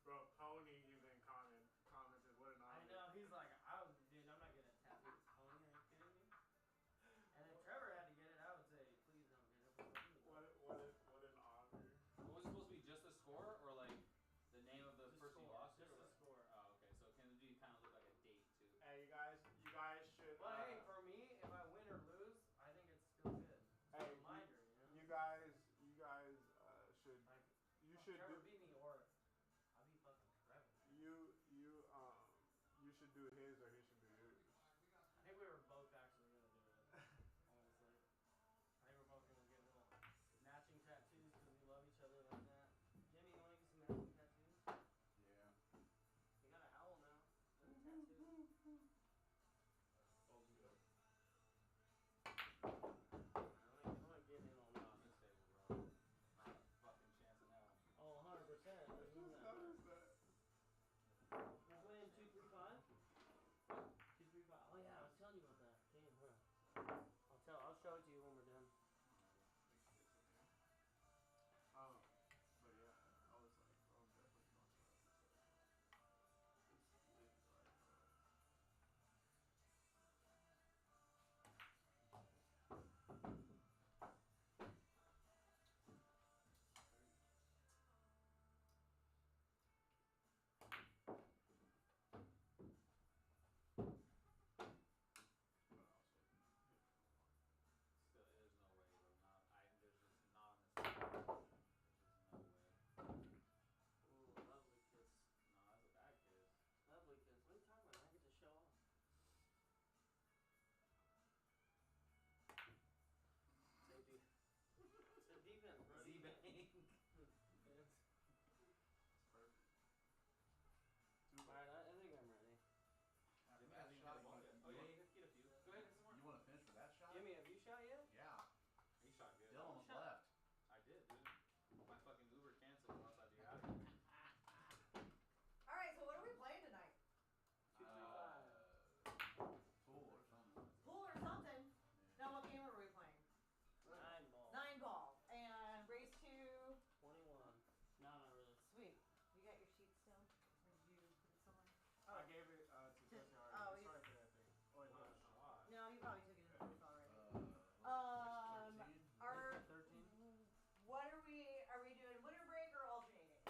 Bro, Pony even commented, what an honor. I know, he's like, dude, I'm not getting a tattoo. Pony, are you kidding me? And if Trevor had to get it, I would say, please don't get it. What an honor. What was it supposed to be, just the score, or like the name of the person you lost to? Just the score. Oh, okay. So can you kind of look like a date too? Hey, you guys should. But hey, for me, if I win or lose, I think it's still good. It's a reminder, you know. You guys should. Like, You should Trevor do. beat me, or I'll be fucking Trevor. You should do his, or he should do yours. I think we were both actually gonna do it. Honestly, I think we're both gonna get little matching tattoos because we love each other like that. Jimmy, you wanna get some matching tattoos? Yeah. You got an owl now. That's a tattoo. I'm gonna get in on that. This table, bro. Not a fucking chance in hell. Oh, 100%. We're playing 2-3-5. 2-3-5. Oh yeah, I was telling you about that game, huh? I'll show it to you when we're done. But yeah, I was like, I'm definitely going to that. It's lit, There's no way, bro. There's just not on this. There's just no way. Ooh, lovely kiss. No, that's a bad kiss. Lovely kiss. What are you talking about? I get to show off. Safety. It's a defense, bro. Z-Bank. Defense. perfect. Alright, I think I'm ready. After that shot, Oh yeah, you can get a few. Go ahead, some more. you want to finish with that shot? Jimmy, have you shot yet? Yeah. He shot good. Dylan was left. I did, dude. My fucking Uber canceled once I did out of here. Alright, so what are we playing tonight? 2-3-5. Pool or something. Pool or something? Yeah. Now what game are we playing? 9 ball. 9 ball. And race to... 21. No, not really. Sweet. You got your sheet still? Or did you put it somewhere? I gave it to Jesse Oh, already. It's right there, I think. Oh, wait, no, it's not. No, he probably took it in the booth already. 13? Our... 13? What are we doing winter break or alternating?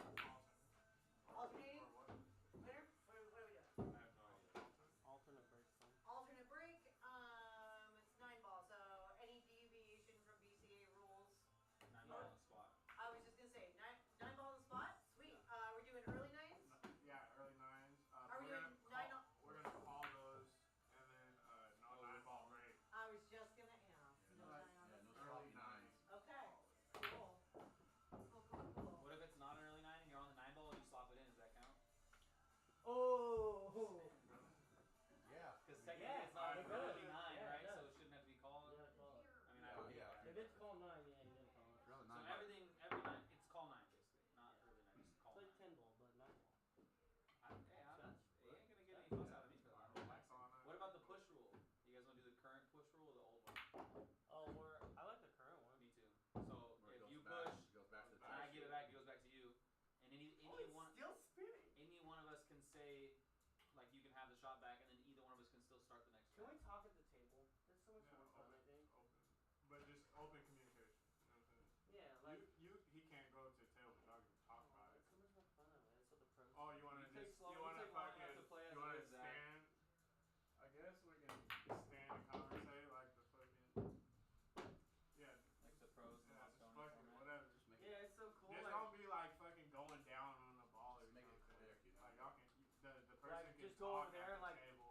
Alternating? Or what? Winter? What are we doing? I have no idea. Alternate break fun. Alternate break, it's 9 ball, so any deviation from BCA rules. 9 ball on the spot. I was just gonna say, 9 ball on the spot? Sweet. We're doing early nines? Yeah, early nines. Are we doing 9 on? We're gonna call those, and then no 9-ball break. I was just gonna ask. Yeah, No no, 9 on yeah, this. no Early sloppy Okay. nines. Cool. Cool. What if it's not an early 9 and you're on the 9 ball and you slop it in? Does that count? Oh! Yeah. Because technically Yeah, it's not it an does. early 9, Yeah, it right? does. So it shouldn't have to be called. You gotta call it. I mean, Yeah, I would yeah. If it's called 9, yeah, you gotta call it. Really So nine. every 9, it's call 9 basically, not early 9. Just It's call like 9. 10 ball, but 9 ball. You ain't gonna get any fuss out of me for that. That's all I know. What about the push rule? You guys want to do the current push rule or the old one? Oh, I like the current one. Me too. So Where it if goes you back, push it goes back to the and I top. give it back, it goes back to you. And any one still spinning. any one of us can say, like, you can have the shot back, and then either one of us can still start the next Can we round. talk at the table? That's so much Yeah, more fun, I think. open. But just open communication. You know what I'm saying? Yeah, like. He can't go to the table and talk about it. It's so much more fun that way. That's what the pros. Oh, you want You to take just slow- you you want to take long enough fucking to play as you want it to is, Zach. stand. I guess we can stand and conversate like the fucking yeah. Like the pros and Yeah, just Moscone fucking format. whatever. Just make Yeah, it's so cool. Just Like, don't be like fucking going down on the ball or Just make it something. quick, you know? Like y'all can the person Like, can just go talk over there at and, the like, table.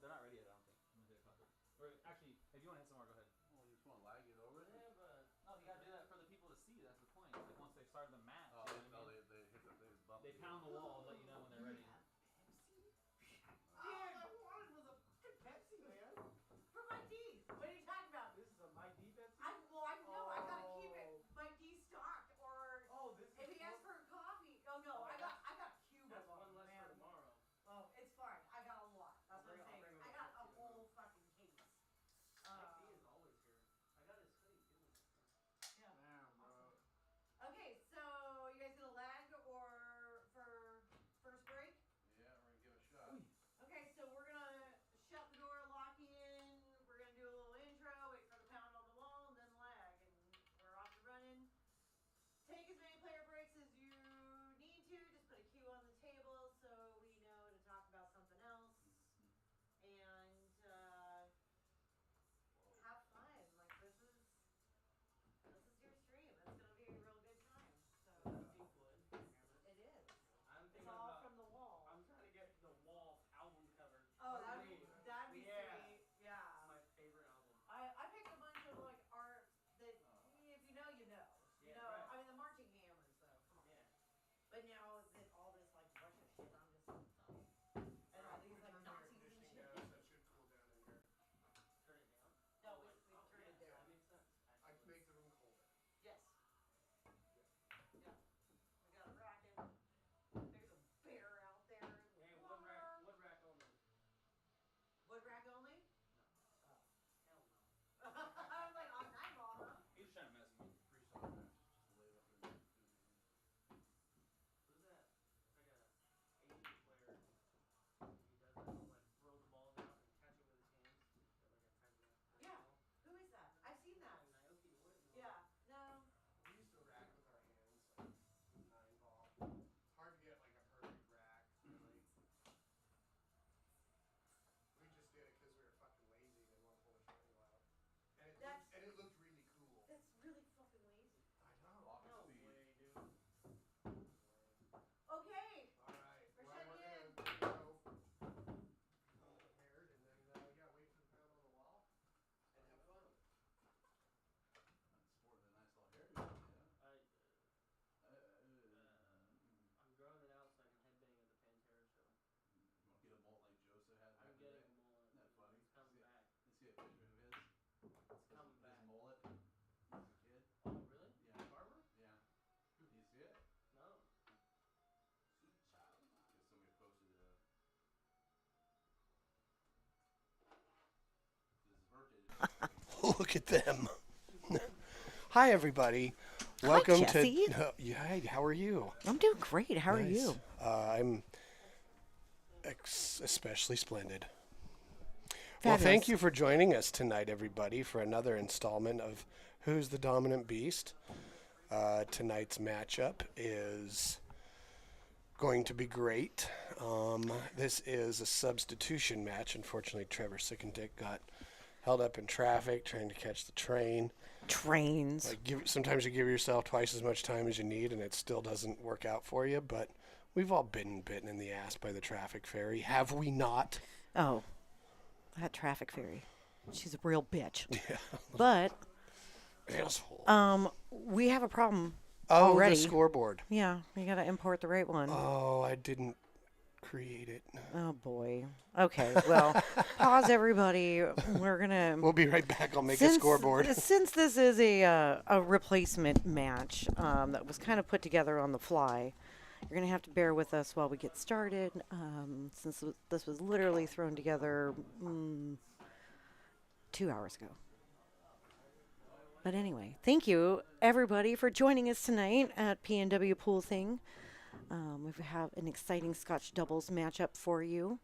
They're not ready yet, I don't think. I'm gonna hit a couple. Or actually, if you want to hit some more, go ahead. Well, you just want to lag it over it? Yeah, but No, you gotta do that for the people to see. That's the point. Like once they start the match, Oh, you know what I mean? they hit the, they just bump They the, pound the wall, let you know when they're ready. all I wanted was a fucking Pepsi, man. For my teeth. What are you talking about? This is a Mike D Pepsi. I know. I gotta keep it. Oh. Mike D stocked, or Oh, this is. if he asks for coffee. Oh no, Oh, I got Cuba. That's one less man. for tomorrow. Oh, it's fine. I got a lot. That's I'll what I'm bring saying. him I a got a Pepsi whole tomorrow. fucking case. Mike D is always here. I got his hoodie too. Yeah. Damn, bro. Awesome. Okay, so you guys gonna lag or for first break? Yeah, we're gonna give it a shot. Okay, so we're gonna shut the door, lock in. We're gonna do a little intro, wait for the pound on the wall, and then lag, and we're off and running. Take as many player breaks as you need to. Just put a cue on the table so we know to talk about something else. And have fun. Like this is your stream. It's gonna be a real good time. So Pink Floyd. it is. I'm It's thinking all about. from the wall. I'm trying to get the Wall album cover. Oh, that'd Green. be Yeah. sweet. Yeah. It's my favorite album. I picked a bunch of like art that if you know, you know. You Yeah, know, right. I mean the marching hammers though. Come on. Yeah. But now that all this like Russia shit, I'm just and all these like Nazis and shit. Down, so it should cool down in here. Turn it down. No, Oh, we like- turned yeah, it down. That makes sense. I Actually. make the room colder. Yes. Yeah. We got a rack in. There's a bear out there. Hey, Water. wood rack only. Wood rack only? No. Oh. Hell no. I was like on 9 ball, huh? He's just trying to mess with me. Free song matches, just to lay it up there and do it again. Who's that? It's like a Asian player. He does that. He'll like throw the balls out and catch it with his hands. Got like a type of Yeah. Who is that? I've seen that. Like Naoki Inoue. Yeah. No. We used to rack with our hands, like 9 ball. It's hard to get like a perfect rack, really. We just did it because we were fucking lazy and didn't want to pull the shell out. And it looked really cool. That's really fucking lazy. I know. Rocket No speed. way, dude. Okay. Alright, We're well, we're shutting gonna go prepared and then, yeah, wait for the pound on the wall and have fun with it. That's sporting a nice little hairdo, yeah. I'm growing it out so I can headbang at the Pantera show. You want to get a mullet like Joseph had back I'm in the getting day? a mullet. Isn't that funny? It's coming back. Let's see a picture of his. It's coming His back. mullet. As a kid. Oh, really? Yeah. Barber? Yeah. Do you see it? No. Sweet child of mine. Because somebody posted it. This is his birthday. Look at them. Hi, everybody. Welcome Jesse. to. Hi, how are you? I'm doing great. How are Nice. you? I'm especially splendid. Well, Fabulous. thank you for joining us tonight, everybody, for another installment of Who's the Dominant Beast. Tonight's matchup is going to be great. This is a substitution match. Unfortunately, Trevor Sickendick got held up in traffic trying to catch the train. Trains. Like sometimes you give yourself twice as much time as you need, and it still doesn't work out for you. But we've all been bitten in the ass by the traffic fairy, have we not? Oh, that traffic fairy. She's a real bitch. Yeah. But Asshole. we have a problem. Oh, already. the scoreboard. Yeah, you gotta import the right one. Oh, I didn't create it. Oh boy. Okay, well, pause everybody. We're gonna. We'll be right back. I'll make a scoreboard. Since this is a replacement match that was kind of put together on the fly, you're gonna have to bear with us while we get started. Since this was literally thrown together 2 hours ago. But anyway, thank you everybody for joining us tonight at PNW Pool Thing. We have an exciting Scotch doubles matchup for you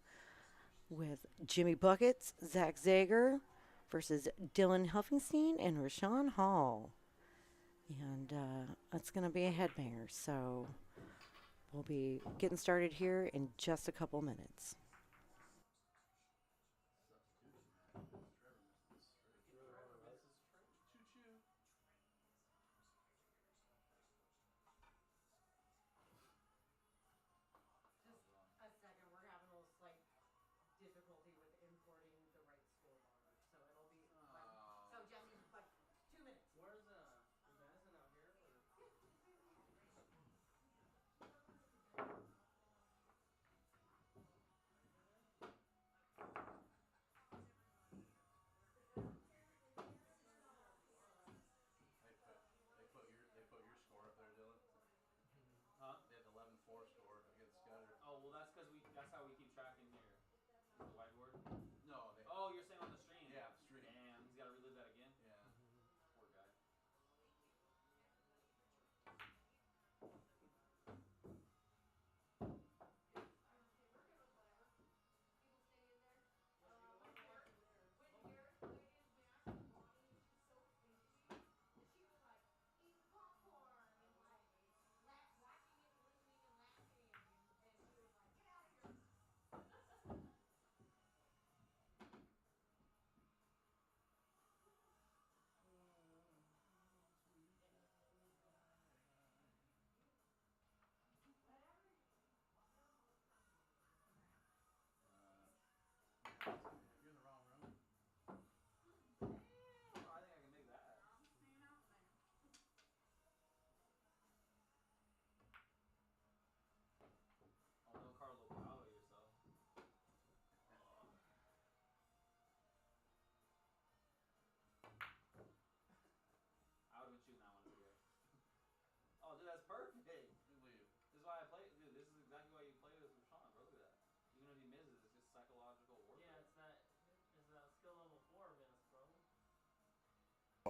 with Jimmy Buckets, Zach Zager versus Dylan Helphingstine and Rashawn Hall. And it's going to be a headbanger, so we'll be getting started here in just a couple minutes. Just a second, we're having a little slight difficulty with importing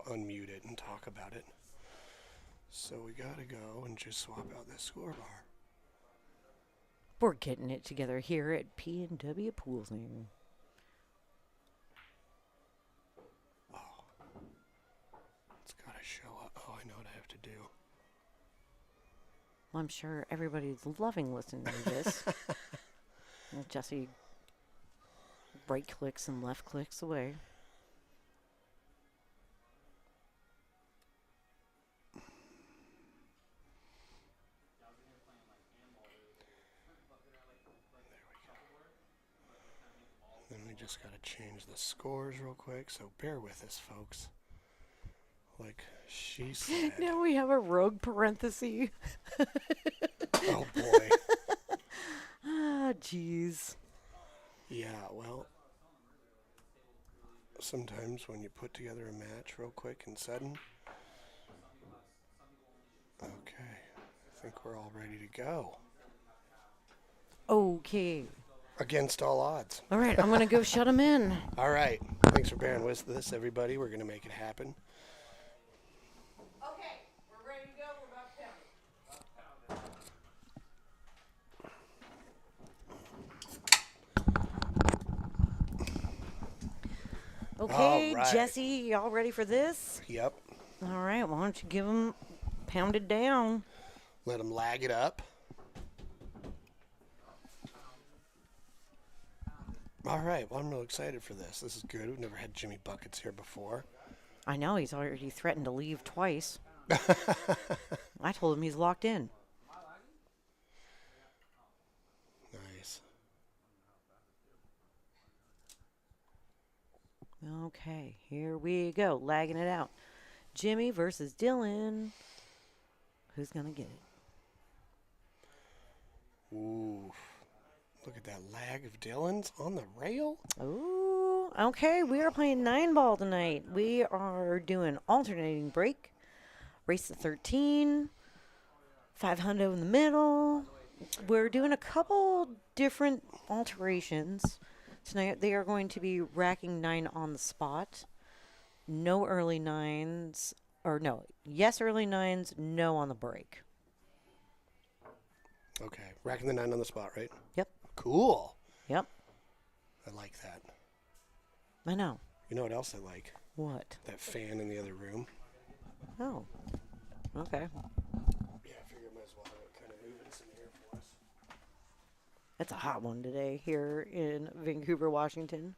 unmute it and talk about it. So we gotta go and just swap out this score bar. We're getting it together here at P&W Pool Thing. It's gotta show up. Oh, I know what I have to do. Well, I'm sure everybody's loving listening to this. Well, Jesse right clicks and left clicks away. Then we just gotta change the scores real quick, so bear with us, folks. Like she said. Now we have a rogue parenthesis. Oh boy. Ah, jeez. Yeah, well, sometimes when you put together a match real quick and sudden. Okay, I think we're all ready to go. Okay. Against all odds. All right, I'm going to go shut him in. All right, thanks for bearing with this, everybody. We're going to make it happen. Okay, we're ready to go. We're about to pound it. Okay, All right. Jesse, y'all ready for this? Yep, All right, why don't you give him pounded down? let them lag it up. All right, well, I'm real excited for this. This is good. We've never had Jimmy Buckets here before. I know he's already threatened to leave twice. I told him he's locked in. Nice. Okay, here we go, lagging it out. Jimmy versus Dylan. Who's going to get it? Ooh, look at that lag of Dylan's on the rail. Ooh, okay, we are playing 9-ball tonight. We are doing alternating break, race to 13, 500 in the middle. We're doing a couple different alterations. Tonight they are going to be racking 9 on the spot. No early 9s, or no, yes early 9s, no on the break. Okay, racking the 9 on the spot, right? Yep, Cool. yep, I like that. I know. You know what else I like? What? That fan in the other room. Oh, okay. Yeah, I figure I might as well have it kind of moving some here for us. It's a hot one today here in Vancouver, Washington.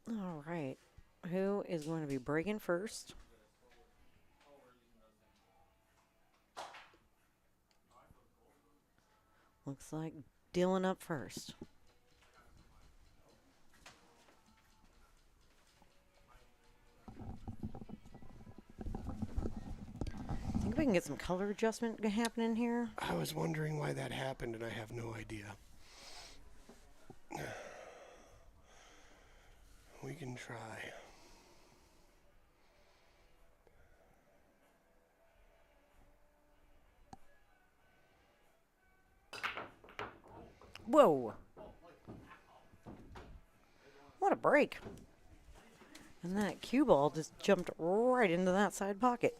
All right. Who is going to be breaking first? Looks like Dylan up first. Think we can get some color adjustment happening here? I was wondering why that happened, and I have no idea. We can try. Whoa. What a break. And that cue ball just jumped right into that side pocket.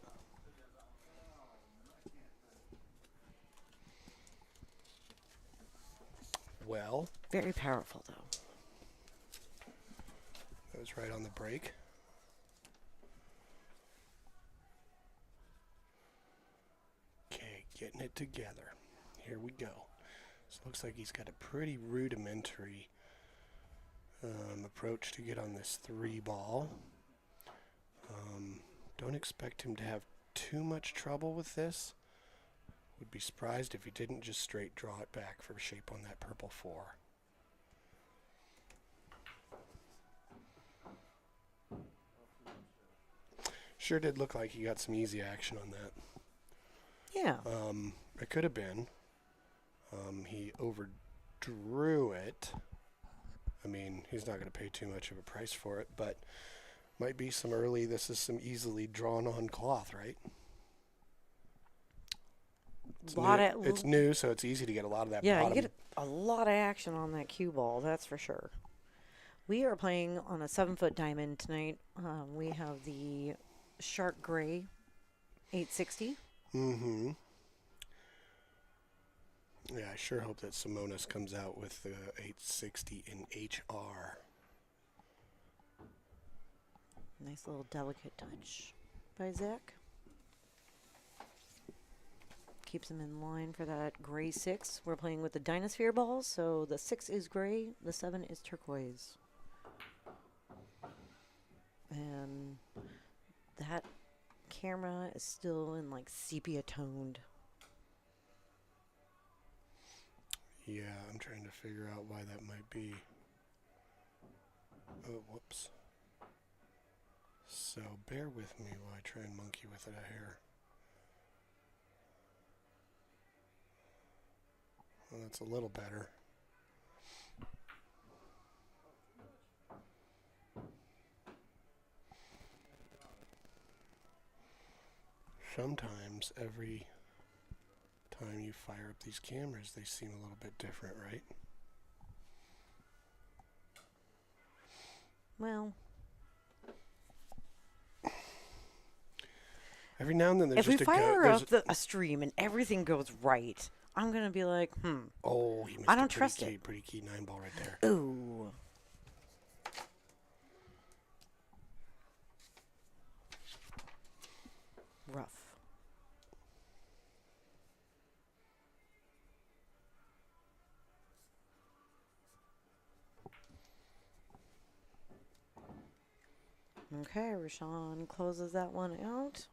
Well, Very powerful, though. that was right on the break. Okay, getting it together. Here we go. So it looks like he's got a pretty rudimentary approach to get on this 3-ball. Don't expect him to have too much trouble with this. Would be surprised if he didn't just straight draw it back for shape on that purple 4. Sure did look like he got some easy action on that. Yeah. It could have been. He overdrew it. I mean, he's not going to pay too much of a price for it, but might be some early, this is some easily drawn on cloth, right? It's new, so it's easy to get a lot of that Yeah, bottom. you get a lot of action on that cue ball, that's for sure. We are playing on a 7-foot diamond tonight. We have the Shark Gray 860. Mm-hmm. Yeah, I sure hope that Simonis comes out with the 860 in HR. Nice little delicate touch by Zach. Keeps him in line for that gray 6. We're playing with the Dinosphere balls, so the 6 is gray, the 7 is turquoise. And that camera is still in like sepia toned. Yeah, I'm trying to figure out why that might be. Oh, whoops. So bear with me while I try and monkey with it a hair. Well, that's a little better. Sometimes every time you fire up these cameras, they seem a little bit different, right? Well, every now and then there's if we just fire up a stream and everything goes right, I'm going to be like, Oh, he missed I don't a trust pretty it. pretty key 9 ball right there. ooh. Rough. Okay, Rashawn closes that one out.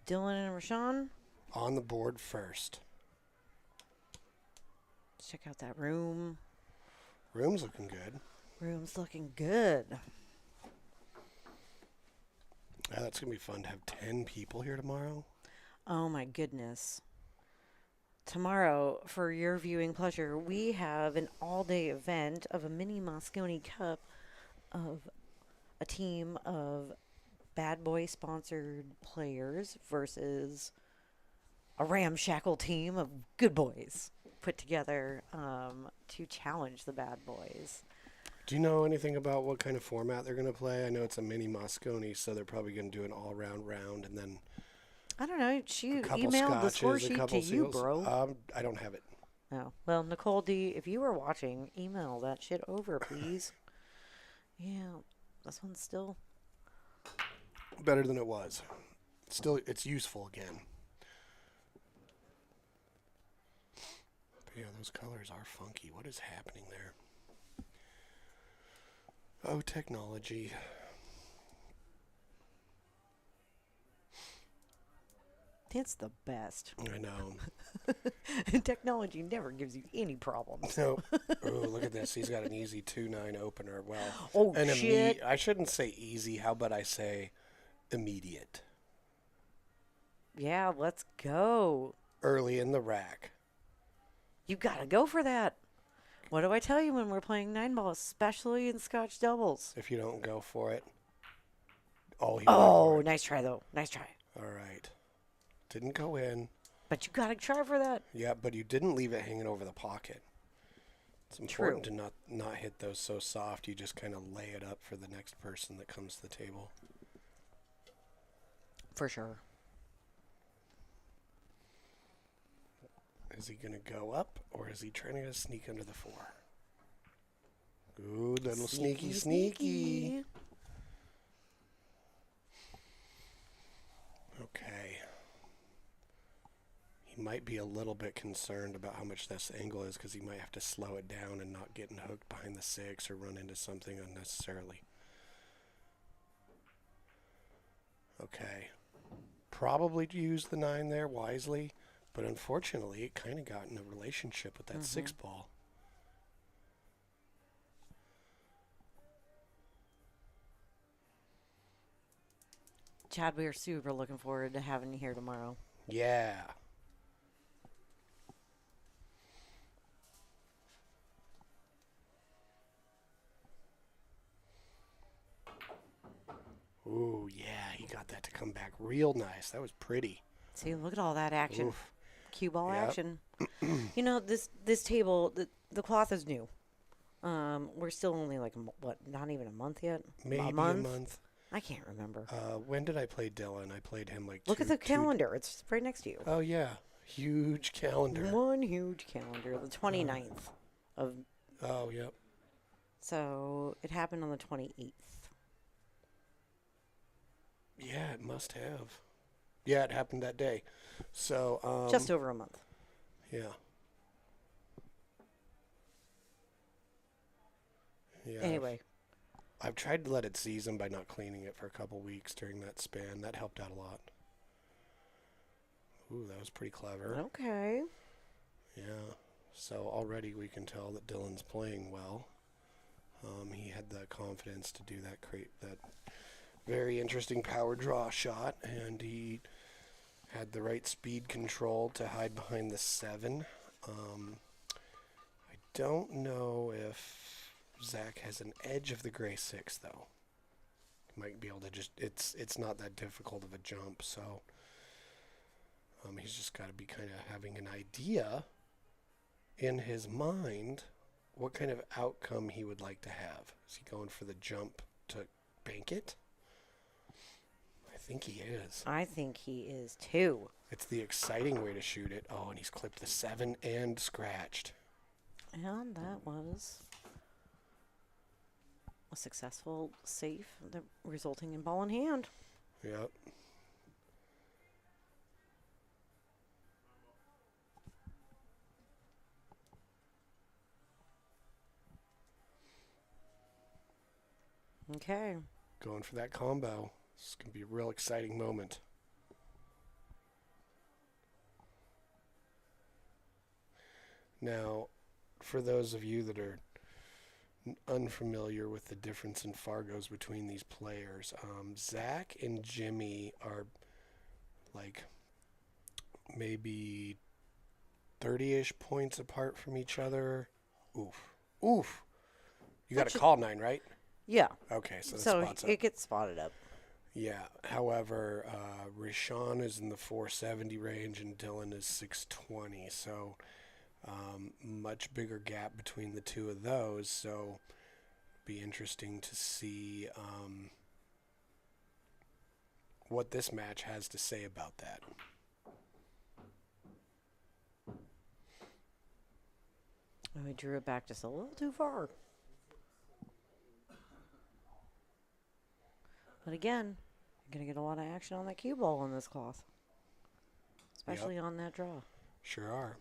Dylan and Rashawn, On the board first. check out that room. Room's looking good. Room's looking good. Yeah, that's going to be fun to have 10 people here tomorrow. Oh my goodness. Tomorrow, for your viewing pleasure, we have an all-day event of a mini Moscone Cup of a team of bad boy sponsored players versus a ramshackle team of good boys put together to challenge the bad boys. Do you know anything about what kind of format they're going to play? I know it's a mini Moscone, so they're probably going to do an all-round round and then I don't know. She a couple emailed the score scotches, a sheet couple to you, seals. bro. I don't have it. Oh, well, Nicole D, if you were watching, email that shit over, please. Yeah, this one's still... Better than it was. Still, it's useful again. But yeah, those colors are funky. What is happening there? Oh, technology. It's the best. I know. Technology never gives you any problems. No. Oh, look at this. He's got an easy 2-9 opener. Well, Oh, an shit. I shouldn't say easy. How about I say immediate? Yeah, let's go. Early in the rack. You gotta go for that. What do I tell you when we're playing 9-ball, especially in Scotch doubles? If you don't go for it. Oh, he went Oh, for it. nice try, though. Nice try. All right. Didn't go in. But you gotta try for that. Yeah, but you didn't leave it hanging over the pocket. It's important to not hit those so soft. You just kind of lay it up for the next person that comes to the table. For sure. Is he going to go up, or is he trying to sneak under the 4? Ooh, little sneaky. Okay. He might be a little bit concerned about how much this angle is because he might have to slow it down and not getting hooked behind the 6 or run into something unnecessarily. Okay. Probably use the 9 there wisely, but unfortunately it kind of got in a relationship with that 6 ball. Chad, we are super looking forward to having you here tomorrow. Yeah. Ooh, yeah, he got that to come back real nice. That was pretty. See, look at all that action. Oof. Cue ball Yep. action. You know, this table, the cloth is new. We're still only like not even a month yet. Maybe a a month. month. I can't remember. When did I play Dylan? I played him like Look at the calendar. It's right next to you. Oh, yeah. Huge calendar. One huge calendar. The 29th of. Oh, yep. So it happened on the 28th. Yeah, it must have. Yeah, it happened that day. So, Just over a month. yeah. Yeah. Anyway, I've tried to let it season by not cleaning it for a couple weeks during that span. That helped out a lot. Ooh, that was pretty clever. okay. Yeah. So already we can tell that Dylan's playing well. He had the confidence to do that very interesting power draw shot, and he had the right speed control to hide behind the 7. I don't know if Zach has an edge of the gray 6, though. He might be able to it's not that difficult of a jump, so he's just got to be kind of having an idea in his mind what kind of outcome he would like to have. Is he going for the jump to bank it? I think he is. I think he is too. It's the exciting way to shoot it. Oh, and he's clipped the 7 and scratched. And that was a successful save, resulting in ball in hand. Yep. Okay. Going for that combo. It's going to be a real exciting moment. Now, for those of you that are unfamiliar with the difference in Fargos between these players, Zach and Jimmy are like maybe 30-ish points apart from each other. Oof. Oof. You got a call 9, right? Yeah. Okay, so that So spots up. it gets spotted up. Yeah. However, Rashawn is in the 470 range and Dylan is 620. So much bigger gap between the two of those. So be interesting to see what this match has to say about that. And we drew it back just a little too far. But again, you're going to get a lot of action on that cue ball on this cloth. Especially on that draw. Sure are.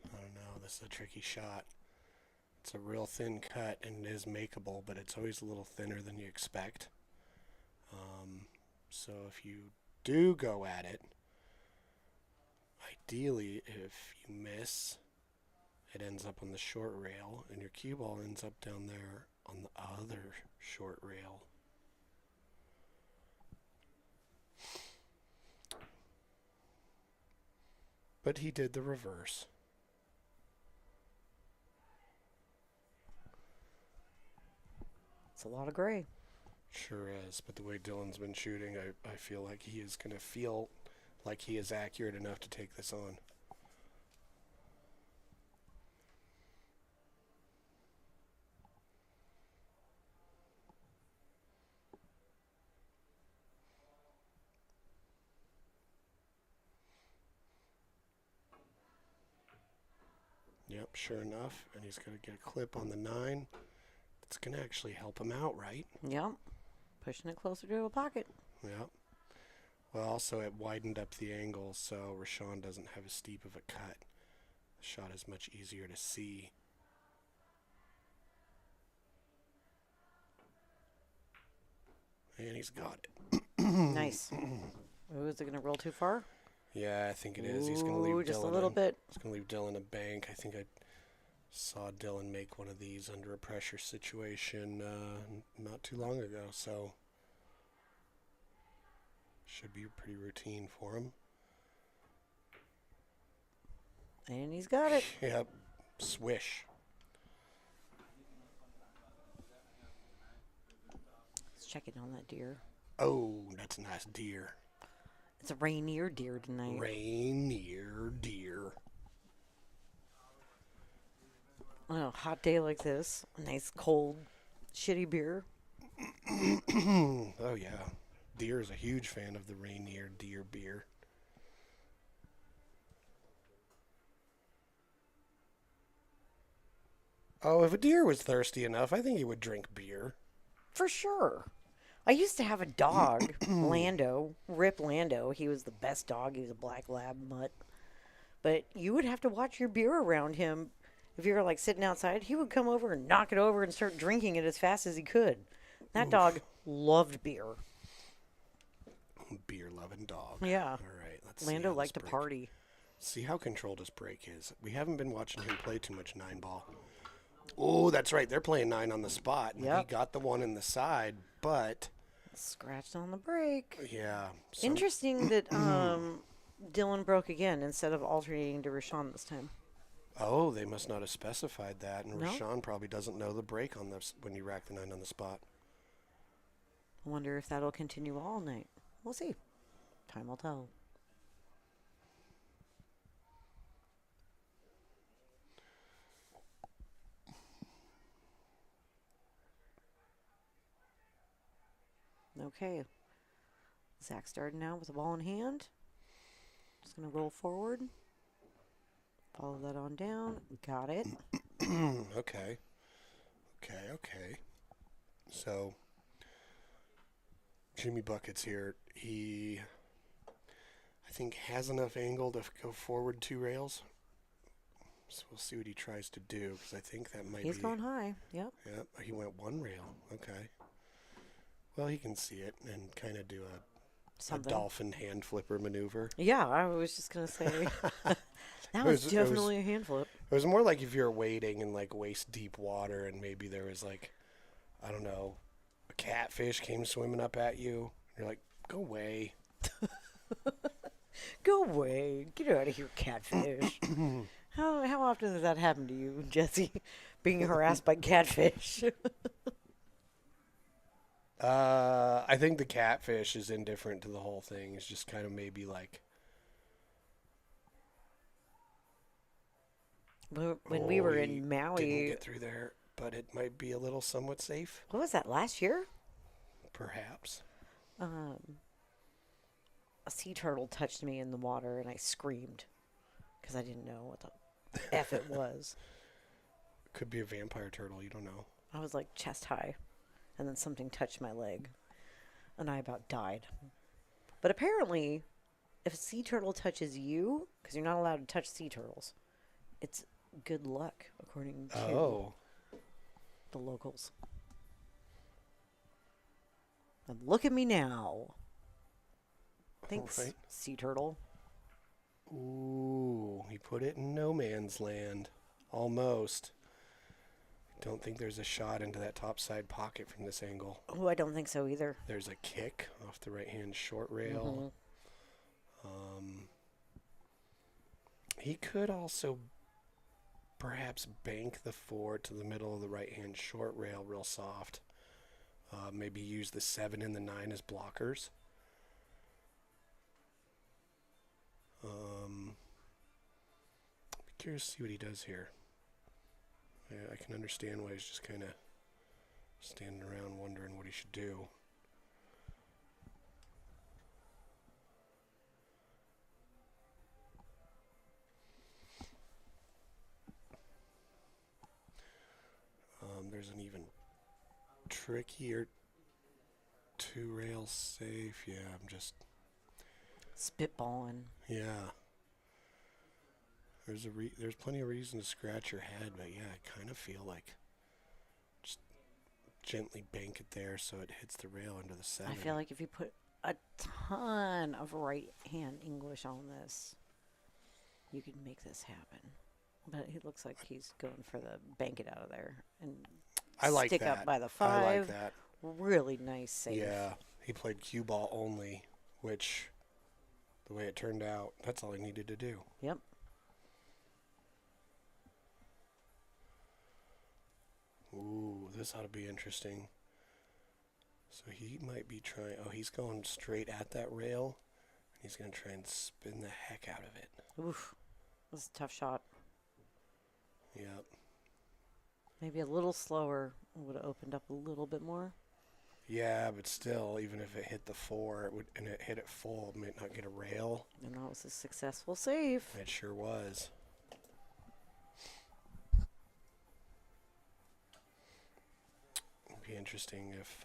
I don't know. This is a tricky shot. It's a real thin cut and it is makeable, but it's always a little thinner than you expect. So if you do go at it, ideally, if you miss, it ends up on the short rail, and your cue ball ends up down there on the other short rail. But he did the reverse. It's a lot of gray. Sure is, but the way Dylan's been shooting, I feel like he is going to feel like he is accurate enough to take this on. Yep, sure enough, and he's going to get a clip on the 9. It's going to actually help him out, right? Yep. Pushing it closer to a pocket. Yep. Well, also it widened up the angle, so Rashawn doesn't have as steep of a cut. The shot is much easier to see. And he's got it. Nice. Ooh, is it going to roll too far? Yeah, I think it is. He's going to leave Ooh, just Dylan a little in. bit. He's going to leave Dylan a bank. I think I saw Dylan make one of these under a pressure situation not too long ago, so should be pretty routine for him. And he's got it. Yep. Swish. check in on that deer. Oh, that's a nice deer. It's a reindeer deer tonight. Reindeer deer. On a hot day like this, a nice cold, shitty beer. Oh, yeah. Deer is a huge fan of the reindeer deer beer. Oh, if a deer was thirsty enough, I think he would drink beer. For sure. I used to have a dog, Lando, Rip Lando. He was the best dog. He was a black lab mutt. But you would have to watch your beer around him. If you were like sitting outside, he would come over and knock it over and start drinking it as fast as he could. That dog loved beer. Beer loving dog. Yeah. All right, let's see. Lando how liked to this break- party. See how controlled his break is. We haven't been watching him play too much 9-ball. Oh, that's right. They're playing 9 on the spot. And Yep. he got the one in the side, but Scratched on the break. yeah. Interesting that Dylan broke again instead of alternating to Rashawn this time. Oh, they must not have specified that, and No. Rashawn probably doesn't know the break on this when you rack the 9 on the spot. I wonder if that'll continue all night. We'll see. Time will tell. Okay. Zach starting now with the ball in hand. Just going to roll forward. Follow that on down. Got it. Okay. So, Jimmy Buckets here. He, I think, has enough angle to go forward 2 rails. So we'll see what he tries to do, because I think that might He's be... going high. Yep. Yep, he went 1 rail. Okay. Well, he can see it and kind of do a Something. dolphin hand flipper maneuver. Yeah, I was just going to say. That It was was- definitely a hand flip. It was more like if you're wading in like waist deep water and maybe there was like, I don't know, a catfish came swimming up at you. You're like, go away. Go away. Get out of here, catfish. How often does that happen to you, Jesse? Being harassed by catfish? I think the catfish is indifferent to the whole thing. It's just kind of maybe like, When we were he in didn't Maui, get through there, but it might be a little somewhat safe, what was that, last year? perhaps. A sea turtle touched me in the water and I screamed because I didn't know what the F it was. Could be a vampire turtle. You don't know. I was like chest high and then something touched my leg and I about died. But apparently, if a sea turtle touches you, because you're not allowed to touch sea turtles, it's good luck, according to Oh. the locals. And look at me now. Thanks, Alright. sea turtle. Ooh, he put it in no man's land. Almost. Don't think there's a shot into that top side pocket from this angle. Oh, I don't think so either. There's a kick off the right hand short rail. He could also perhaps bank the 4 to the middle of the right hand short rail real soft. Maybe use the 7 and the 9 as blockers. Be curious to see what he does here. Yeah, I can understand why he's just kind of standing around wondering what he should do. There's an even trickier 2 rail safe. Yeah, I'm just... Spitballing. Yeah. There's plenty of reason to scratch your head, but yeah, I kind of feel like just gently bank it there so it hits the rail into the 7. I feel like if you put a ton of right hand English on this, you could make this happen. But it looks like he's going for the bank it out of there and I like stick that. up by the I like 5. that. Really nice save. Yeah, he played cue ball only, which, the way it turned out, that's all he needed to do. Yep. Ooh, this ought to be interesting. So he might be trying. Oh, he's going straight at that rail. He's going to try and spin the heck out of it. Oof. That was a tough shot. Yep. Maybe a little slower would have opened up a little bit more. Yeah, but still, even if it hit the 4, it would, and it hit it full, it might not get a rail. And that was a successful save. It sure was. It'd be interesting if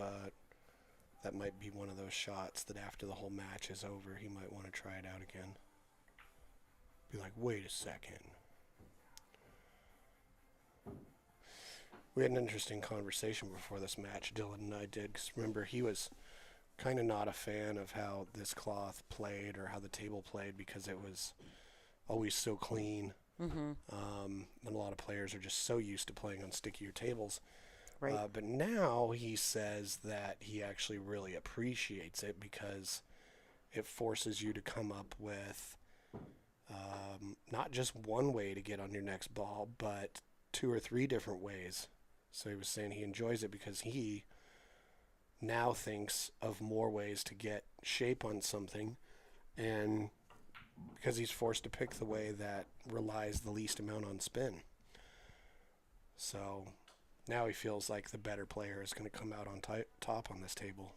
that might be one of those shots that after the whole match is over, he might want to try it out again. Be like, wait a second. We had an interesting conversation before this match, Dylan and I did, because remember, he was kind of not a fan of how this cloth played or how the table played because it was always so clean. Mm-hmm. And a lot of players are just so used to playing on stickier tables. Right. But now he says that he actually really appreciates it because it forces you to come up with not just one way to get on your next ball, but 2 or 3 different ways. So he was saying he enjoys it because he now thinks of more ways to get shape on something, and because he's forced to pick the way that relies the least amount on spin. So now he feels like the better player is going to come out on top on this table,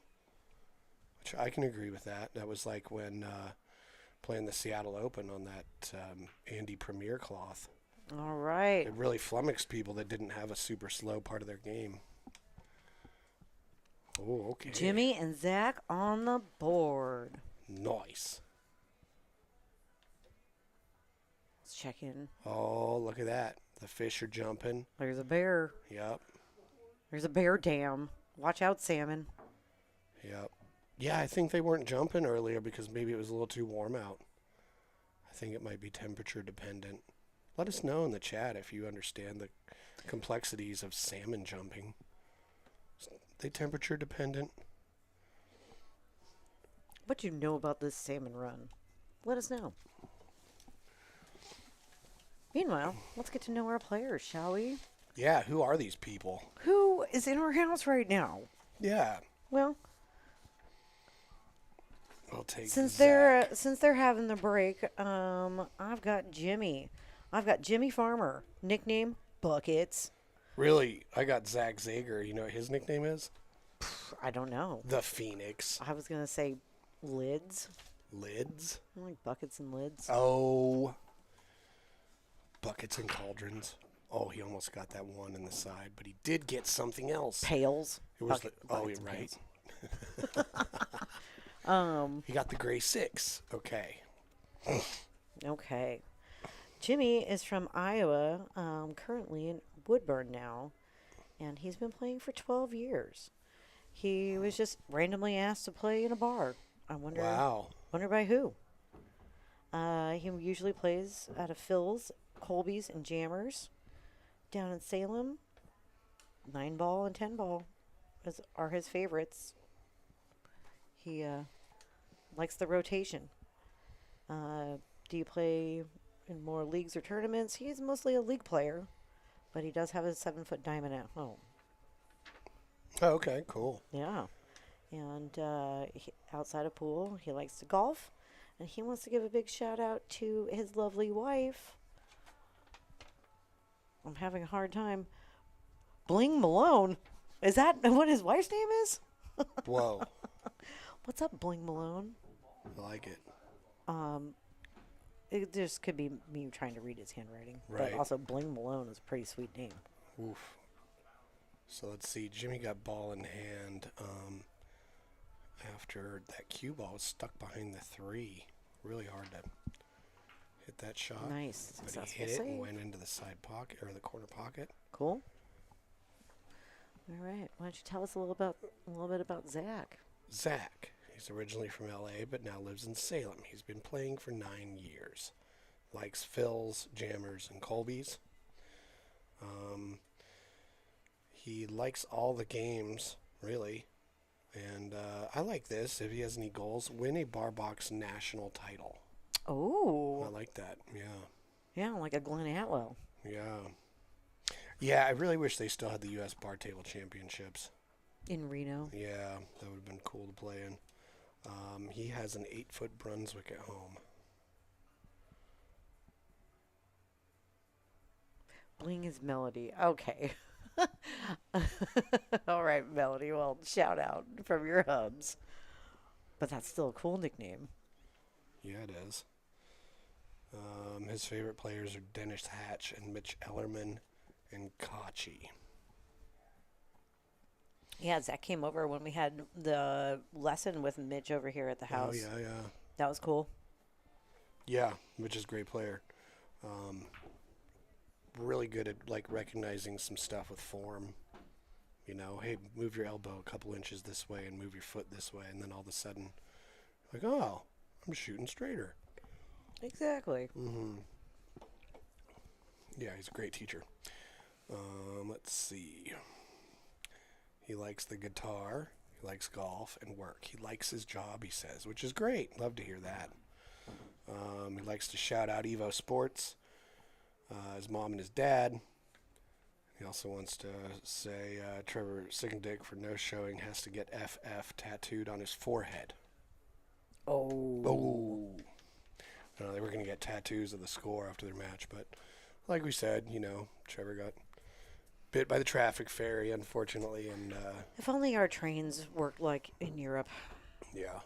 which I can agree with that. That was like when playing the Seattle Open on that Andy Premier cloth. All right. It really flummoxed people that didn't have a super slow part of their game. Oh, okay. Jimmy and Zach on the board. Nice. Let's check in. Oh, look at that. The fish are jumping. There's a bear. Yep. There's a bear dam. Watch out, salmon. Yep. Yeah, I think they weren't jumping earlier because maybe it was a little too warm out. I think it might be temperature dependent. Let us know in the chat if you understand the complexities of salmon jumping. Are they temperature dependent? What do you know about this salmon run? Let us know. Meanwhile, let's get to know our players, shall we? Yeah, who are these people? Who is in our house right now? Yeah. Well, I'll take since Zach. they're having the break, I've got Jimmy. I've got Jimmy Farmer, nickname Buckets. Really, I got Zach Zager. You know what his nickname is? I don't know. The Phoenix. I was gonna say lids. Lids? I like buckets and lids. Oh. Buckets and cauldrons. Oh, he almost got that one in the side, but he did get something else. Pails. It was Buckets you're and right. pails. He got the gray 6. Okay. Okay. Jimmy is from Iowa, currently in Woodburn now, and he's been playing for 12 years. He was just randomly asked to play in a bar. I wonder by who. He usually plays out of Phil's, Colby's, and Jammers. Down in Salem, 9-ball and 10-ball are his favorites. He likes the rotation. Do you play in more leagues or tournaments? He is mostly a league player, but he does have a 7-foot diamond at home. Oh, okay, cool. Yeah. And outside of pool, he likes to golf, and he wants to give a big shout out to his lovely wife. I'm having a hard time. Bling Malone. Is that what his wife's name is? Whoa. What's up, Bling Malone? I like it. It just could be me trying to read his handwriting. Right. But also, Bling Malone is a pretty sweet name. Oof. So let's see. Jimmy got ball in hand after that cue ball was stuck behind the 3. Really hard to hit that shot. Nice. But Successful he hit it and save. went into the side pocket or the corner pocket. Cool. All right. Why don't you tell us a little bit about Zach? Zach. He's originally from LA, but now lives in Salem. He's been playing for 9 years. Likes Phil's, Jammers, and Colby's. He likes all the games, really. And I like this. If he has any goals, win a Bar Box national title. Oh. I like that. Yeah. Yeah, like a Glenn Atwell. Yeah. Yeah, I really wish they still had the U.S. Bar Table Championships. In Reno. Yeah, that would have been cool to play in. He has an 8-foot Brunswick at home. Bling is Melody. Okay. All right, Melody. Well, shout out from your hubs. But that's still a cool nickname. Yeah, it is. His favorite players are Dennis Hatch and Mitch Ellerman and Kochi. Yeah, Zach came over when we had the lesson with Mitch over here at the house. Oh, yeah. That was cool. Yeah, Mitch is a great player. Really good at like recognizing some stuff with form. You know, hey, move your elbow a couple inches this way and move your foot this way, and then all of a sudden, like, oh, I'm shooting straighter. Exactly. Yeah, he's a great teacher. Let's see. He likes the guitar, he likes golf and work. He likes his job, he says, which is great. Love to hear that. He likes to shout out Evo Sports, his mom and his dad. He also wants to say Trevor Sickendick for no showing has to get FF tattooed on his forehead. Oh. They were going to get tattoos of the score after their match, but like we said, you know, Trevor got bit by the traffic ferry, unfortunately, and If only our trains worked like in Europe. yeah.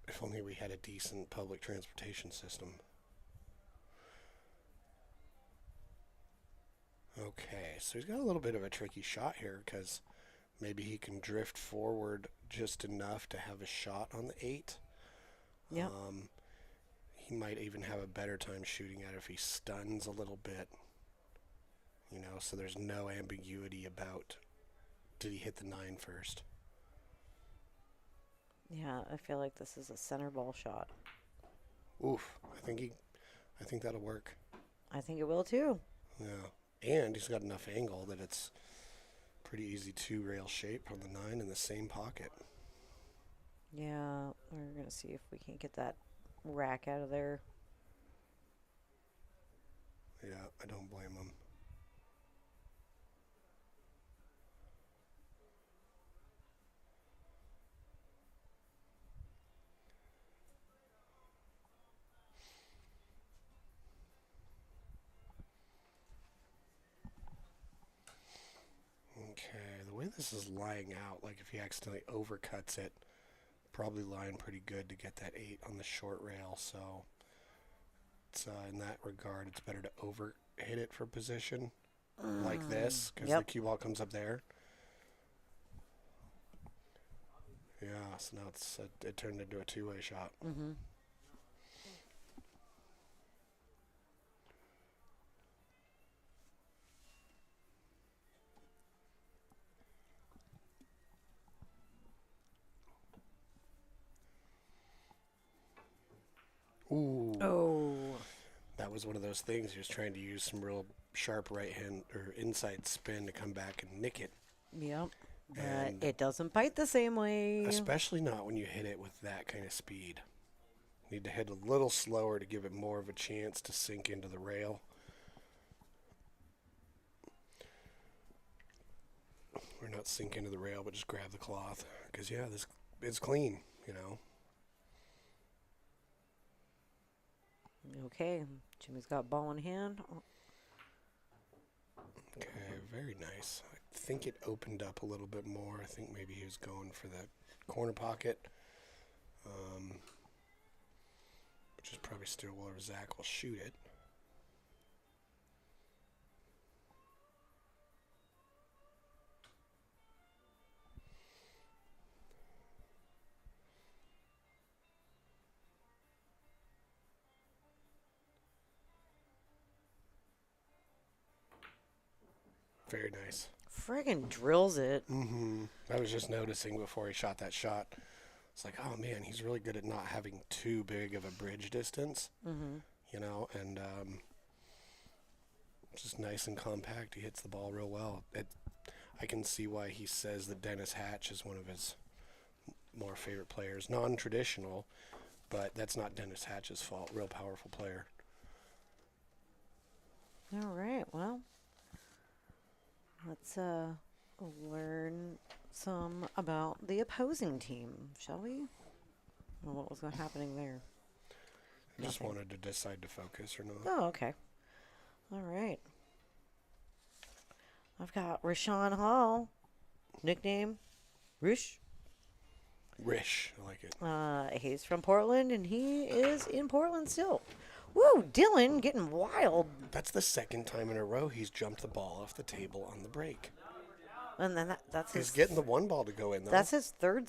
If only we had a decent public transportation system. Okay, so he's got a little bit of a tricky shot here because maybe he can drift forward just enough to have a shot on the 8. Yep. He might even have a better time shooting at it if he stuns a little bit. You know, so there's no ambiguity about did he hit the 9 first. Yeah, I feel like this is a center ball shot. Oof, I think that'll work. I think it will too. Yeah, and he's got enough angle that it's pretty easy 2-rail shape on the 9 in the same pocket. Yeah, we're going to see if we can get that rack out of there. Yeah, I don't blame him. Okay, the way this is lying out, like if he accidentally overcuts it, probably lying pretty good to get that 8 on the short rail, so it's, in that regard, it's better to over hit it for position like this, because the cue ball comes up there. Yeah, so now it turned into a 2-way shot. Mm-hmm. Ooh. Oh. That was one of those things. He was trying to use some real sharp right hand or inside spin to come back and nick it. Yep. But And it doesn't bite the same way. especially not when you hit it with that kind of speed. You need to hit a little slower to give it more of a chance to sink into the rail. Or not sink into the rail, but just grab the cloth. Because, yeah, this it's clean, you know. Okay, Jimmy's got ball in hand. Okay, very nice. I think it opened up a little bit more. I think maybe he was going for the corner pocket, which is probably still where Zach will shoot it. Very nice. Friggin' drills it. I was just noticing before he shot that shot. It's like, oh man, he's really good at not having too big of a bridge distance. You know, and just nice and compact. He hits the ball real well. I can see why he says that Dennis Hatch is one of his more favorite players. Non-traditional, but that's not Dennis Hatch's fault. Real powerful player. All right, well. learn some about the opposing team, shall we? Or what was happening there? I just Nothing. wanted to decide to focus or not. Oh, okay. All right. I've got Rashawn Hall, nickname Rish. Rish, I like it. He's from Portland, and he is in Portland still. Woo, Dylan getting wild. That's the second time in a row he's jumped the ball off the table on the break. And then that's He's his getting the one ball to go in, though. That's his third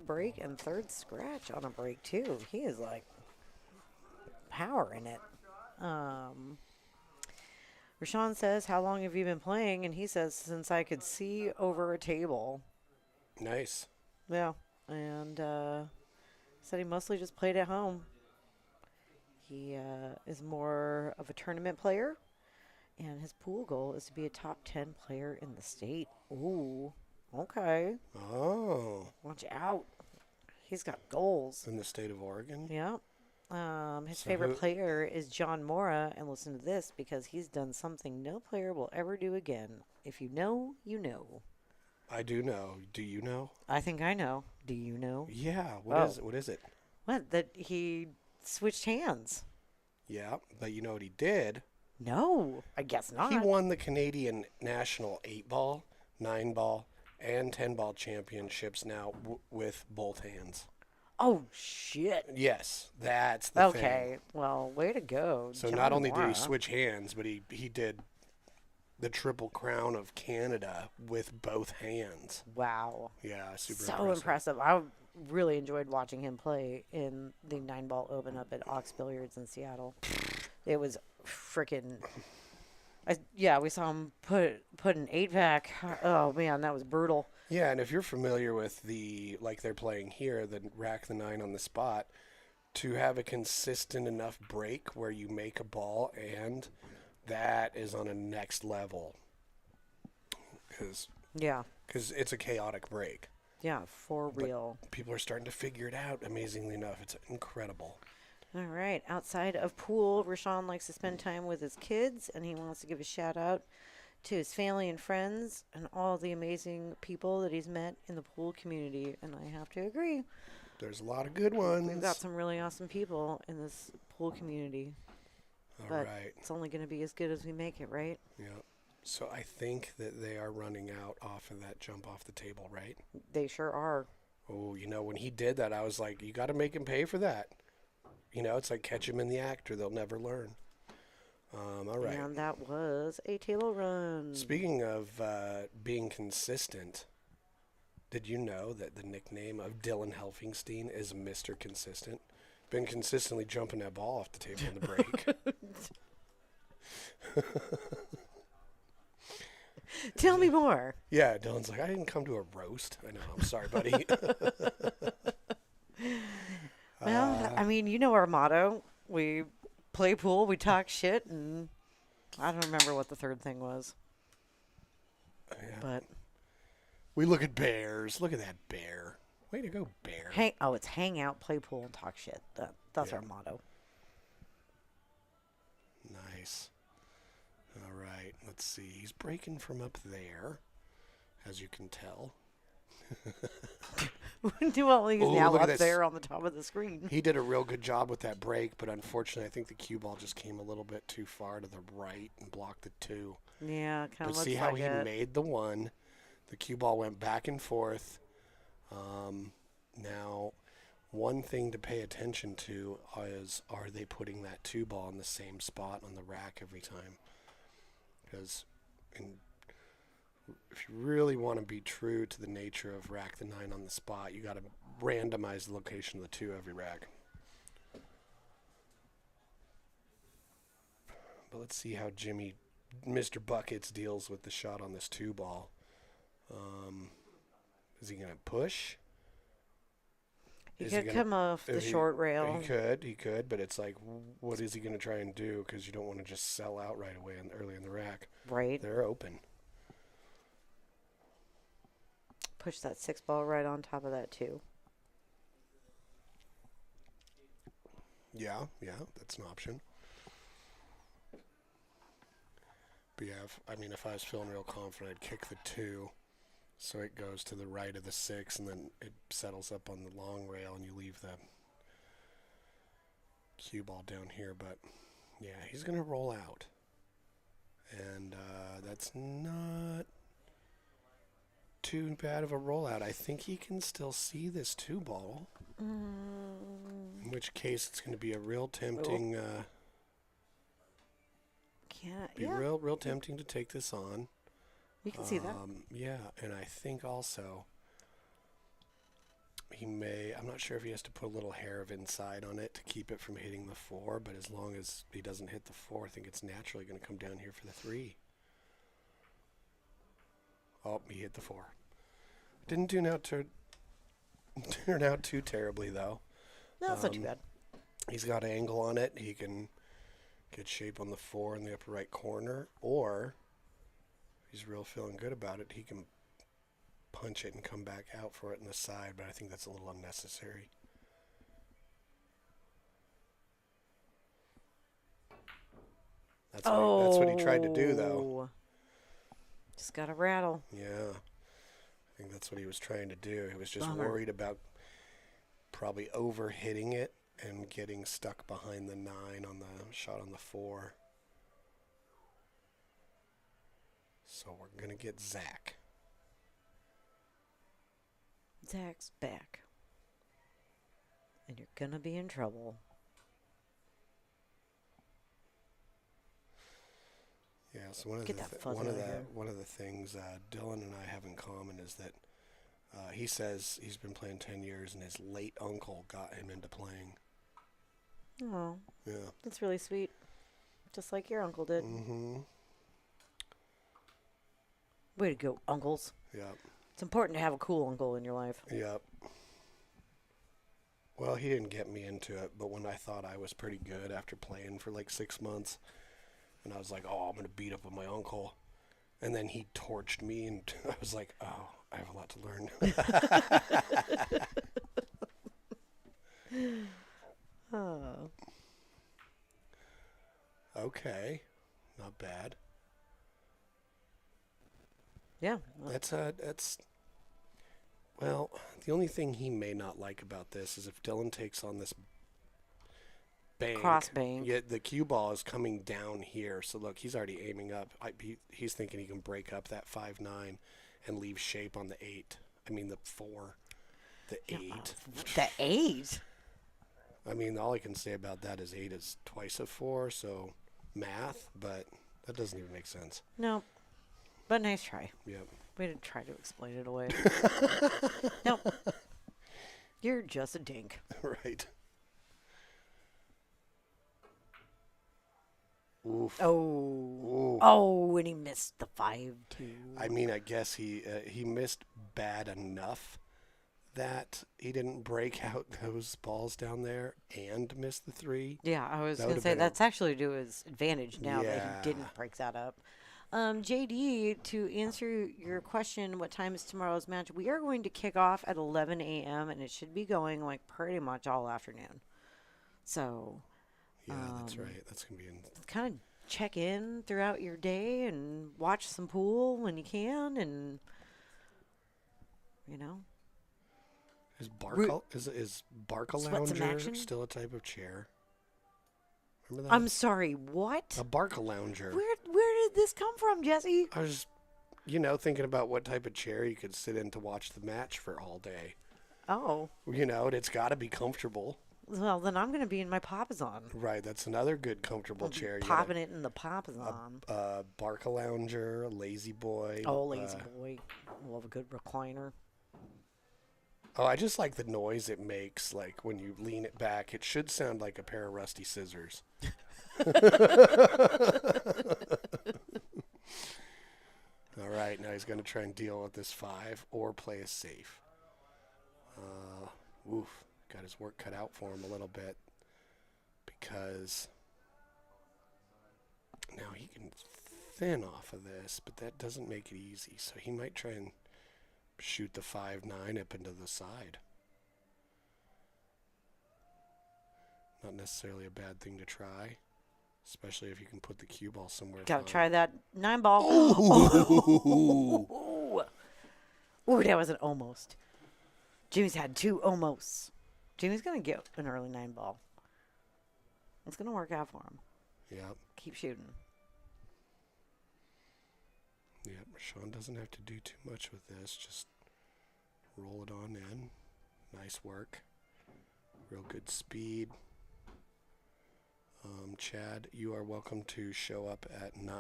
break, and third scratch on a break too. He is like powering it. Rashawn says, "How long have you been playing?" And he says, "Since I could see over a table." Nice. Yeah, and said he mostly just played at home. He is more of a tournament player, and his pool goal is to be a top 10 player in the state. Ooh, okay. Oh. Watch out. He's got goals. In the state of Oregon? Yeah. His So favorite who- player is John Mora, and listen to this because he's done something no player will ever do again. If you know, you know. I do know. Do you know? I think I know. Do you know? Yeah. Oh. What is it? What is it? What? That he switched hands? Yeah. But you know what he did? No, I guess not. He won the Canadian National 8-ball, 9-ball, and 10-ball championships now with both hands. Oh, shit. Yes, that's the thing. Okay, well, way to go. So John not only did Mora. he switch hands, but he did the Triple Crown of Canada with both hands. Wow. Yeah, super So impressive. I really enjoyed watching him play in the 9-ball open up at Ox Billiards in Seattle. It was freaking. Yeah, we saw him put an 8-pack. Oh man, that was brutal. Yeah, and if you're familiar with like they're playing here, the rack the 9 on the spot, to have a consistent enough break where you make a ball, and that is on a next level. Yeah, Because it's a chaotic break. yeah, for real. People are starting to figure it out, amazingly enough. It's incredible. All right. Outside of pool, Rashawn likes to spend time with his kids, and he wants to give a shout out to his family and friends and all the amazing people that he's met in the pool community. And I have to agree. There's a lot of good ones. We've got some really awesome people in this pool community. All but right. it's only going to be as good as we make it, right? Yeah. So I think that they are running out off of that jump off the table, right? They sure are. Oh, when he did that, I was like, you got to make him pay for that. It's like catch him in the act or they'll never learn. All right. And that was a table run. Speaking of being consistent, did you know that the nickname of Dylan Helphingstine is Mr. Consistent? Been consistently jumping that ball off the table in the break. Tell me more. Yeah, Dylan's like, I didn't come to a roast. I know. I'm sorry, buddy. Well, I mean, you know our motto. We play pool, we talk shit, and I don't remember what the third thing was. Yeah. But We look at bears. Look at that bear. Way to go, bear. it's hang out, play pool, and talk shit. That's Yeah. our motto. Nice. All right. Let's see. He's breaking from up there, as you can tell. Well, he's Ooh, now look at up this. there on the top of the screen. He did a real good job with that break, but unfortunately, I think the cue ball just came a little bit too far to the right and blocked the 2. Yeah, kind But of looks see how like he it. made the 1. The cue ball went back and forth. Now, one thing to pay attention to is, are they putting that 2 ball in the same spot on the rack every time? Because if you really want to be true to the nature of rack the 9 on the spot, you got to randomize the location of the 2 every rack. But let's see how Mr. Buckets deals with the shot on this 2 ball. Is he going to push? He Is could gonna- come off the is he- short rail. He could, but it's like, what is he going to try and do? Because you don't want to just sell out right away early in the rack. Right. They're open. Push that 6 ball right on top of that, too. Yeah, that's an option. But yeah, if I was feeling real confident, I'd kick the 2, so it goes to the right of the 6, and then it settles up on the long rail, and you leave the cue ball down here. But yeah, he's gonna roll out, and that's not too bad of a rollout. I think he can still see this 2 ball. In which case, it's going to be a real tempting. Real tempting to take this on. You can see that. Yeah, and I think also he may. I'm not sure if he has to put a little hair of inside on it to keep it from hitting the 4. But as long as he doesn't hit the 4, I think it's naturally going to come down here for the 3. Oh, he hit the 4. Didn't turn out too terribly though. No, that's not too bad. He's got angle on it. He can get shape on the 4 in the upper right corner, or if he's real feeling good about it, he can punch it and come back out for it in the side, but I think that's a little unnecessary. That's what he tried to do, though. Just got to rattle. Yeah. I think that's what he was trying to do. He was just worried about probably overhitting it and getting stuck behind the 9 on the shot on the 4. So we're going to get Zach. Zach's back. And you're going to be in trouble. Yeah, so one of the things Dylan and I have in common is that he says he's been playing 10 years and his late uncle got him into playing. Oh, yeah, that's really sweet. Just like your uncle did. Mm-hmm. Way to go, uncles. Yep. It's important to have a cool uncle in your life. Yep. Well, he didn't get me into it, but when I thought I was pretty good after playing for like 6 months, and I was like, oh, I'm going to beat up with my uncle. And then he torched me, and I was like, oh, I have a lot to learn. Oh. Okay. Not bad. Yeah. Well, the only thing he may not like about this is if Dylan takes on this bank. Cross bank. Yeah, the cue ball is coming down here. So look, he's already aiming up. He's thinking he can break up that 5-9 and leave shape on the 8. I mean the 4, the 8. The 8. I mean, all I can say about that is 8 is twice of 4, so math, but that doesn't even make sense. No, but nice try. Yep. Way to try to explain it away. No, you're just a dink. Right. Oof. Oh. Ooh. Oh, and he missed the 5-2. I mean, I guess he missed bad enough that he didn't break out those balls down there and miss the 3. Yeah, I was That going to would've say been that's actually to his advantage now that Yeah. he didn't break that up. JD, to answer your question, what time is tomorrow's match? We are going to kick off at 11 a.m. and it should be going like pretty much all afternoon. So, Yeah, that's right. That's going to be in. kind of check in throughout your day and watch some pool when you can, and you know. Is Barca Sweat some lounger action? still a type of chair? Remember that? I'm sorry, what? A Barca lounger. Where did this come from, Jesse? I was thinking about what type of chair you could sit in to watch the match for all day. Oh, It's got to be comfortable. well then I'm gonna be in my Papazon. Right, that's another good comfortable chair. You Popping it in the Papazon. got a Barca lounger, a lazy boy. Oh, lazy boy. Love a good recliner. Oh, I just like the noise it makes. Like when you lean it back, it should sound like a pair of rusty scissors. All right, now he's going to try and deal with this 5 or play it safe. Got his work cut out for him a little bit because now he can thin off of this, but that doesn't make it easy. So he might try and shoot the 5-9 up into the side. Not necessarily a bad thing to try. Especially if you can put the cue ball somewhere. Gotta fun. try that 9-ball. Ooh. Ooh, that was an almost. Jimmy's had 2 almosts. Jimmy's going to get an early 9-ball. It's going to work out for him. Yep. Keep shooting. Yep. Sean doesn't have to do too much with this. Just roll it on in. Nice work. Real good speed. Chad, you are welcome to show up at 9.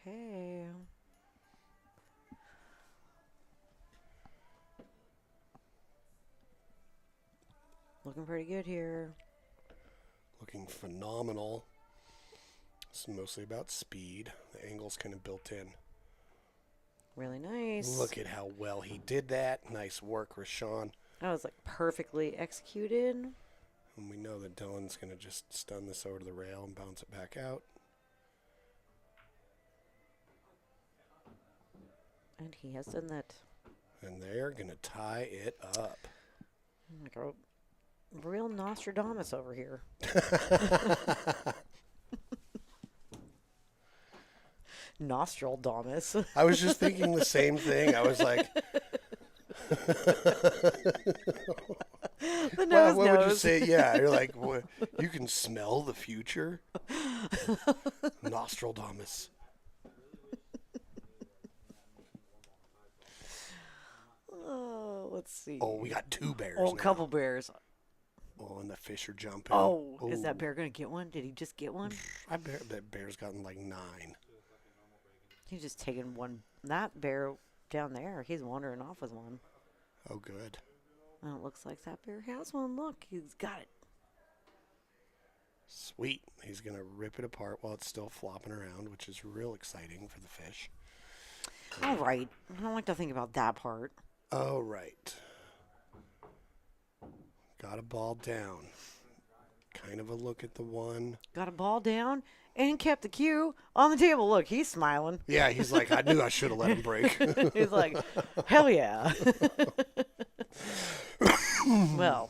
Okay. Looking pretty good here. Looking phenomenal. It's mostly about speed. The angle's kind of built in. Really nice. Look at how well he did that. Nice work, Rashawn. That was like perfectly executed. And we know that Dylan's going to just stun this over to the rail and bounce it back out. And he has done that. And they're going to tie it up. Like a real Nostradamus over here. Nostradamus. I was just thinking the same thing. I was like, The nose what would you knows. say? Yeah, you're like, what, you can smell the future? Nostradamus. Oh, let's see. Oh, we got 2 bears Oh, now. a couple bears. Oh, and the fish are jumping. Oh, is that Ooh. bear going to get one? Did he just get one? I bet that bear's gotten like 9. He's just taking one. That bear down there, he's wandering off with one. Oh, good. Oh, it looks like that bear has one. Look, he's got it. Sweet. He's going to rip it apart while it's still flopping around, which is real exciting for the fish. All right. I don't like to think about that part. All right. Got a ball down. Kind of a look at the one. Got a ball down and kept the cue on the table. Look, he's smiling. Yeah, he's like, I knew I should have let him break. He's like, hell yeah. Well,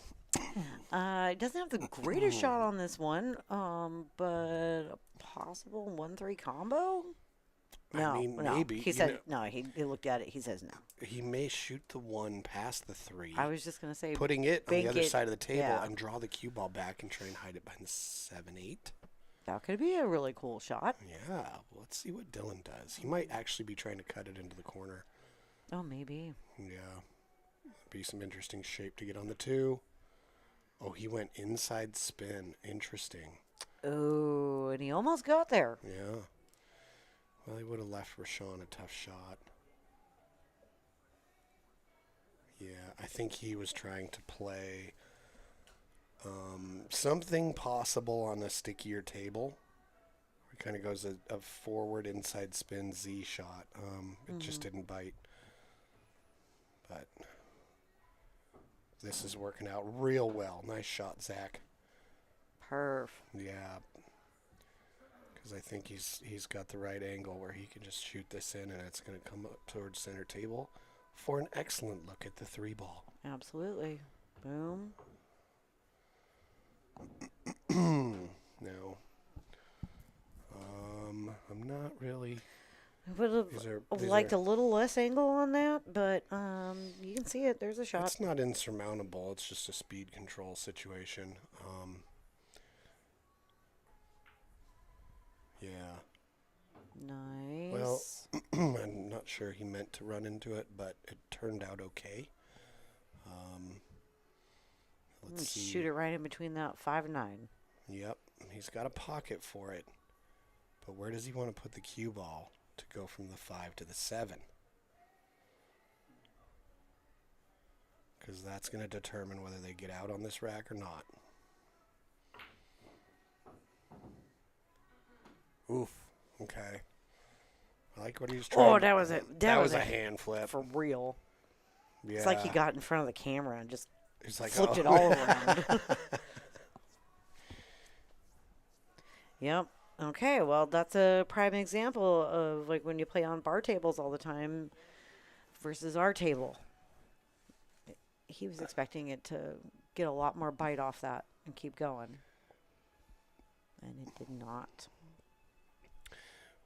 it doesn't have the greatest shot on this one, but a possible 1-3 combo? No, I mean, no. maybe. He you said, know, no, he looked at it. He says no. he may shoot the one past the 3. I was just going to say, putting it on the bank other it, side of the table yeah. and draw the cue ball back and try and hide it behind the 7-8. that could be a really cool shot. Yeah, let's see what Dylan does. He might actually be trying to cut it into the corner. Oh, maybe. Yeah, be some interesting shape to get on the 2. Oh, he went inside spin. Interesting. Oh, and he almost got there. Yeah. Well, he would have left Rashawn a tough shot. Yeah, I think he was trying to play something possible on a stickier table. It kind of goes a forward inside spin Z shot. It just didn't bite. But this is working out real well. Nice shot, Zach. Perf. Yeah. Because I think he's got the right angle where he can just shoot this in and it's going to come up towards center table for an excellent look at the 3 ball. Absolutely. Boom. No. I'm not really. I would have liked a little less angle on that, but you can see it. There's a shot. It's not insurmountable. It's just a speed control situation. Yeah. Nice. Well, I'm not sure he meant to run into it, but it turned out okay. Let's see. Shoot it right in between that 5 and 9. Yep, he's got a pocket for it. But where does he want to put the cue ball to go from the 5 to the 7? Because that's going to determine whether they get out on this rack or not. Oof. Okay. I like what he was trying. Oh, that was it. That was a hand flip. For real. Yeah. It's like he got in front of the camera and just He's like, flipped it all around. Yep. Okay, well, that's a prime example of like when you play on bar tables all the time versus our table. He was expecting it to get a lot more bite off that and keep going. And it did not.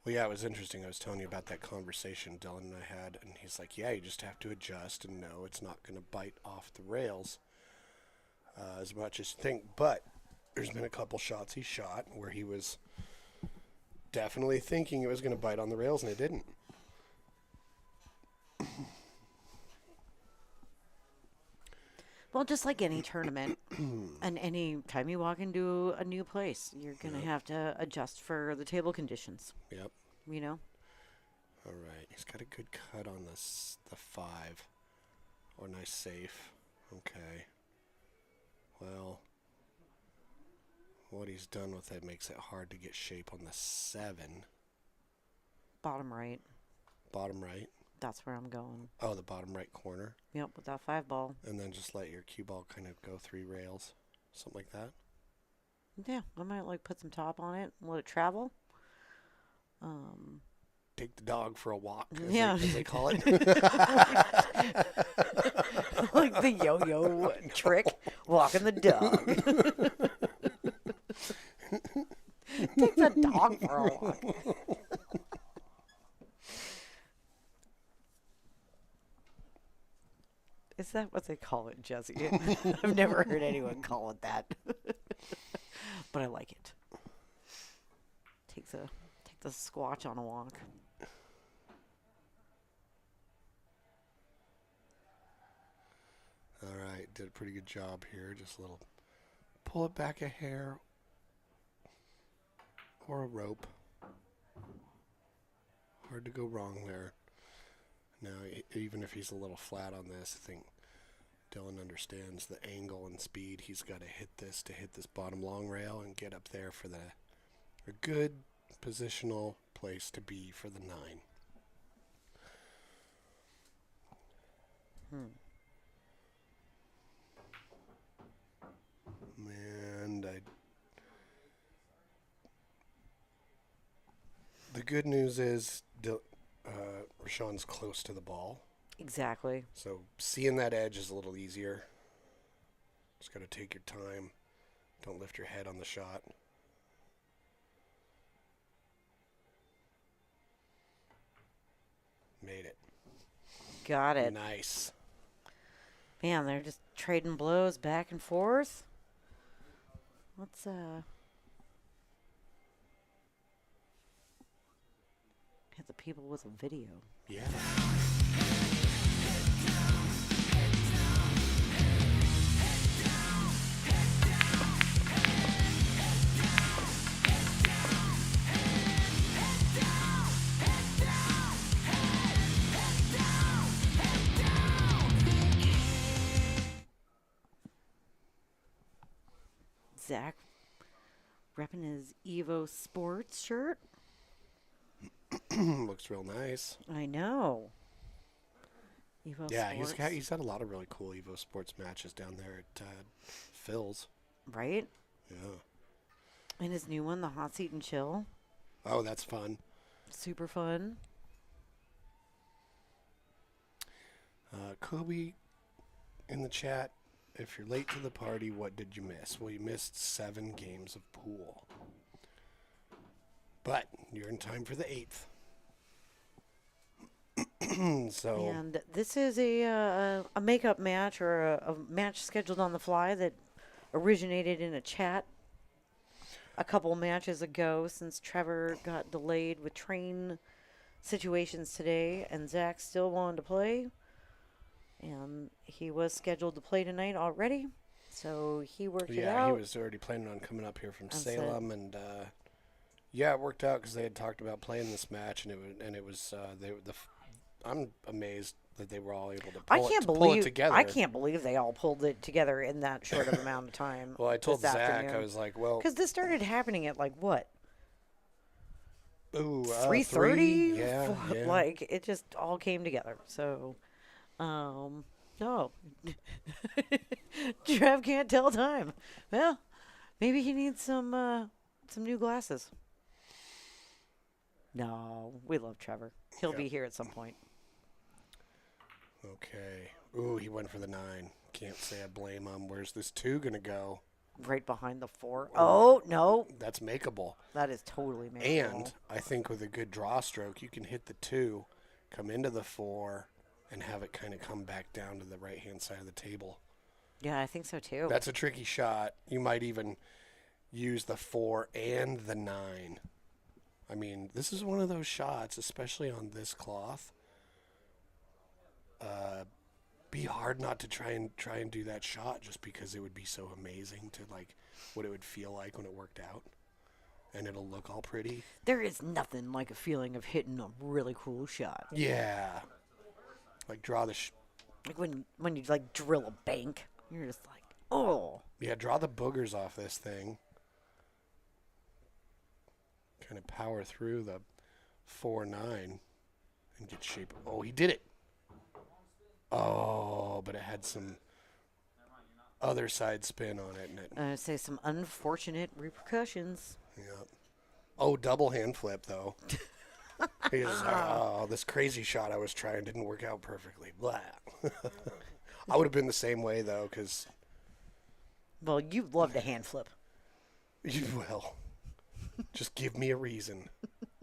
Well, yeah, it was interesting. I was telling you about that conversation Dylan and I had, and he's like, yeah, you just have to adjust and know it's not going to bite off the rails as much as you think. But there's been a couple shots he shot where he was definitely thinking it was going to bite on the rails, and it didn't. Well, just like any tournament and any time you walk into a new place, you're going to have to adjust for the table conditions, Yep. you know? All right. He's got a good cut on the 5. Or nice safe. Okay. Well, what he's done with it makes it hard to get shape on the 7. Bottom right. Bottom right. That's where I'm going. Oh, the bottom right corner. Yep, with that 5 ball. And then just let your cue ball kind of go 3 rails. Something like that. Yeah, I might like put some top on it and let it travel. Take the dog for a walk, Yeah. as they call it. Like the yo-yo trick, walking the dog. Take the dog for a walk. Is that what they call it, Jesse? I've never heard anyone call it that. But I like it. Take the squatch on a walk. All right, did a pretty good job here. Just a little pull it back a hair or a rope. Hard to go wrong there. Now, even if he's a little flat on this, I think Dylan understands the angle and speed. He's got to hit this bottom long rail and get up there for a good positional place to be for the 9. And the good news is Rashawn's close to the ball. Exactly. So seeing that edge is a little easier. Just got to take your time. Don't lift your head on the shot. Made it. Got it. Nice. Man, they're just trading blows back and forth. Let's hit the people with a video. Yeah. Zach repping his Evo Sports shirt. Looks real nice. I know. Evo Yeah, Sports. he's had a lot of really cool Evo Sports matches down there at Phil's. Right? Yeah. And his new one, the Hot Seat and Chill. Oh, that's fun. Super fun. Kobe in the chat, if you're late to the party, what did you miss? Well, you missed 7 games of pool. But you're in time for the 8th. So And this is a makeup match or a match scheduled on the fly that originated in a chat a couple matches ago since Trevor got delayed with train situations today and Zach still wanted to play. And he was scheduled to play tonight already, so he worked it out. yeah, he was already planning on coming up here from Salem, and yeah, it worked out because they had talked about playing this match, and it was I'm amazed that they were all able to pull it together. I can't believe they all pulled it together in that short of amount of time. Well, I told this Zach, afternoon. I was like, well, because this started happening at like what? 3:30. 3:30. Yeah, yeah. Like it just all came together. So, no, Trev can't tell time. Well, maybe he needs some new glasses. No, we love Trevor. He'll Yep. be here at some point. Okay. Ooh, he went for the 9. Can't say I blame him. Where's this 2 going to go? Right behind the 4. Oh, no. That's makeable. That is totally makeable. And I think with a good draw stroke, you can hit the 2, come into the 4, and have it kind of come back down to the right-hand side of the table. Yeah, I think so too. That's a tricky shot. You might even use the 4 and the 9. I mean, this is one of those shots, especially on this cloth. Be hard not to try and do that shot, just because it would be so amazing to like what it would feel like when it worked out, and it'll look all pretty. There is nothing like a feeling of hitting a really cool shot. Yeah, like draw the Like when you like drill a bank, you're just like, oh. yeah, draw the boogers off this thing. Kind of power through the 4-9 and get shape. Oh, he did it. Oh, but it had some other side spin on it. And it I say some unfortunate repercussions. yeah. Oh, double hand flip, though. He was like, oh, this crazy shot I was trying didn't work out perfectly. Blah. I would have been the same way, though, because Well, you love to hand flip. you will. Just give me a reason.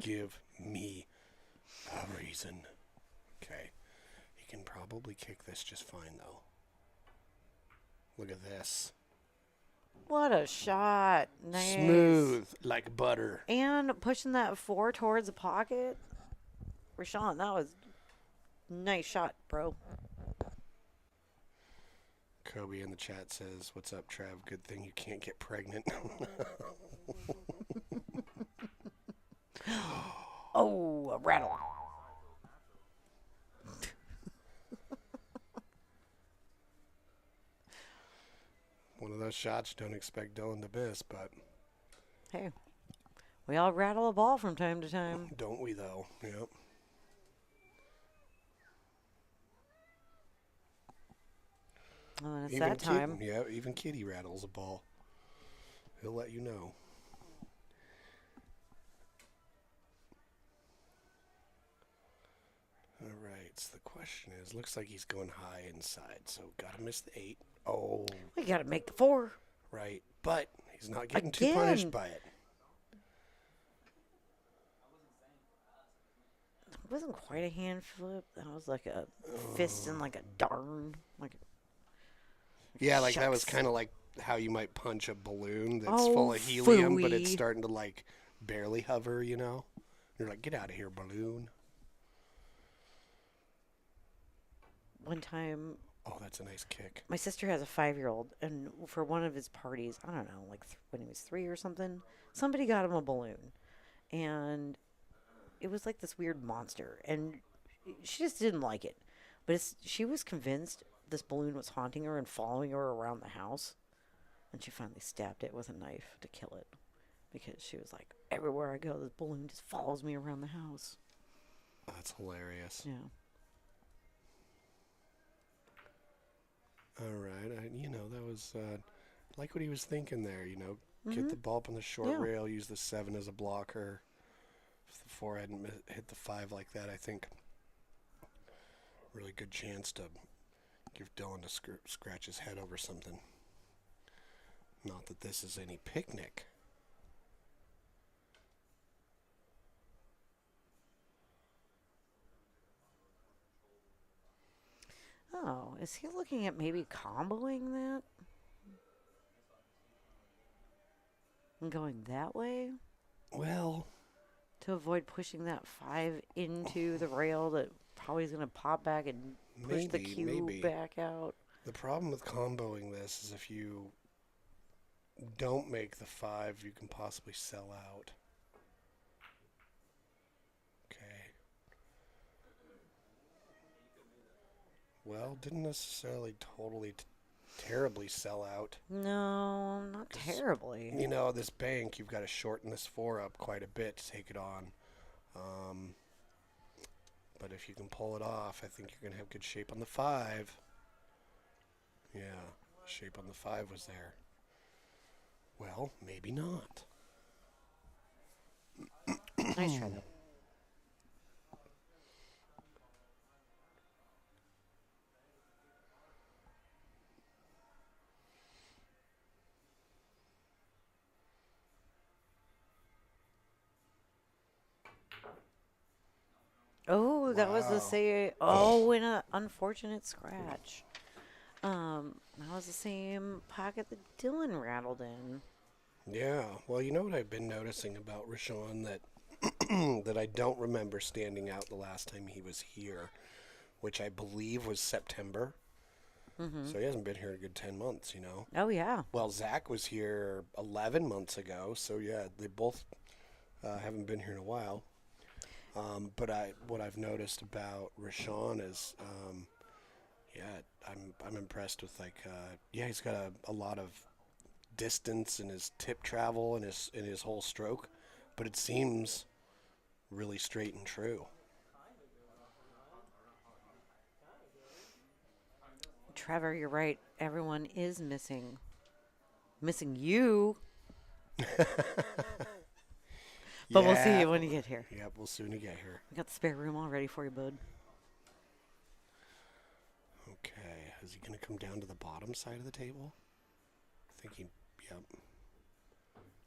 Give me a reason. Okay. He can probably kick this just fine, though. Look at this. What a shot. Nice. Smooth like butter. And pushing that 4 towards the pocket. Rashawn, that was nice shot, bro. Kobe in the chat says, "What's up, Trav? Good thing you can't get pregnant." Oh, a rattle. One of those shots you don't expect Dylan to miss, but Hey, we all rattle a ball from time to time. don't we, though? Yep. Oh, and it's that time. Yeah, even Kitty rattles a ball. He'll let you know. All right, so the question is, looks like he's going high inside, so gotta miss the 8. Oh, We got to make the 4. right, but he's not getting too punished Again. by it. It wasn't quite a hand flip. That was like a fist and like a darn. Like Yeah, like that was Shucks. kind of like how you might punch a balloon that's Oh, full of helium, but it's phooey. starting to like barely hover, you know? You're like, get out of here, balloon. one time, Oh, that's a nice kick. my sister has a 5-year-old, and for one of his parties, I don't know, like when he was 3 or something, somebody got him a balloon, and it was like this weird monster, and she just didn't like it. But she was convinced this balloon was haunting her and following her around the house, and she finally stabbed it with a knife to kill it, because she was like, everywhere I go, this balloon just follows me around the house. That's hilarious. Yeah. All right, that was like what he was thinking there. Get the ball up on the short Yeah. rail, use the 7 as a blocker. If the 4 hadn't hit the 5 like that, I think really good chance to give Dylan to scratch his head over something. Not that this is any picnic. Oh, is he looking at maybe comboing that? And going that way? Well, To avoid pushing that 5 into the rail that probably is going to pop back and push the maybe, cube maybe. back out. The problem with comboing this is if you don't make the 5, you can possibly sell out. Okay. Well, didn't necessarily totally terribly sell out. No, not terribly. This bank, you've got to shorten this 4 up quite a bit to take it on. But if you can pull it off, I think you're going to have good shape on the 5. Yeah, shape on the 5 was there. Well, maybe not. Nice try, though. Oh, that was the Wow. same. Oh, and an unfortunate scratch. That was the same pocket that Dylan rattled in. Yeah. Well, you know what I've been noticing about Rashawn that that I don't remember standing out the last time he was here, which I believe was September. Mm-hmm. So he hasn't been here a good 10 months, you know. Oh, yeah. Well, Zach was here 11 months ago, so yeah, they both haven't been here in a while. But what I've noticed about Rashawn is, yeah, I'm impressed with yeah, he's got a lot of distance in his tip travel and his whole stroke, but it seems really straight and true. Trevor, you're right. Everyone is missing. Missing you. But we'll see Yeah. you when you get here. Yep, we'll soon get here. We got the spare room all ready for you, bud. Okay, is he gonna come down to the bottom side of the table? I think he. Yep.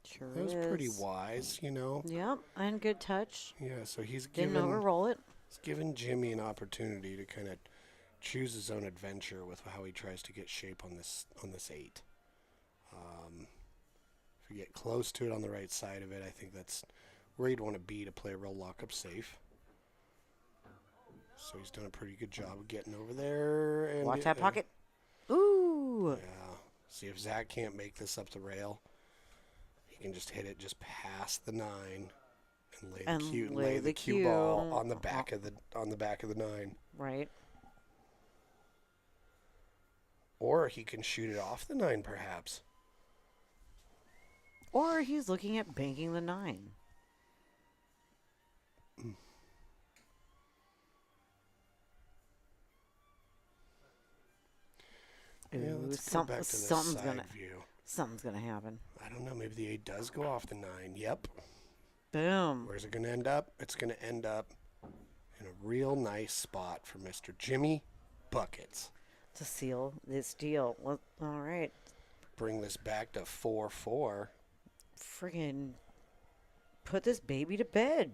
Sure That was is. pretty wise, you know. Yep, and good touch. Yeah, so he's Didn't given overroll it. Jimmy an opportunity to kind of choose his own adventure with how he tries to get shape on this 8. If we get close to it on the right side of it, I think that's where you'd want to be to play a real lockup safe. So he's done a pretty good job of getting over there. And Watch that pocket. Ooh. Yeah. See if Zach can't make this up the rail. He can just hit it just past the 9 and lay the cue ball on the back of the 9. Right. Or he can shoot it off the 9, perhaps. Or he's looking at banking the 9. Yeah, Ooh, let's go back to the side view. Something's gonna happen. I don't know. Maybe the 8 does go off the 9. Yep. Boom. Where's it going to end up? It's going to end up in a real nice spot for Mr. Jimmy Buckets. To seal this deal. Well, all right. Bring this back to 4-4. Friggin' put this baby to bed.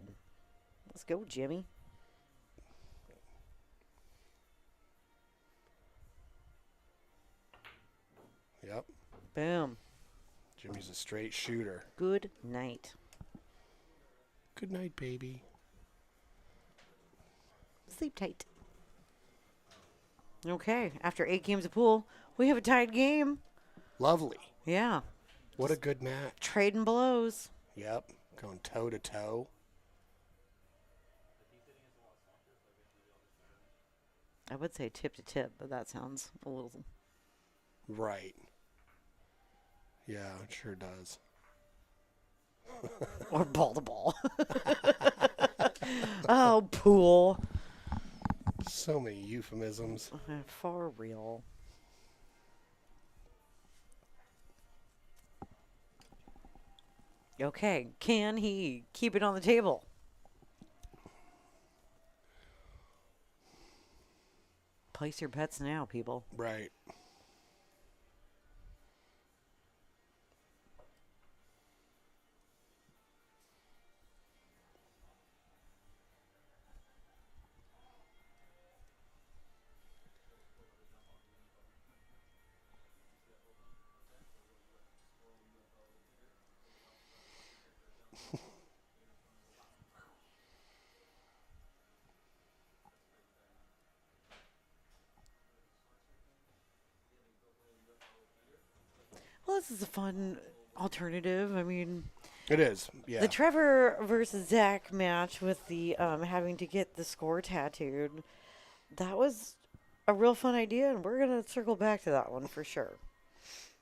Let's go, Jimmy. Yep. Boom. Jimmy's a straight shooter. Good night. Good night, baby. Sleep tight. Okay, after 8 games of pool, we have a tied game. Lovely. Yeah. What a good match. Trading blows. Yep. Going toe to toe. I would say tip to tip, but that sounds a little... Right. Yeah, it sure does. Or ball to ball. Oh, pool. So many euphemisms. For real. Okay, can he keep it on the table? Place your bets now, people. Right. Well, this is a fun alternative. I mean, It is. Yeah. the Trevor versus Zach match with the having to get the score tattooed, that was a real fun idea, and we're going to circle back to that one for sure.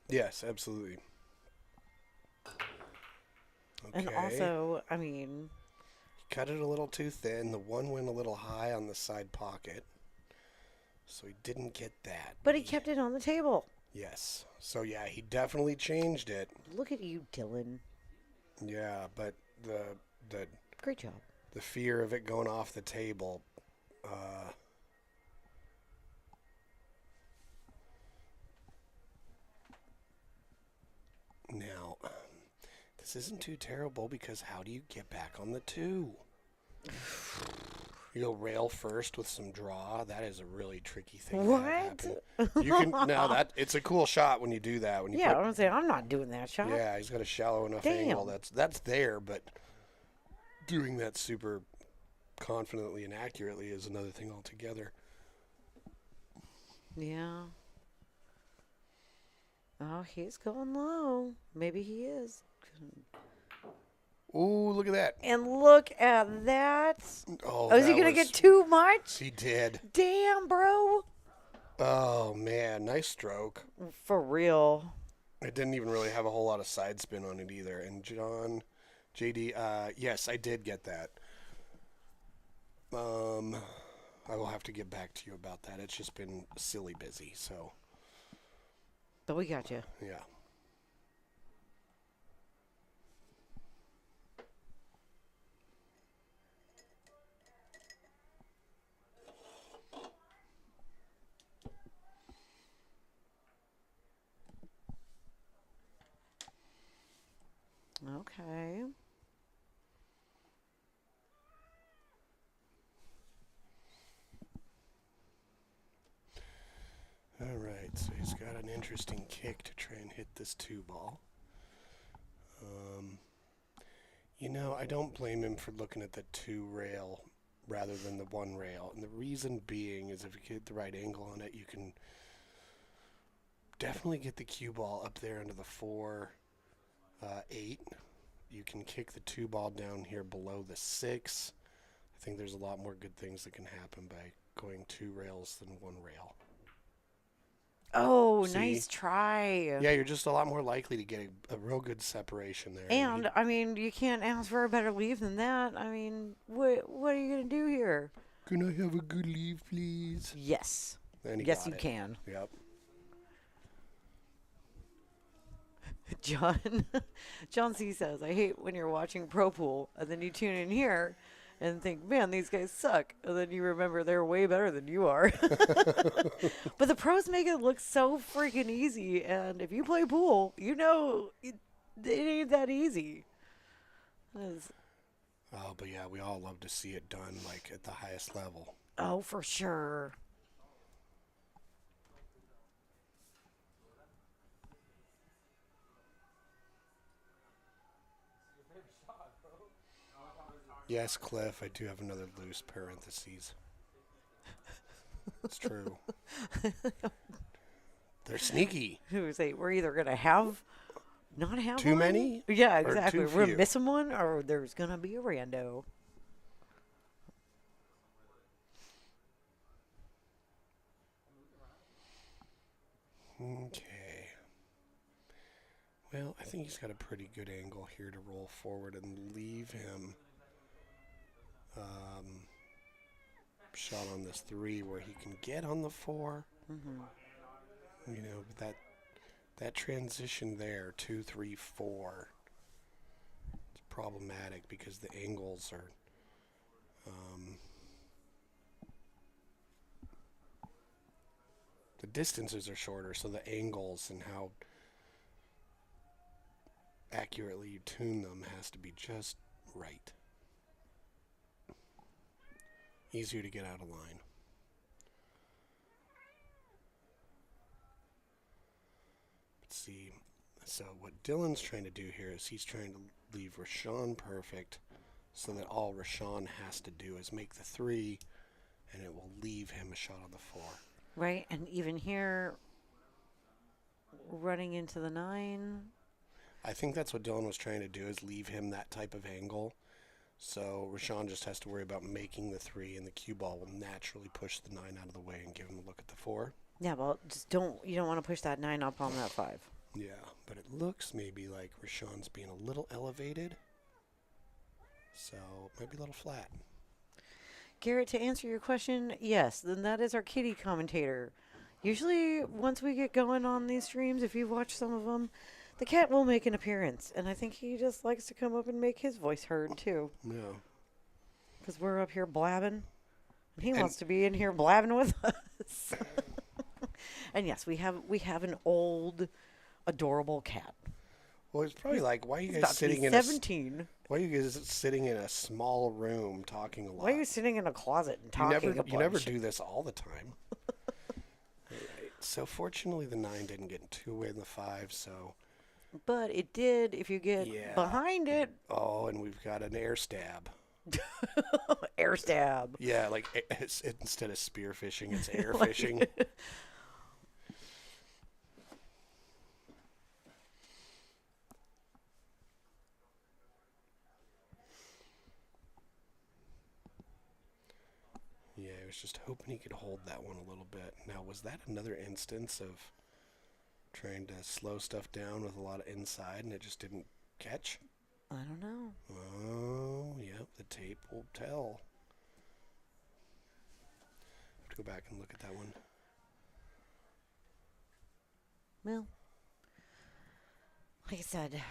Yes, absolutely. Okay. And also, I mean, Cut it a little too thin. The 1 went a little high on the side pocket. So he didn't get that. but he kept it on the table. Yes. So yeah, he definitely changed it. Look at you, Dylan. Yeah, but the Great job. fear of it going off the table. Now, this isn't too terrible because how do you get back on the 2? You go rail first with some draw. That is a really tricky thing to What? have happen. You can no that it's a cool shot when you do that. When you Yeah, put, I'm saying I'm not doing that shot. yeah, he's got a shallow enough Damn. angle that's there, but doing that super confidently and accurately is another thing altogether. Yeah. Oh, he's going low. Maybe he is. Ooh, look at that. And look at that. Oh, Oh, is he that going to was- get too much? He did. Damn, bro. Oh man, nice stroke. For real. It didn't even really have a whole lot of side spin on it either. And JD, yes, I did get that. I will have to get back to you about that. It's just been silly busy, so But we got you. yeah. Okay. All right, so he's got an interesting kick to try and hit this 2-ball. I don't blame him for looking at the 2 rail rather than the 1 rail. And the reason being is if you get the right angle on it, you can definitely get the cue ball up there into the 4, 8. You can kick the 2-ball down here below the 6. I think there's a lot more good things that can happen by going 2 rails than 1 rail. Oh, See? nice try. Yeah, you're just a lot more likely to get a real good separation there. And, I mean, you can't ask for a better leave than that. I mean, what are you going to do here? Can I have a good leave, please? Yes. And he Yes, got you it. can. Yep. John C. says, I hate when you're watching Pro Pool and then you tune in here and think, man, these guys suck. And then you remember they're way better than you are. But the pros make it look so freaking easy. And if you play pool, you know it ain't that easy. It's- Oh, but yeah, we all love to see it done, like, at the highest level. oh, for sure. Yes, Cliff, I do have another loose parentheses. It's true. They're sneaky. Who say we're either going to not have Too one? many? Yeah, Or exactly. too We're few? missing one or there's going to be a rando. Okay. Well, I think he's got a pretty good angle here to roll forward and leave him shot on this 3 where he can get on the 4. Mm-hmm. But that transition there, 2, 3, 4, it's problematic because the angles are the distances are shorter, so the angles and how accurately you tune them has to be just right. Easier to get out of line. Let's see. So what Dylan's trying to do here is he's trying to leave Rashawn perfect so that all Rashawn has to do is make the 3 and it will leave him a shot on the 4. Right, and even here, running into the 9. I think that's what Dylan was trying to do is leave him that type of angle. So Rashawn just has to worry about making the 3 and the cue ball will naturally push the 9 out of the way and give him a look at the 4. Yeah, well, you don't want to push that 9 up on that 5. Yeah, but it looks maybe like Rashawn's being a little elevated. So it might be a little flat. Garrett, to answer your question, yes, then that is our kitty commentator. Usually, once we get going on these streams, if you've watched some of them, the cat will make an appearance. And I think he just likes to come up and make his voice heard, too. Yeah. Because we're up here blabbing. And he wants to be in here blabbing with us. And yes, we have an old, adorable cat. Well, it's probably like, why are you He's guys about to sitting be in a 17. why are you guys sitting in a small room talking a lot? Why are you sitting in a closet and You talking never a bunch? you never do this all the time. Alright, so fortunately the 9 didn't get too away in the 5, so But it did if you get Yeah. behind it. oh, and we've got an air stab. Air stab. Yeah, like instead of spear fishing, it's air fishing. Yeah, I was just hoping he could hold that one a little bit. Now, was that another instance of trying to slow stuff down with a lot of inside and it just didn't catch? I don't know. Oh, yep, the tape will tell. Have to go back and look at that one. Well, like I said,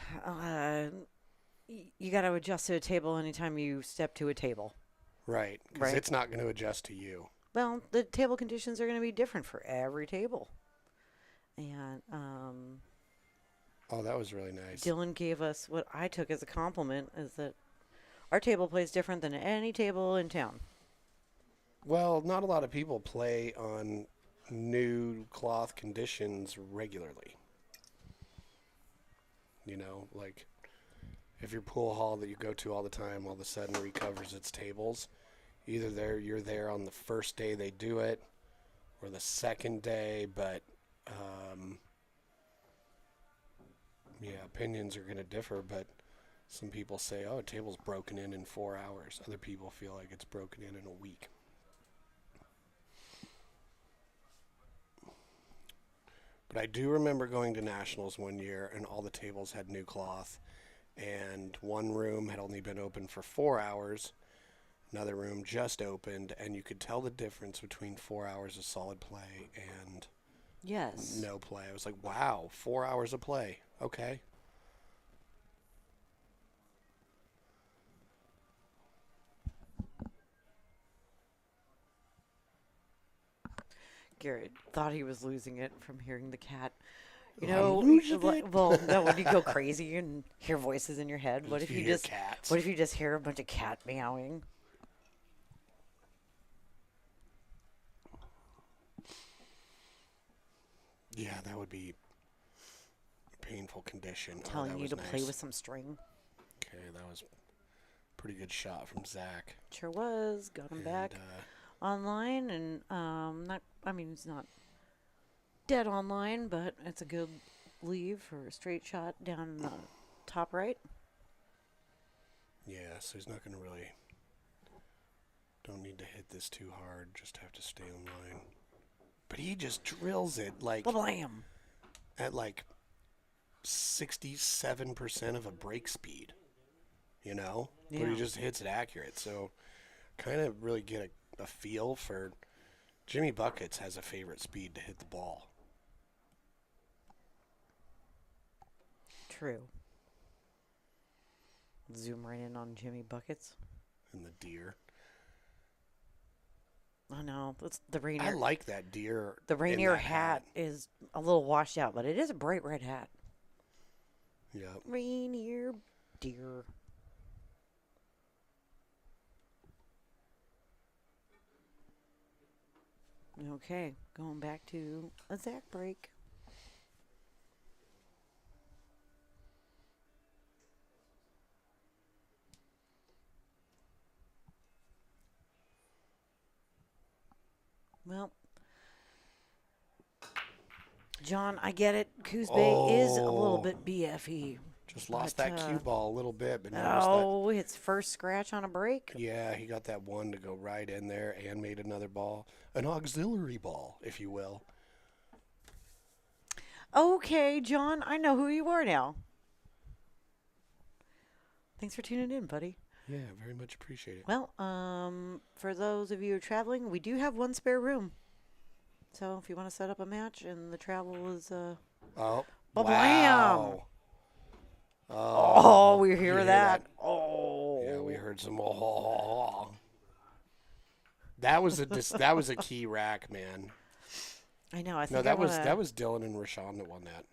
you got to adjust to a table anytime you step to a table. Right, because Right. it's not going to adjust to you. Well, the table conditions are going to be different for every table. And Oh, that was really nice. Dylan gave us what I took as a compliment is that our table plays different than any table in town. Well, not a lot of people play on new cloth conditions regularly. You know, like if your pool hall that you go to all the time all of a sudden recovers its tables, either you're there on the first day they do it or the second day, but yeah, opinions are going to differ, but some people say, oh, a table's broken in 4 hours. Other people feel like it's broken in a week. But I do remember going to Nationals one year and all the tables had new cloth and one room had only been open for 4 hours. Another room just opened and you could tell the difference between 4 hours of solid play and Yes. no play. I was like, wow, 4 hours of play. Okay. Garrett thought he was losing it from hearing the cat. You I'm know, losing like, it. well, no, when you go crazy and hear voices in your head, what if you hear just cats? what if you just hear a bunch of cat meowing? Yeah, that would be a painful condition. Telling that you was to nice. play with some string. Okay, that was a pretty good shot from Zach. Sure was. Got him back online, and not. I mean, it's not dead online, but it's a good leave for a straight shot down the top right. Yeah, so he's not going to really... Don't need to hit this too hard. Just have to stay on line. But he just drills it like Blam! at like 67% of a break speed. You know? But Yeah. he just hits it accurate. So kind of really get a feel for... Jimmy Buckets has a favorite speed to hit the ball. True. Zoom right in on Jimmy Buckets. And the deer. Oh no, that's the I Rainier. like that deer. The in Rainier that hat is a little washed out, but it is a bright red hat. Yeah. Rainier deer. Okay, going back to a Zach break. Well, John, I get it. Coos Bay is a little Oh. bit BFE. Just lost But, that cue ball a little bit, but noticed that. Oh, it's first scratch on a break. Yeah, he got that one to go right in there and made another ball. An auxiliary ball, if you will. Okay, John, I know who you are now. Thanks for tuning in, buddy. Yeah, very much appreciate it. Well, for those of you who are traveling, we do have one spare room. So if you want to set up a match and the travel is Oh, Ba-blam! wow. oh, we hear you that. Oh. Yeah, we heard some. Oh. That was that was a key rack, man. I know. I think No, I that wanna, was Dylan and Rashawn that won that.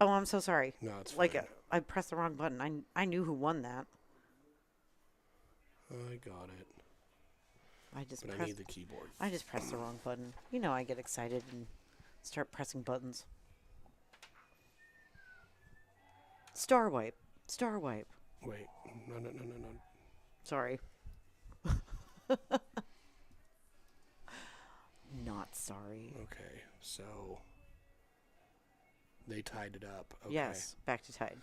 Oh, I'm so sorry. No, it's Like, fine. I pressed the wrong button. I knew who won that. I got it. I just But I pressed. need the keyboard. I just pressed the wrong button. You know, I get excited and start pressing buttons. Star wipe. Star wipe. Wait. No, no, no, no, no. Sorry. Not sorry. Okay, so they tied it up. Okay. Yes, back to tied.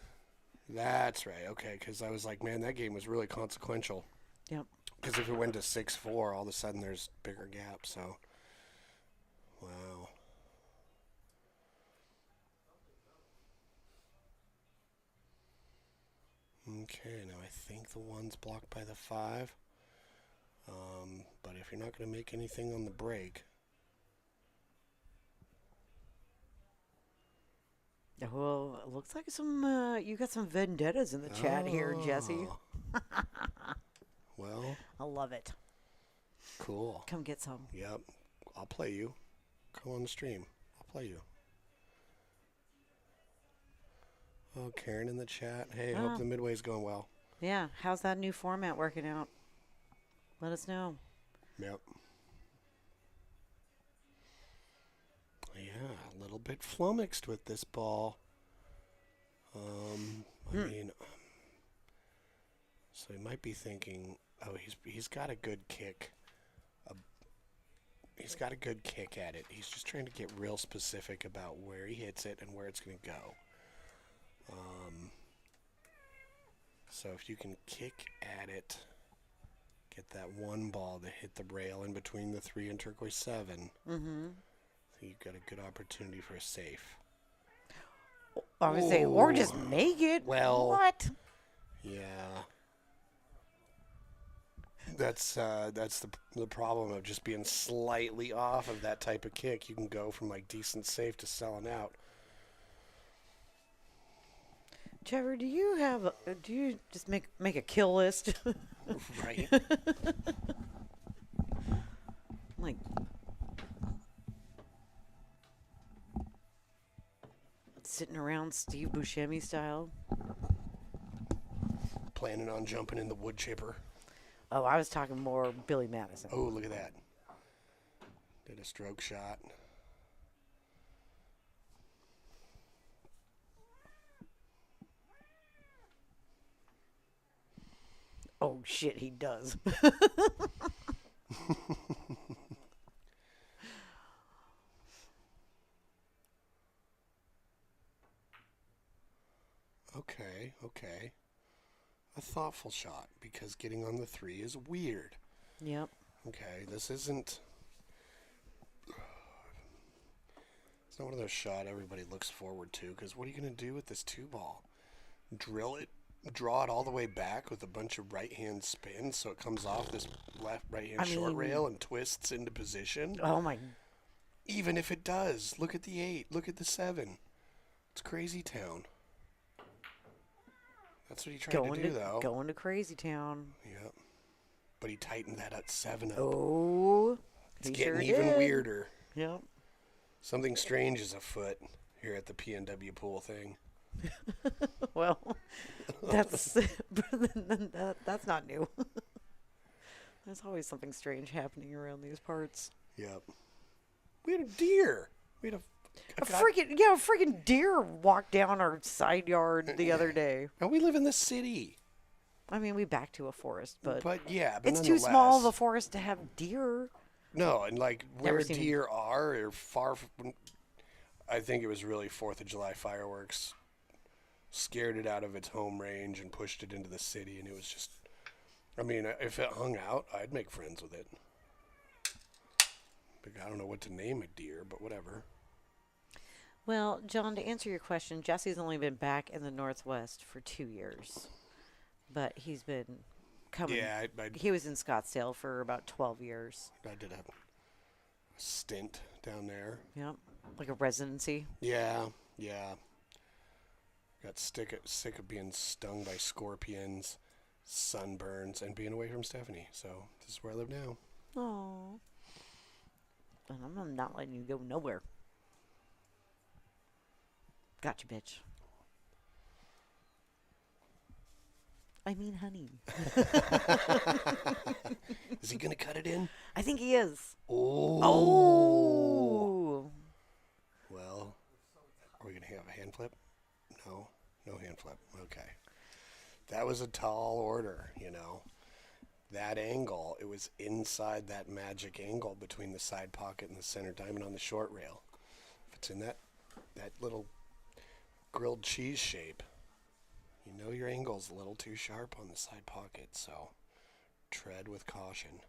That's right. Okay, because I was like, man, that game was really consequential. Yep. Because if it went to 6-4, all of a sudden there's bigger gaps. So, wow. Okay, now I think the one's blocked by the 5. But if you're not going to make anything on the break, Well, it looks like some you got some vendettas in the chat here, Jesse. Oh. Well, I love it. cool. Come get some. Yep, I'll play you. Come on the stream. I'll play you. Oh, Karen in the chat. Hey, Oh. hope the midway's going well. Yeah, how's that new format working out? Let us know. Yep. Yeah, a little bit flummoxed with this ball. I mean, so he might be thinking, oh, he's got a good kick. He's got a good kick at it. He's just trying to get real specific about where he hits it and where it's going to go. So if you can kick at it, get that one ball to hit the rail in between the 3 and turquoise 7. Mm-hmm. So you've got a good opportunity for a safe. I would say, or just make it. Well- What? Yeah. That's the problem of just being slightly off of that type of kick. You can go from like decent safe to selling out. Trevor, do you just make a kill list? Right. Like, sitting around Steve Buscemi style. Planning on jumping in the wood chipper. Oh, I was talking more Billy Madison. Oh, look at that. Did a stroke shot. Oh shit, he does. Okay. A thoughtful shot because getting on the 3 is weird. Yep. Okay, this isn't. It's not one of those shots everybody looks forward to because what are you going to do with this 2 ball? Drill it, draw it all the way back with a bunch of right hand spins so it comes off this right hand short mean- rail and twists into position? Oh my. Even if it does, look at the 8, look at the 7. It's crazy town. That's what he tried to do, though. Going to Crazy Town. Yep. But he tightened that at 7 up. Oh. It's he getting sure even did. weirder. Yep. Something strange is afoot here at the PNW pool thing. Well, that's that's not new. There's always something strange happening around these parts. Yep. We had a deer. We had A freaking deer walked down our side yard the other day. And we live in the city. I mean, we back to a forest, but But it's too small of a nonetheless- forest to have deer. No, and like Never where seen 'em. deer are far from. I think it was really 4th of July fireworks scared it out of its home range and pushed it into the city, and it was just. I mean, if it hung out, I'd make friends with it. But I don't know what to name a deer, but whatever. Well, John, to answer your question, Jesse's only been back in the Northwest for 2 years, but he's been coming. Yeah, He was in Scottsdale for about 12 years. I did a stint down there. Yep, like a residency. Yeah. Got sick of being stung by scorpions, sunburns, and being away from Stephanie. So this is where I live now. Oh, and I'm not letting you go nowhere. Gotcha, bitch. I mean, honey. Is he going to cut it in? I think he is. Oh. Oh. Well, are we going to have a hand flip? No. No hand flip. Okay. That was a tall order, you know. That angle, it was inside that magic angle between the side pocket and the center diamond on the short rail. If it's in that little grilled cheese shape, you know your angle's a little too sharp on the side pocket, so tread with caution.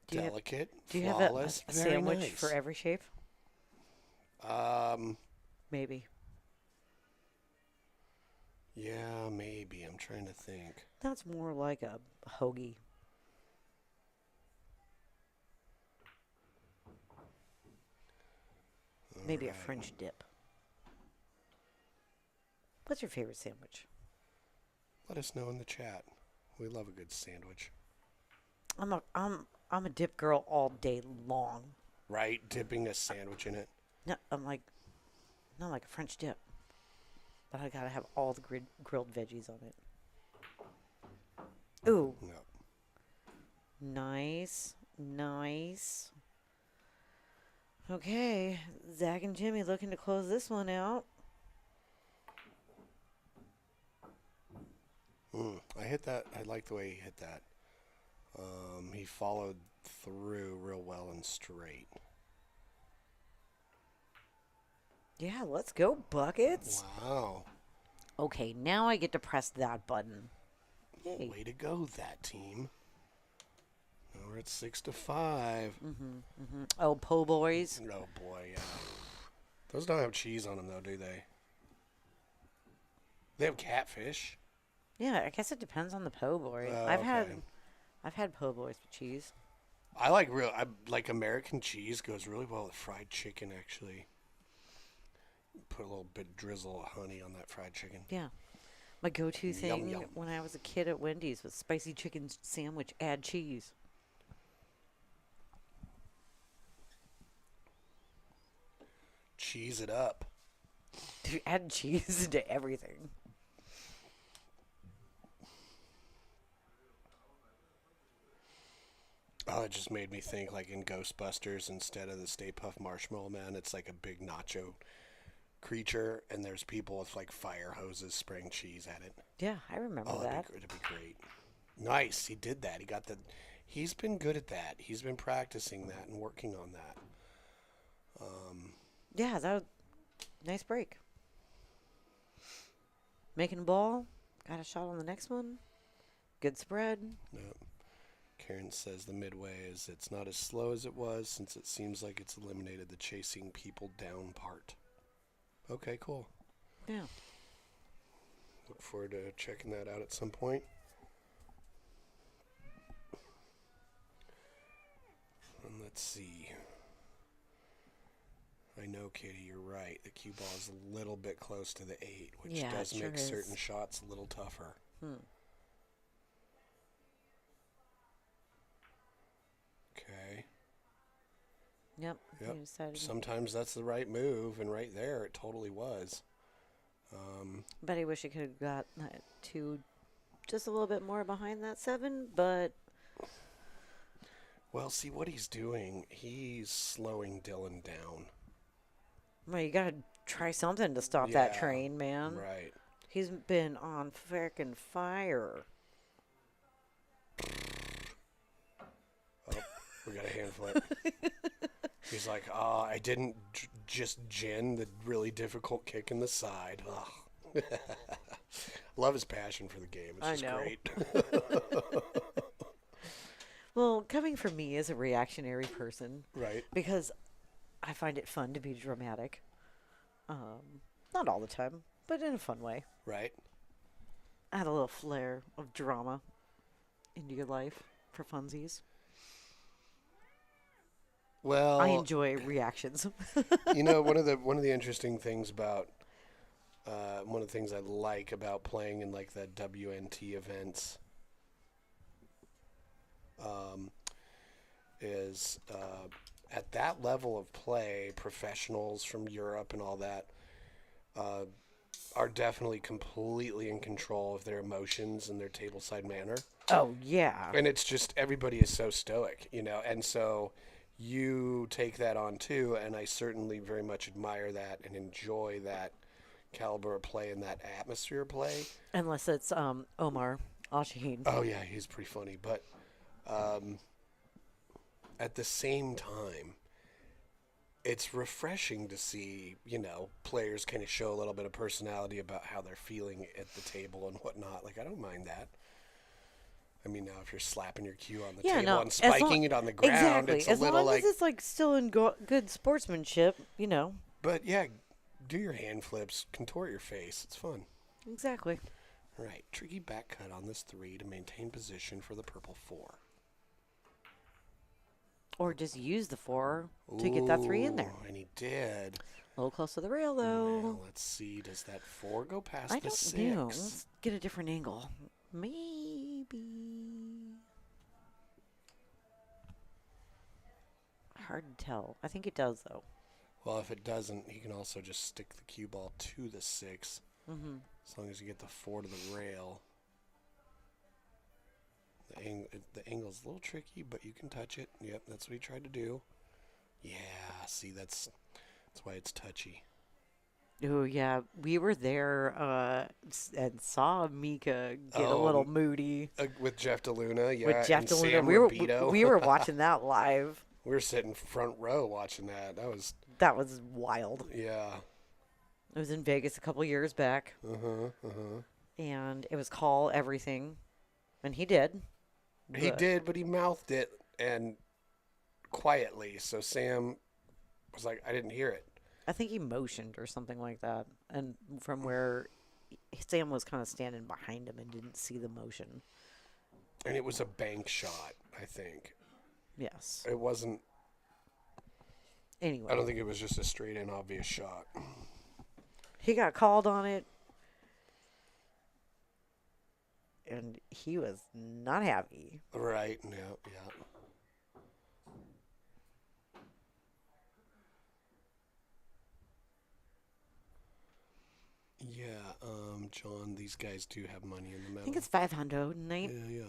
Delicate, Do you flawless, have a very sandwich nice. for every shape? Maybe. Yeah, maybe. I'm trying to think. That's more like a hoagie. Maybe a French dip. What's your favorite sandwich? Let us know in the chat. We love a good sandwich. I'm a dip girl all day long. Right? Dipping a sandwich in it. No, I'm like, not like a French dip, but I gotta have all the grilled veggies on it. Ooh, No. nice, nice. Okay, Zach and Jimmy looking to close this one out. I hit that. I like the way he hit that. He followed through real well and straight. Yeah, let's go, buckets. Wow. Okay, now I get to press that button. Yay. Way to go, that team. Now we're at 6-5. Oh, po' boys. Oh, boy, yeah. Those don't have cheese on them, though, do they? They have catfish. Yeah, I guess it depends on the po' boy. Oh, I've okay. had po' boys with cheese. I like American cheese goes really well with fried chicken, actually. Put a little bit drizzle of honey on that fried chicken. Yeah. My go-to thing yum. when I was a kid at Wendy's was spicy chicken sandwich, add cheese. Cheese it up. Dude, add cheese to everything. Oh, it just made me think like in Ghostbusters, instead of the Stay Puft Marshmallow Man, it's like a big nacho creature, and there's people with like fire hoses spraying cheese at it. Yeah, I remember Oh, that. it'd be great. Nice, he did that. He's been good at that. He's been practicing that and working on that. Yeah, that was nice break. Making a ball. Got a shot on the next one. Good spread. Yep. Karen says the midway it's not as slow as it was, since it seems like it's eliminated the chasing people down part. Okay, cool. Yeah. Look forward to checking that out at some point. And let's see. I know, Katie, you're right. The cue ball is a little bit close to the 8, which Yeah, does it sure make is. certain shots a little tougher. Okay. Yep. Yep. you decided- Sometimes that's the right move, and right there it totally was. Bet I wish I could have got that 2 just a little bit more behind that 7, but Well, see what he's doing. He's slowing Dylan down. well, you gotta try something to stop that Yeah, train, man. Right. He's been on frickin' fire. Oh, we got a hand flip. He's like, I didn't just gin the really difficult kick in the side. Ugh. Love his passion for the game. It's I just know. great. Well, coming from me as a reactionary person, Right. because I find it fun to be dramatic. Not all the time, but in a fun way. Right. Add a little flair of drama into your life for funsies. Well, I enjoy reactions. you know, one of the interesting things about one of the things I like about playing in like the WNT events is at that level of play, professionals from Europe and all that are definitely completely in control of their emotions and their tableside manner. Oh, yeah. And it's just everybody is so stoic, you know, and so you take that on too, and I certainly very much admire that and enjoy that caliber of play and that atmosphere of play. Unless it's Omar Al-Shaheen. Oh yeah, he's pretty funny, but at the same time, it's refreshing to see, you know, players kind of show a little bit of personality about how they're feeling at the table and whatnot. Like, I don't mind that. I mean, now if you're slapping your cue on the table and spiking it on the ground, exactly. it's a as little long like. as it's like still in good sportsmanship, you know. But yeah, do your hand flips, contort your face. It's fun. Exactly. All right, tricky back cut on this 3 to maintain position for the purple 4. Or just use the 4 to get that 3 in there. Ooh, and he did. A little close to the rail, though. Now, let's see. Does that 4 go past I the don't 6? know. Let's get a different angle. Maybe. Hard to tell. I think it does, though. Well, if it doesn't, he can also just stick the cue ball to the 6. Mm-hmm. As long as you get the 4 to the rail. The angle's a little tricky, but you can touch it. Yep, that's what he tried to do. Yeah, see, that's why it's touchy. Oh, yeah. We were there and saw Mika get a little moody. With Jeff DeLuna, yeah. With Jeff and DeLuna. Sam We were Rubito. watching that live. We were sitting front row watching that. That was wild. Yeah. It was in Vegas a couple years back. And it was call everything. And he did. He did, but he mouthed it and quietly. So Sam was like, I didn't hear it. I think he motioned or something like that. And from where Sam was kind of standing behind him and didn't see the motion. And it was a bank shot, I think. Yes. It wasn't. Anyway. I don't think it was just a straight and obvious shot. He got called on it. And he was not happy. Right. Yeah. Yeah, John, these guys do have money in the middle. I think it's 500 tonight. Yeah.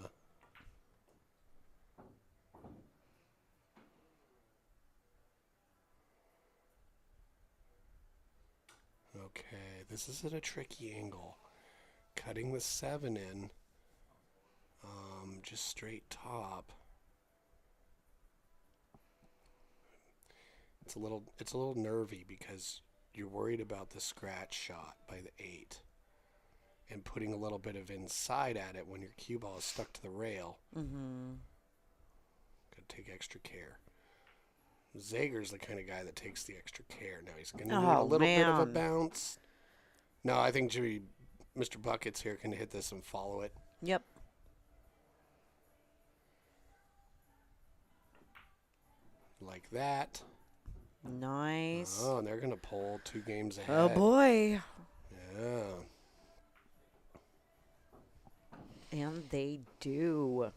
Okay, this is at a tricky angle. Cutting the 7 in, just straight top. It's a little nervy because you're worried about the scratch shot by the 8 and putting a little bit of inside at it when your cue ball is stuck to the rail. Mm-hmm. Gotta take extra care. Zager's the kind of guy that takes the extra care. Now he's gonna need a Oh, little bit of a man. bounce. No, I think Mr. Buckets here can hit this and follow it. Yep. Like that. Nice. Oh, and they're going to pull 2 games ahead. Oh, boy. Yeah. And they do.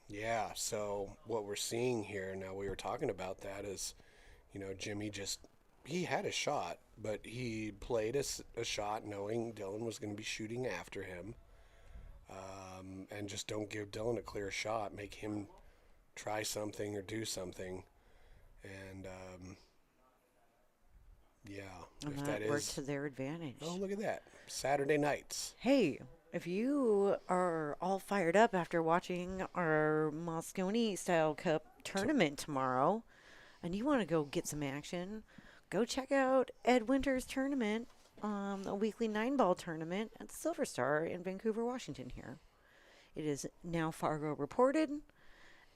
Yeah, so what we're seeing here, now we were talking about that, is, you know, Jimmy he had a shot, but he played a shot knowing Dylan was going to be shooting after him. And just don't give Dylan a clear shot. Make him try something or do something. And, yeah. And if that that worked is... to their advantage. Oh, look at that. Saturday nights. Hey, if you are all fired up after watching our Moscone-style Cup tournament tomorrow, and you want to go get some action, go check out Ed Winter's tournament, a weekly 9-ball tournament at the Silver Star in Vancouver, Washington here. It is now Fargo reported,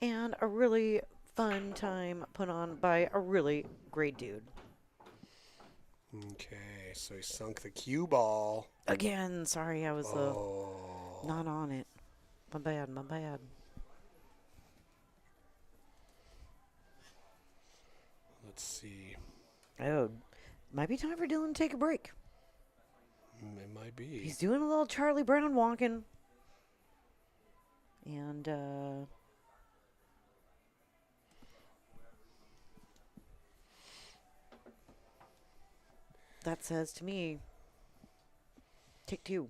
and a really fun time put on by a really great dude. Okay, so he sunk the cue ball. Again, sorry, I was Oh. not on it. My bad. Let's see. Oh, might be time for Dylan to take a break. It might be. He's doing a little Charlie Brown walking. And that says to me, take two.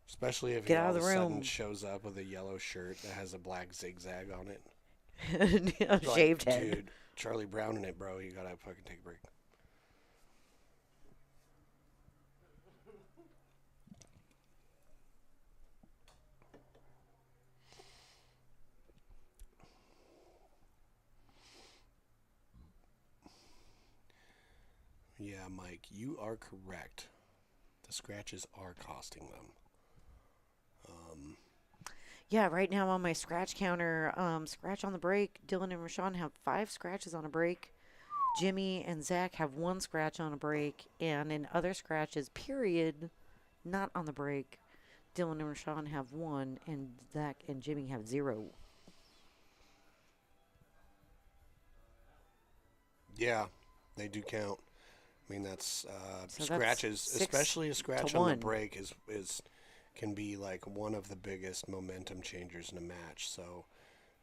Especially if Get he out all of of the a sudden room. shows up with a yellow shirt that has a black zigzag on it. A Like, shaved head. dude, Charlie Brown in it, bro. You gotta fucking take a break. Yeah, Mike, you are correct. The scratches are costing them. Yeah, right now on my scratch counter, scratch on the break. Dylan and Rashawn have 5 scratches on a break. Jimmy and Zach have 1 scratch on a break. And in other scratches, period, not on the break, Dylan and Rashawn have 1, and Zach and Jimmy have 0. Yeah, they do count. I mean, that's So that's scratches, 6 especially a scratch to on the 1. break is can be like one of the biggest momentum changers in a match. So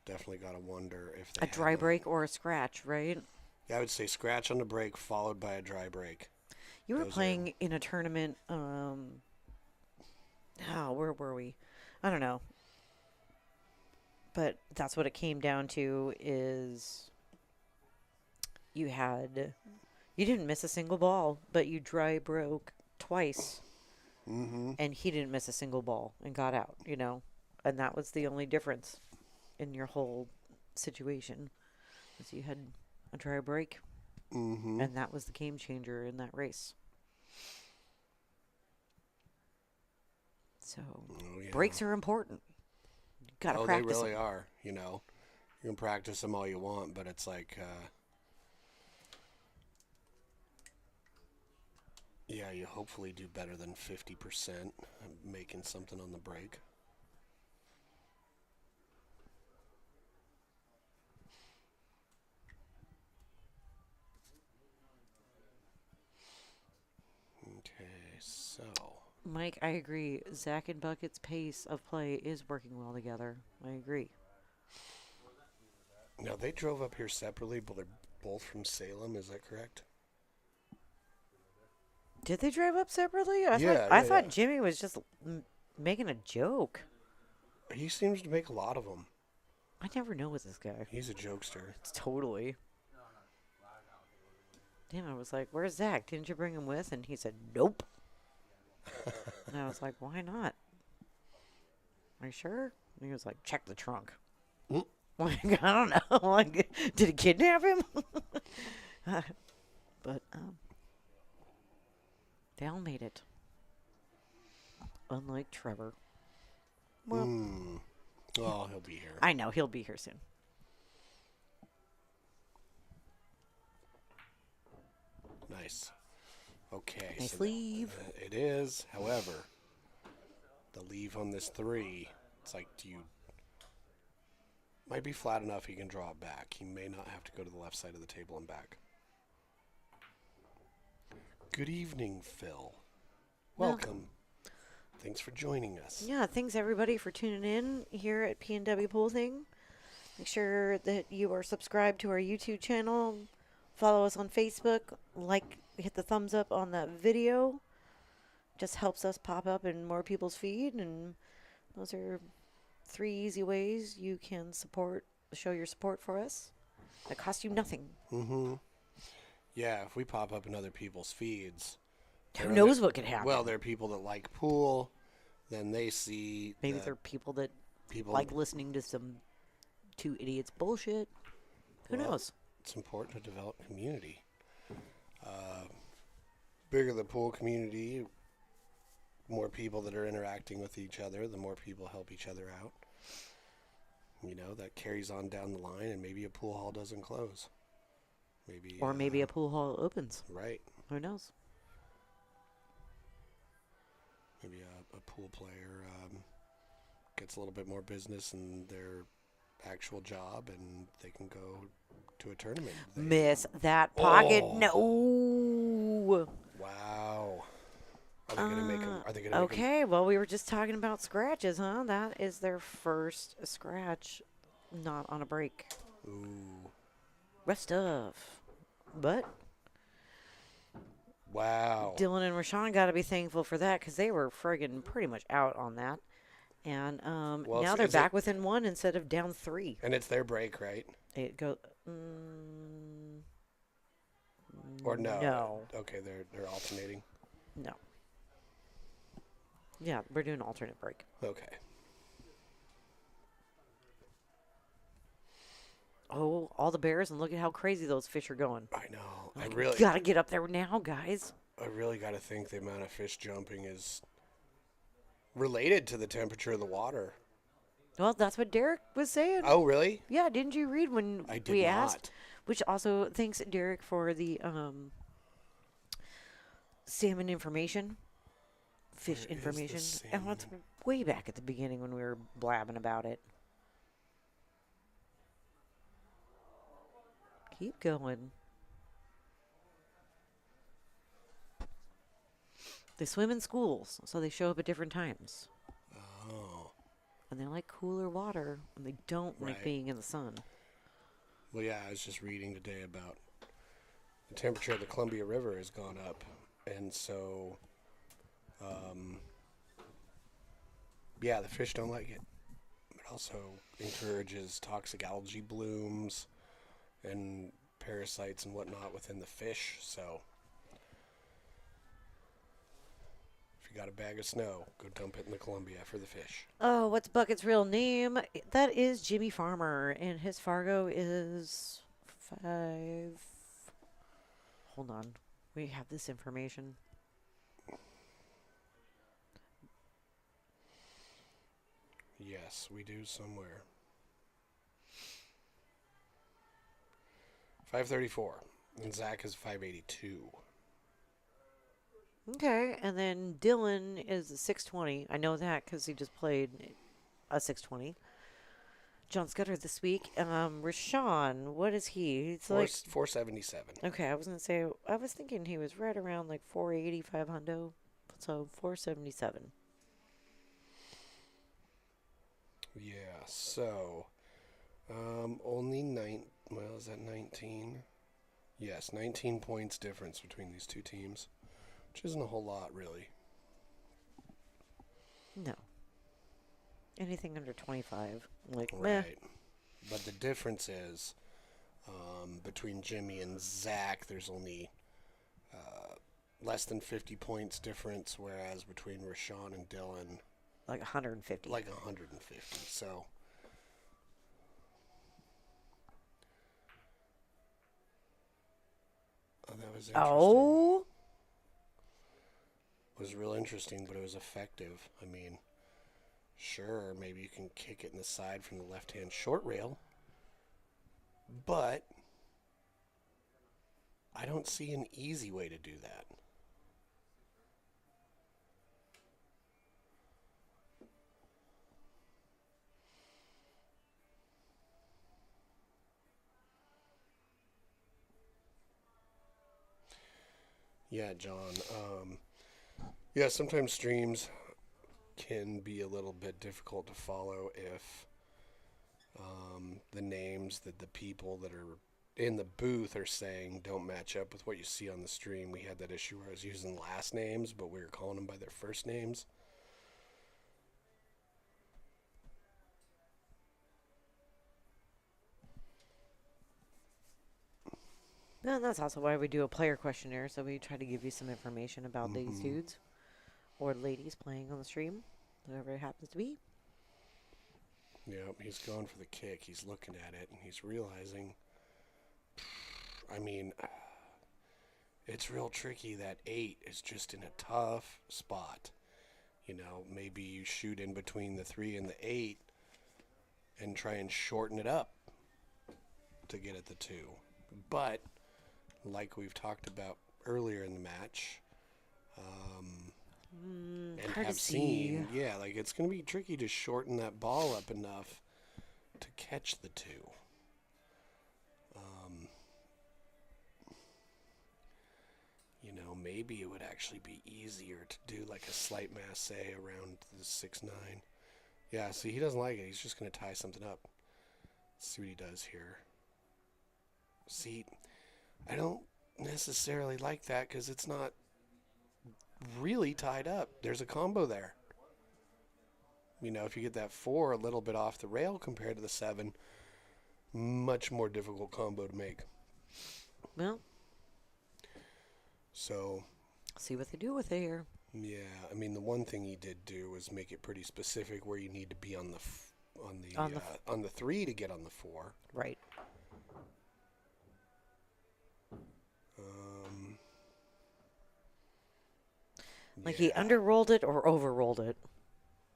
definitely got to wonder if they A have dry break or a scratch, right? Yeah, I would say scratch on the break followed by a dry break. You were Those are- playing in a tournament. Where were we? I don't know. But that's what it came down to is you didn't miss a single ball, but you dry broke twice. Mm-hmm. And he didn't miss a single ball and got out, And that was the only difference in your whole situation. Was you had a dry break, Mm-hmm. and that was the game changer in that race. So Oh, yeah. breaks are important. You gotta Oh, they practice really them. are. You can practice them all you want, but it's like, yeah, you hopefully do better than 50% making something on the break. Okay, so Mike, I agree. Zach and Bucket's pace of play is working well together. I agree. now they drove up here separately, but they're both from Salem. Is that correct? Did they drive up separately? I Yeah, thought yeah. Jimmy was just making a joke. He seems to make a lot of them. I never know with this guy. He's a jokester. It's totally. Damn, I was like, "Where's Zach? Didn't you bring him with?" And he said, "Nope." And I was like, "Why not? Are you sure?" And he was like, "Check the trunk." Mm. Like, I don't know. Like, did he kidnap him? But they all made it. Unlike Trevor. Well, Oh, he'll be here. I know he'll be here soon. Nice. Okay. Nice so leave. It is. However, the leave on this 3, it's like, might be flat enough he can draw it back. He may not have to go to the left side of the table and back. Good evening, Phil. Welcome. Thanks for joining us. Yeah, thanks everybody for tuning in here at PNW Pool Thing. Make sure that you are subscribed to our YouTube channel. Follow us on Facebook. Hit the thumbs up on that video. Just helps us pop up in more people's feed. And those are 3 easy ways you can show your support for us. That costs you nothing. Mm-hmm. Yeah, if we pop up in other people's feeds. Who knows what could happen? Well, there are people that like pool. Then they see. Maybe there are people that people like listening to some 2 idiots bullshit. Who knows? It's important to develop community. Bigger the pool community, more people that are interacting with each other, the more people help each other out. That carries on down the line, and maybe a pool hall doesn't close. Maybe a pool hall opens. Right. Who knows? Maybe a pool player gets a little bit more business in their actual job, and they can go to a tournament. Miss that pocket. Oh. No. Wow. Are they going to make them? Are they going to Okay, well, we were just talking about scratches, huh? That is their first scratch, not on a break. Ooh. Rest of. But Wow. Dylan and Rashawn got to be thankful for that because they were friggin' pretty much out on that. And Well, now is they're it- back within 1 instead of down 3. And it's their break, right? It go. Or no? No. Okay, they're alternating. No. Yeah, we're doing alternate break. Okay. Oh, all the bears, and look at how crazy those fish are going. I know. I Like, really, gotta get up there now, guys. I really got to think the amount of fish jumping is related to the temperature of the water. Well, that's what Derek was saying. Oh, really? Yeah, didn't you read when I did we not. asked? Which also thanks Derek for the salmon information, fish Where is the information. And that's salmon? way back at the beginning when we were blabbing about it. Keep going. They swim in schools, so they show up at different times. Oh. And they like cooler water, and they don't like Right. being in the sun. Well, yeah, I was just reading today about the temperature of the Columbia River has gone up, and so, yeah, the fish don't like it. It also encourages toxic algae blooms and parasites and whatnot within the fish. So, if you got a bag of snow, go dump it in the Columbia for the fish. Oh, what's Bucket's real name? That is Jimmy Farmer, and his Fargo is 5. Hold on. We have this information. Yes, we do somewhere. 534, and Zach is 582. Okay, and then Dylan is a 620. I know that because he just played a 620. John Scudder this week. Rashawn, what is he? He's like 477. okay. I was gonna say I was thinking he was right around like 485 hundo, so 477. Yeah, so only well, is that 19? Yes, 19 points difference between these two teams, which isn't a whole lot, really. No. Anything under 25, like meh. Right. But the difference is between Jimmy and Zach, there's only less than 50 points difference, whereas between Rashawn and Dylan, Like 150. like 150. So, oh, that was interesting. Oh, It was real interesting, but it was effective. I mean, sure, maybe you can kick it in the side from the left-hand short rail, but I don't see an easy way to do that. Yeah, John. Yeah, sometimes streams can be a little bit difficult to follow if the names that the people that are in the booth are saying don't match up with what you see on the stream. We had that issue where I was using last names, but we were calling them by their first names. no, and that's also why we do a player questionnaire, so we try to give you some information about these dudes or ladies playing on the stream, whoever it happens to be. Yeah, he's going for the kick. He's looking at it, and he's realizing, I mean, it's real tricky. That 8 is just in a tough spot. You know, maybe you shoot in between the 3 and the 8 and try and shorten it up to get at the 2. But, like we've talked about earlier in the match, and hard to have see. seen, yeah, like it's going to be tricky to shorten that ball up enough to catch the 2. You know, maybe it would actually be easier to do like a slight masse around the 6-9. Yeah, see, he doesn't like it. He's just going to tie something up. Let's see what he does here. See, I don't necessarily like that because it's not really tied up. There's a combo there. You know, if you get that 4 a little bit off the rail compared to the 7, much more difficult combo to make. Well, So, see what they do with it here. yeah, I mean, the one thing he did do was make it pretty specific where you need to be on the on the 3 to get on the 4. Right. Like he Yeah. underrolled it or overrolled it.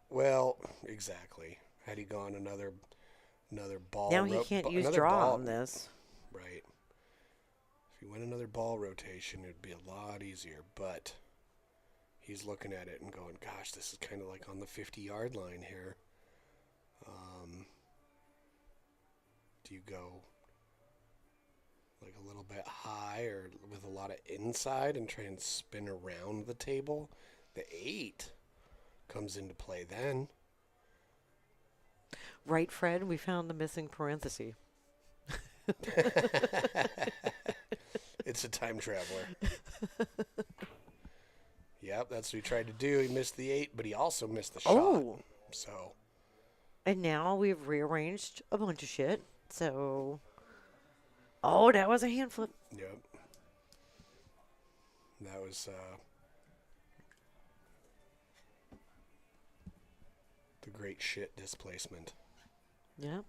Well, exactly. Had he gone another ball, Now he can't use another draw ball, on this. right? If he went another ball rotation, it'd be a lot easier. But he's looking at it and going, "Gosh, this is kind of like on the 50-yard line here." Do you go like a little bit high or with a lot of inside and try and spin around the table? The 8 comes into play then. Right, Fred? We found the missing parenthesis. It's a time traveler. Yep, that's what he tried to do. He missed the 8, but he also missed the shot. Oh. So, And now we've rearranged a bunch of shit. So. Oh, that was a hand flip. yep. That was the great shit displacement. Yeah.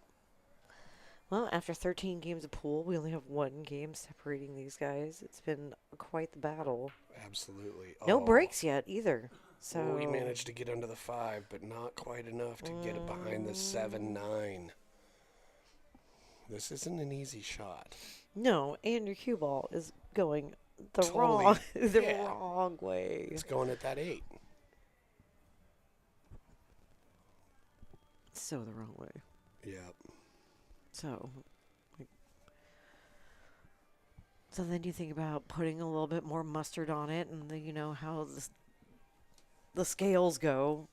Well, after 13 games of pool, we only have one game separating these guys. It's been quite the battle. Absolutely. No breaks yet either. So Oh, he managed to get under the 5, but not quite enough to get it behind the 7-9. This isn't an easy shot. No, and your cue ball is going the Totally, yeah. wrong way. It's going at that 8. So the wrong way. Yep. So then you think about putting a little bit more mustard on it, and you know how the scales go.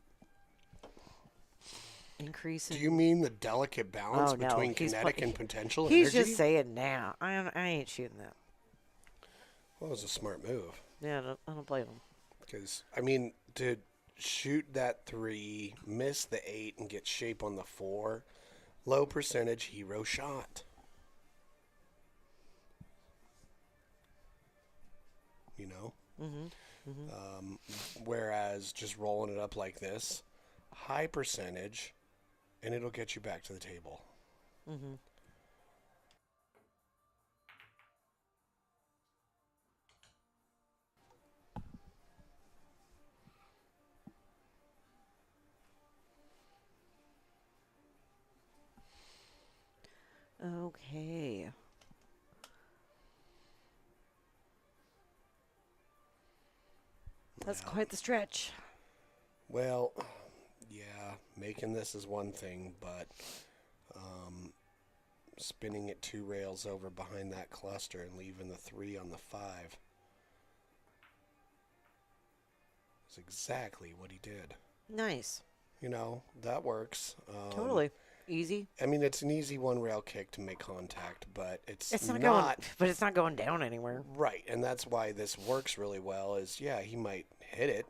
Increase. Do you mean the delicate balance Oh, no, between he's kinetic pla- and potential He's energy? just saying now. I ain't shooting that. Well, it was a smart move. Yeah, I don't blame him. Because, I mean, to shoot that 3, miss the 8, and get shape on the 4, low percentage hero shot. You know? Whereas just rolling it up like this, high percentage, and it'll get you back to the table. Okay. That's Yeah. quite the stretch. Well, yeah, making this is one thing, but spinning it 2 rails over behind that cluster and leaving the 3 on the 5 is exactly what he did. Nice. You know, that works. Totally. Easy. I mean, it's an easy 1 rail kick to make contact, but it's It's not going, but it's not going down anywhere. right, and that's why this works really well. Is yeah, he might hit it,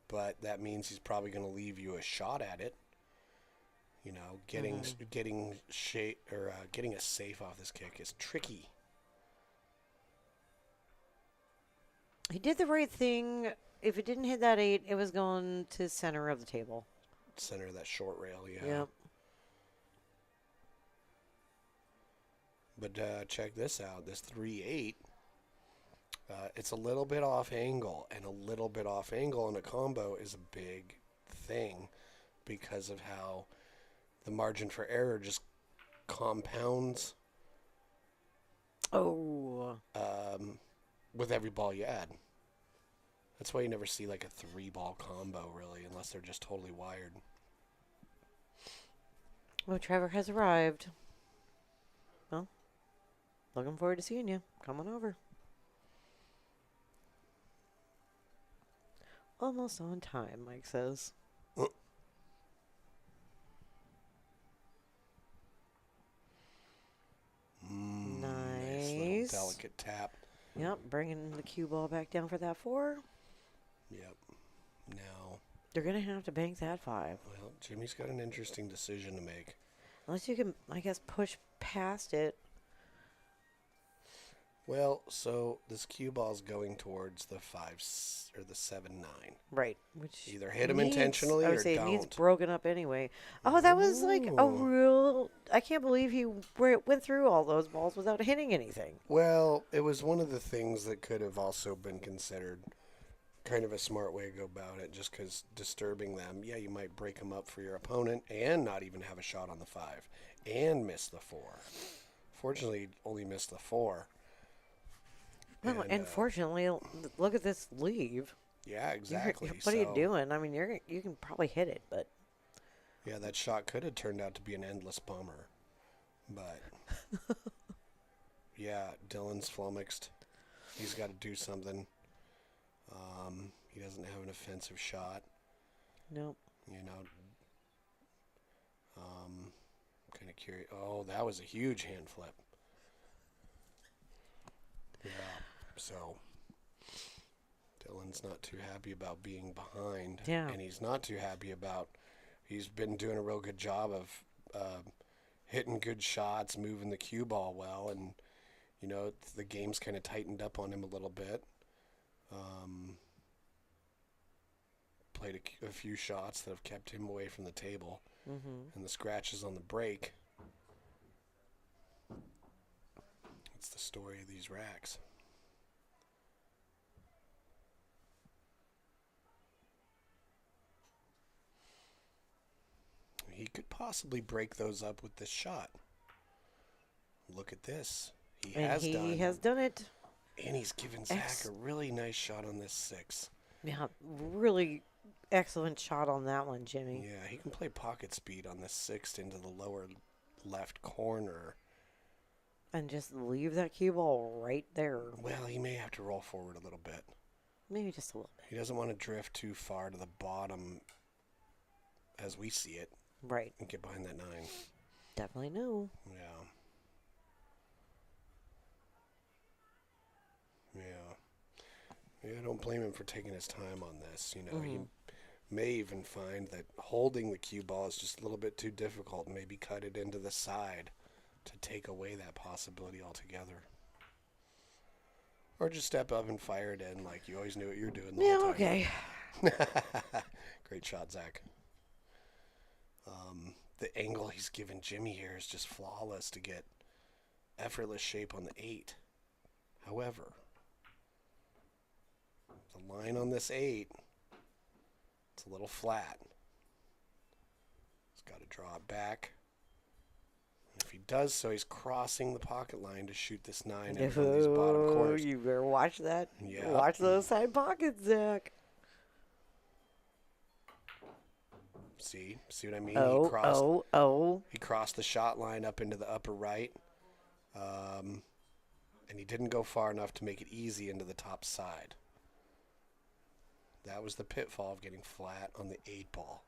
but that means he's probably going to leave you a shot at it. You know, getting shape or getting a safe off this kick is tricky. He did the right thing. If it didn't hit that 8, it was going to center of the table. Center of that short rail, yeah. Yep. But check this out. This 3-8, it's a little bit off angle, and a little bit off angle in a combo is a big thing because of how the margin for error just compounds Oh. with every ball you add. That's why you never see like a 3-ball combo, really, unless they're just totally wired. Well, Trevor has arrived. Well, looking forward to seeing you. Come on over. Almost on time, Mike says. Nice little Nice. delicate tap. Yep, bringing the cue ball back down for that 4. Yep. Now, They're going to have to bank that 5. well, Jimmy's got an interesting decision to make. Unless you can, I guess, push past it. Well, so this cue ball's going towards the 7-9. Right. Which Either hit him needs- intentionally I would or say it needs don't. broken up anyway. Oh, that was like a Ooh. real. I can't believe he went through all those balls without hitting anything. Well, it was one of the things that could have also been considered kind of a smart way to go about it, just because disturbing them, yeah, you might break them up for your opponent and not even have a shot on the 5 and miss the 4. Fortunately, he only missed the 4. Well, And, and fortunately, look at this leave. yeah, You're- exactly. what are you So, doing? I mean, you can probably hit it, but Yeah, that shot could have turned out to be an endless bummer. But, yeah, Dylan's flummoxed. He's got to do something. He doesn't have an offensive shot. nope. You know, kind of curious. Oh, that was a huge hand flip. Yeah, so Dylan's not too happy about being behind. Yeah. And he's not too happy about, he's been doing a real good job of hitting good shots, moving the cue ball well, and, you know, the game's kind of tightened up on him a little bit. Played a few shots that have kept him away from the table. Mm-hmm. And the scratches on the break. It's the story of these racks. He could possibly break those up with this shot. Look at this. He has done it. And he's given Zach a really nice shot on this 6. Yeah, really excellent shot on that one, Jimmy. Yeah, he can play pocket speed on this 6 into the lower left corner. And just leave that cue ball right there. Well, he may have to roll forward a little bit. Maybe just a little bit. He doesn't want to drift too far to the bottom as we see it Right. and get behind that 9. Definitely no. Yeah. Yeah, I don't blame him for taking his time on this. You know, he may even find that holding the cue ball is just a little bit too difficult and maybe cut it into the side to take away that possibility altogether. Or just step up and fire it in like you always knew what you were doing the whole time. Okay. Great shot, Zach. The angle he's given Jimmy here is just flawless to get effortless shape on the 8. However, the line on this 8, it's a little flat. He's got to draw it back. And if he does so, he's crossing the pocket line to shoot this 9 in from these bottom corners. You better watch that. Yeah. Watch those side pockets, Zach. See what I mean? He crossed the shot line up into the upper right. And he didn't go far enough to make it easy into the top side. That was the pitfall of getting flat on the 8 ball.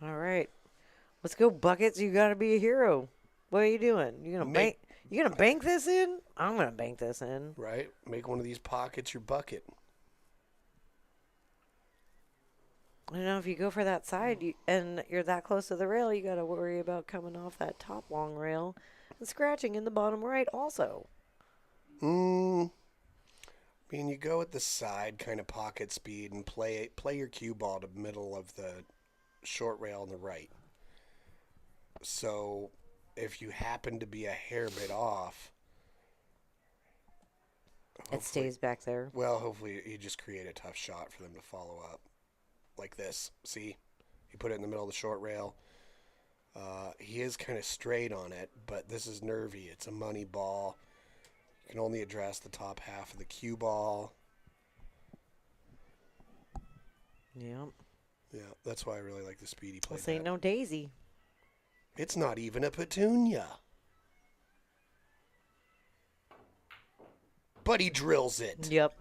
All right. Let's go, Buckets. You got to be a hero. What are you doing? You gonna bank? You gonna bank this in? I'm gonna bank this in. Right? Make one of these pockets your bucket. I don't know if you go for that side and you're that close to the rail, you got to worry about coming off that top long rail and scratching in the bottom right also. I mean, you go at the side kind of pocket speed and play your cue ball to middle of the short rail on the right. So if you happen to be a hair bit off, It stays back there. well, hopefully you just create a tough shot for them to follow up. Like this. See? He put it in the middle of the short rail. He is kind of straight on it, but this is nervy. It's a money ball. You can only address the top half of the cue ball. Yeah. Yeah, that's why I really like the speed he played. This ain't that. no daisy. It's not even a petunia. But he drills it. Yep.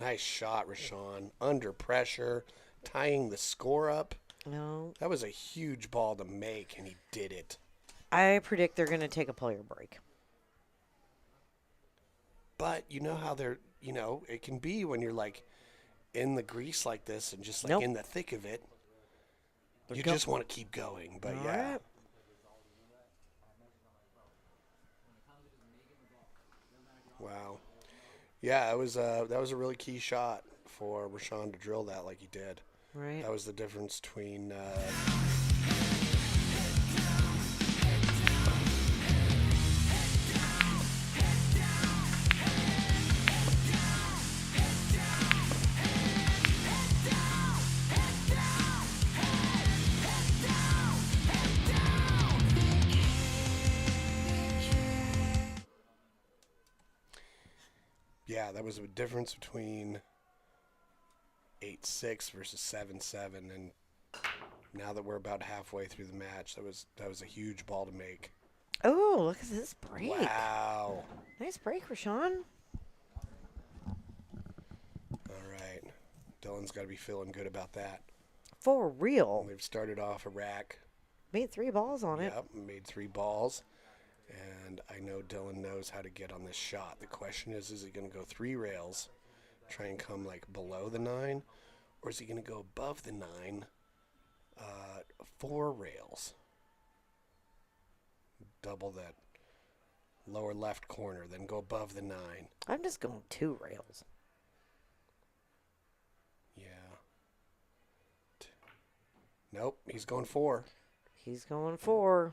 Nice shot, Rashawn. Under pressure, tying the score up. No. That was a huge ball to make, and he did it. I predict they're going to take a player break. But you know how they're, it can be when you're like in the grease like this and just like Nope. in the thick of it. You go- just want to keep going. But All yeah. right. Wow. Yeah, that was a really key shot for Rashawn to drill that like he did. Right. That was the difference between. Yeah, that was a difference between 8-6 versus 7-7, and now that we're about halfway through the match, that was a huge ball to make. Oh, look at this break. Wow. Nice break, Rashawn. All right. Dylan's got to be feeling good about that. For real. They've started off a rack. Made 3 balls on it. Yep, made 3 balls. And I know Dylan knows how to get on this shot. The question is he going to go 3 rails, try and come like below the 9, or is he going to go above the 9, 4 rails? Double that lower left corner, then go above the 9. I'm just going 2 rails. Yeah. Nope, he's going 4. He's going 4.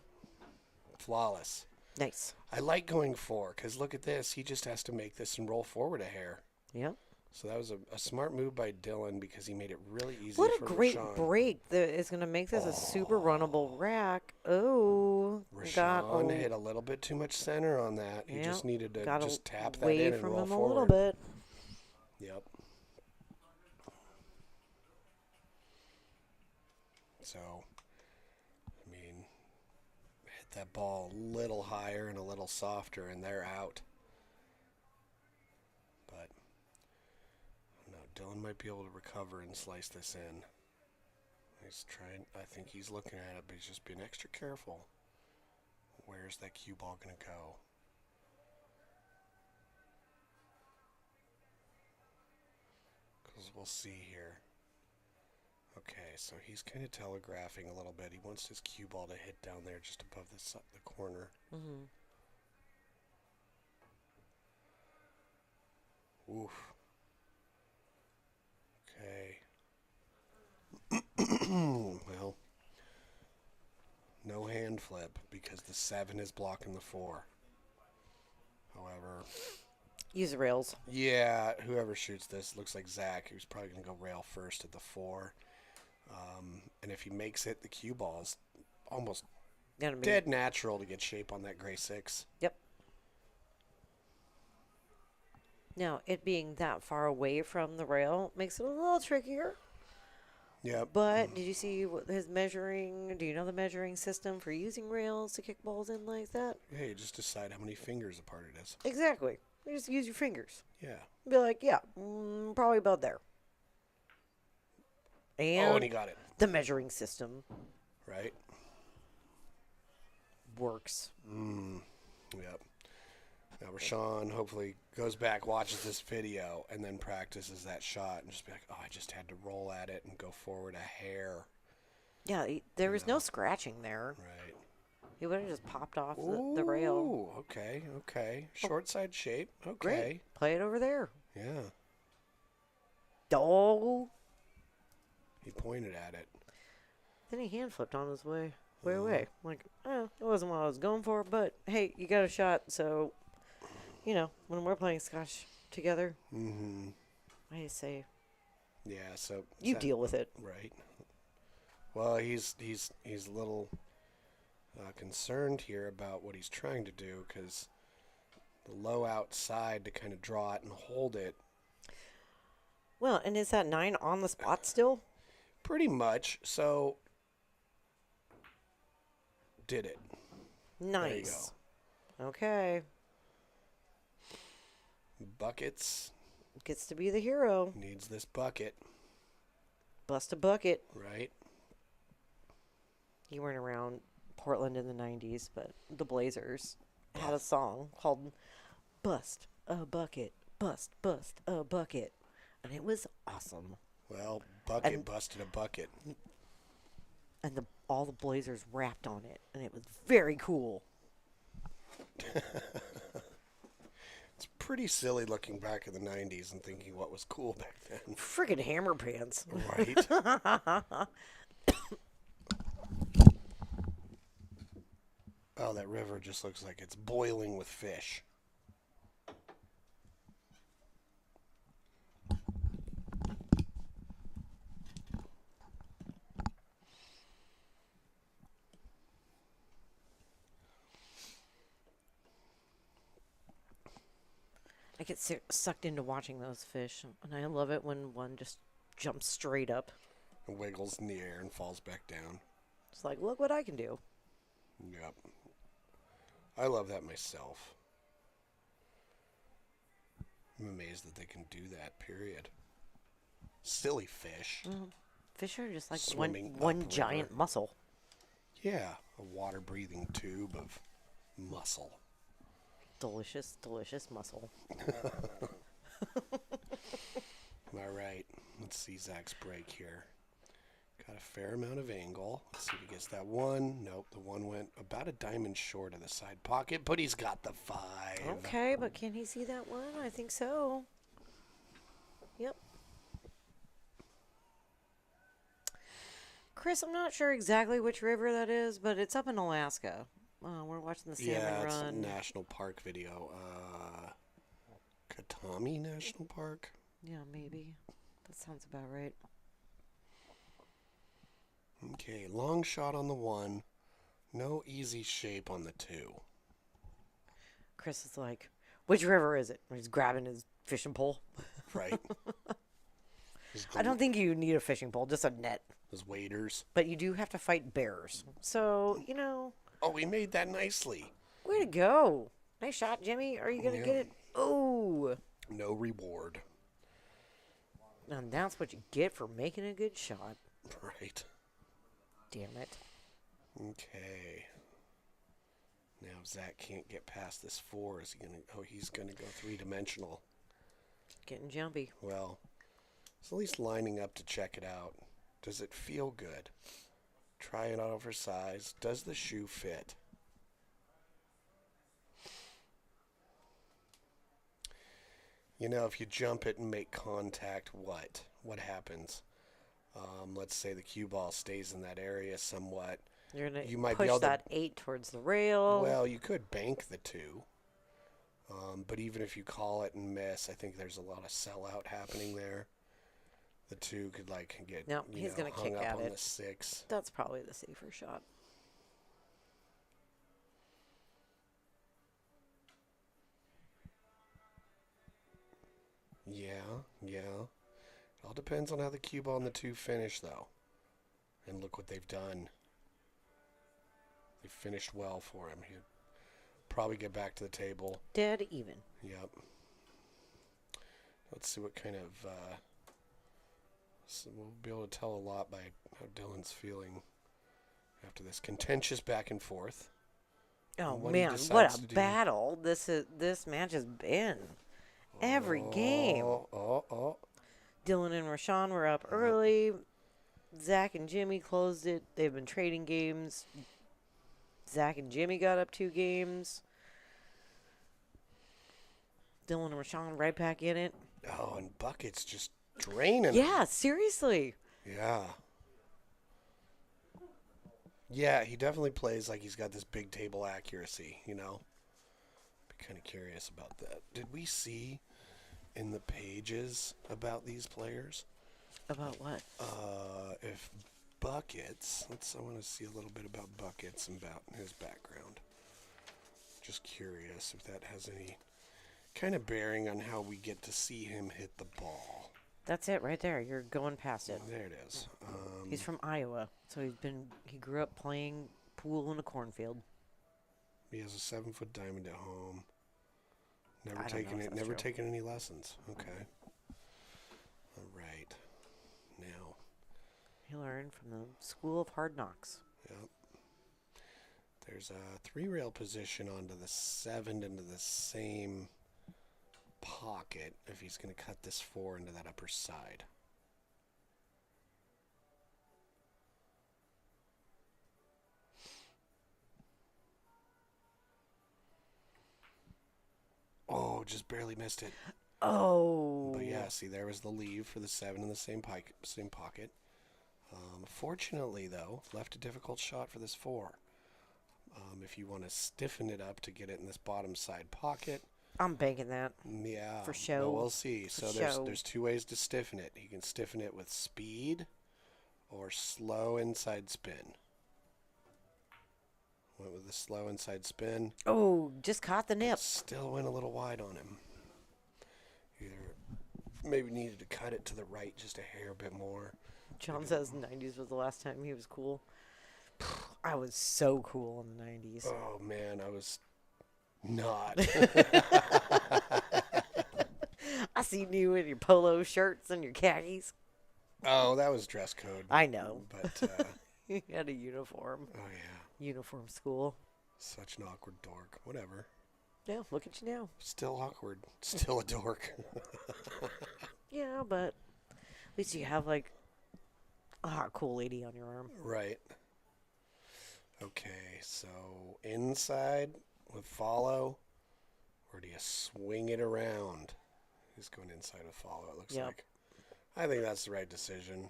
Flawless. Nice. I like going 4 because look at this. He just has to make this and roll forward a hair. Yep. So that was a smart move by Dylan because he made it really easy What for a great Rashawn. break that is going to make this a super runnable rack. Oh. Rashawn hit a little bit too much center on that. He just needed to got just tap that away in and from roll him forward. a little bit. Yep. So, I mean, hit that ball a little higher and a little softer, and they're out. But, I don't know, Dylan might be able to recover and slice this in. He's trying, I think he's looking at it, but he's just being extra careful. Where's that cue ball going to go? Because we'll see here. Okay, so he's kind of telegraphing a little bit. He wants his cue ball to hit down there just above the corner. Mm-hmm. Oof. Okay. Well, no hand flip because the 7 is blocking the 4. However, Use the rails. yeah, whoever shoots this looks like Zach. He was probably going to go rail first at the 4. And if he makes it, the cue ball is almost Gonna be dead natural to get shape on that gray 6. Yep. Now, it being that far away from the rail makes it a little trickier. Yep. But did you see what his measuring? Do you know the measuring system for using rails to kick balls in like that? Hey, you just decide how many fingers apart it is. Exactly. You just use your fingers. Yeah. Be like, yeah, probably about there. Oh, And and he got it. the measuring system Right? works. Yep. Now, Rashawn hopefully goes back, watches this video, and then practices that shot and just be like, oh, I just had to roll at it and go forward a hair. Yeah, there was no scratching there. Right. He would have just popped off the rail. Ooh, okay, okay. Short side shape. Okay. Great. Play it over there. Yeah. Oh. He pointed at it. Then he hand flipped on his way away. Like, it wasn't what I was going for, but hey, you got a shot, so, when we're playing Scotch together, I just say, Yeah, so you deal with it. right. Well, he's a little concerned here about what he's trying to do because the low outside to kind of draw it and hold it. Well, and is that 9 on the spot still? Pretty much. So did it. Nice. Okay. Buckets Gets to be the hero. needs this bucket, Bust a bucket. right? You weren't around Portland in the 90s, but the Blazers had a song called Bust a bucket. Bust, bust, a bucket. And it was awesome. Well, Bucket And- busted a bucket. And all the Blazers rapped on it. And it was very cool. It's pretty silly looking back in the 90s and thinking what was cool back then. Friggin' hammer pants. Right? Oh, that river just looks like it's boiling with fish. I get sucked into watching those fish. And I love it when one just jumps straight up. It wiggles in the air and falls back down. It's like, look what I can do. Yep. I love that myself. I'm amazed that they can do that, period. Silly fish. Fish are just like Swimming one upriver. giant muscle. Yeah, a water-breathing tube of muscle. Delicious, delicious muscle. All right, let's see Zach's break here. Got a fair amount of angle. Let's see if he gets that one. Nope, the one went about a diamond short of the side pocket, but he's got the 5. Okay, but can he see that one? I think so. Yep. Chris, I'm not sure exactly which river that is, but it's up in Alaska. We're watching the salmon Yeah, it's a run. national park video. Katami National Park? Yeah, maybe. That sounds about right. Okay, long shot on the 1. No easy shape on the 2. Chris is like, which river is it? He's grabbing his fishing pole. Right? I don't think you need a fishing pole, just a net. His waders. But you do have to fight bears. So, Oh, he made that nicely. way to go. Nice shot, Jimmy. Are you going to Yeah. get it? Oh. No reward. And that's what you get for making a good shot. Right. Damn it. Okay. Now Zach can't get past this 4. Is he gonna? Oh, he's gonna go 3-dimensional. Getting jumpy. Well, it's at least lining up to check it out. Does it feel good? Try it on for size. Does the shoe fit? If you jump it and make contact, what happens? Let's say the cue ball stays in that area somewhat. You're going You to might be push able to- that 8 towards the rail. Well, you could bank the 2. But even if you call it and miss, I think there's a lot of sellout happening there. The 2 could get Nope, he's gonna hung kick up at on it. the 6. That's probably the safer shot. Yeah. It all depends on how the cue ball and the 2 finish, though. And look what they've done. They finished well for him. He'll probably get back to the table. Dead even. Yep. Let's see what kind of... so we'll be able to tell a lot by how Dylan's feeling after this contentious back and forth. Oh, What he man. decides What to a do. battle this match has been. Every game. Oh. Dylan and Rashawn were up early. Zach and Jimmy closed it. They've been trading games. Zach and Jimmy got up 2 games. Dylan and Rashawn right back in it. Oh, and Bucket's just draining. Yeah, seriously. Yeah. Yeah, he definitely plays like he's got this big table accuracy, Be kind of curious about that. Did we see in the pages about these players? About what? If Buckets, I want to see a little bit about Buckets and about his background. Just curious if that has any kind of bearing on how we get to see him hit the ball. That's it right there. You're going past it. There it is. He's from Iowa, so he grew up playing pool in a cornfield. He has a 7-foot diamond at home. Never I don't know taken if it. that's Never true. taken any lessons. Okay. All right. Now. He learned from the School of Hard Knocks. Yep. There's a 3-rail position onto the 7 into the same pocket if he's going to cut this 4 into that upper side. Oh, just barely missed it. Oh. But yeah, see, there was the leave for the 7 in the same pocket. Fortunately, though, left a difficult shot for this 4. If you want to stiffen it up to get it in this bottom side pocket. I'm banking that. Yeah. For show. Well, we'll see. For So show. there's 2 ways to stiffen it. You can stiffen it with speed or slow inside spin. Went with the slow inside spin. Oh, just caught the nip. Still went a little wide on him. Either maybe needed to cut it to the right just a hair bit more. John says 90s was the last time he was cool. I was so cool in the 90s. Oh, man, I was not. I seen you in your polo shirts and your khakis. Oh, that was dress code. I know. But, You had a uniform. oh, yeah. Uniform school. Such an awkward dork. Whatever. Yeah, look at you now. Still awkward. Still a dork. Yeah, but at least you have like a hot, cool lady on your arm. Right. Okay, so inside with follow, or do you swing it around? He's going inside with follow, it looks Yep. like. I think that's the right decision.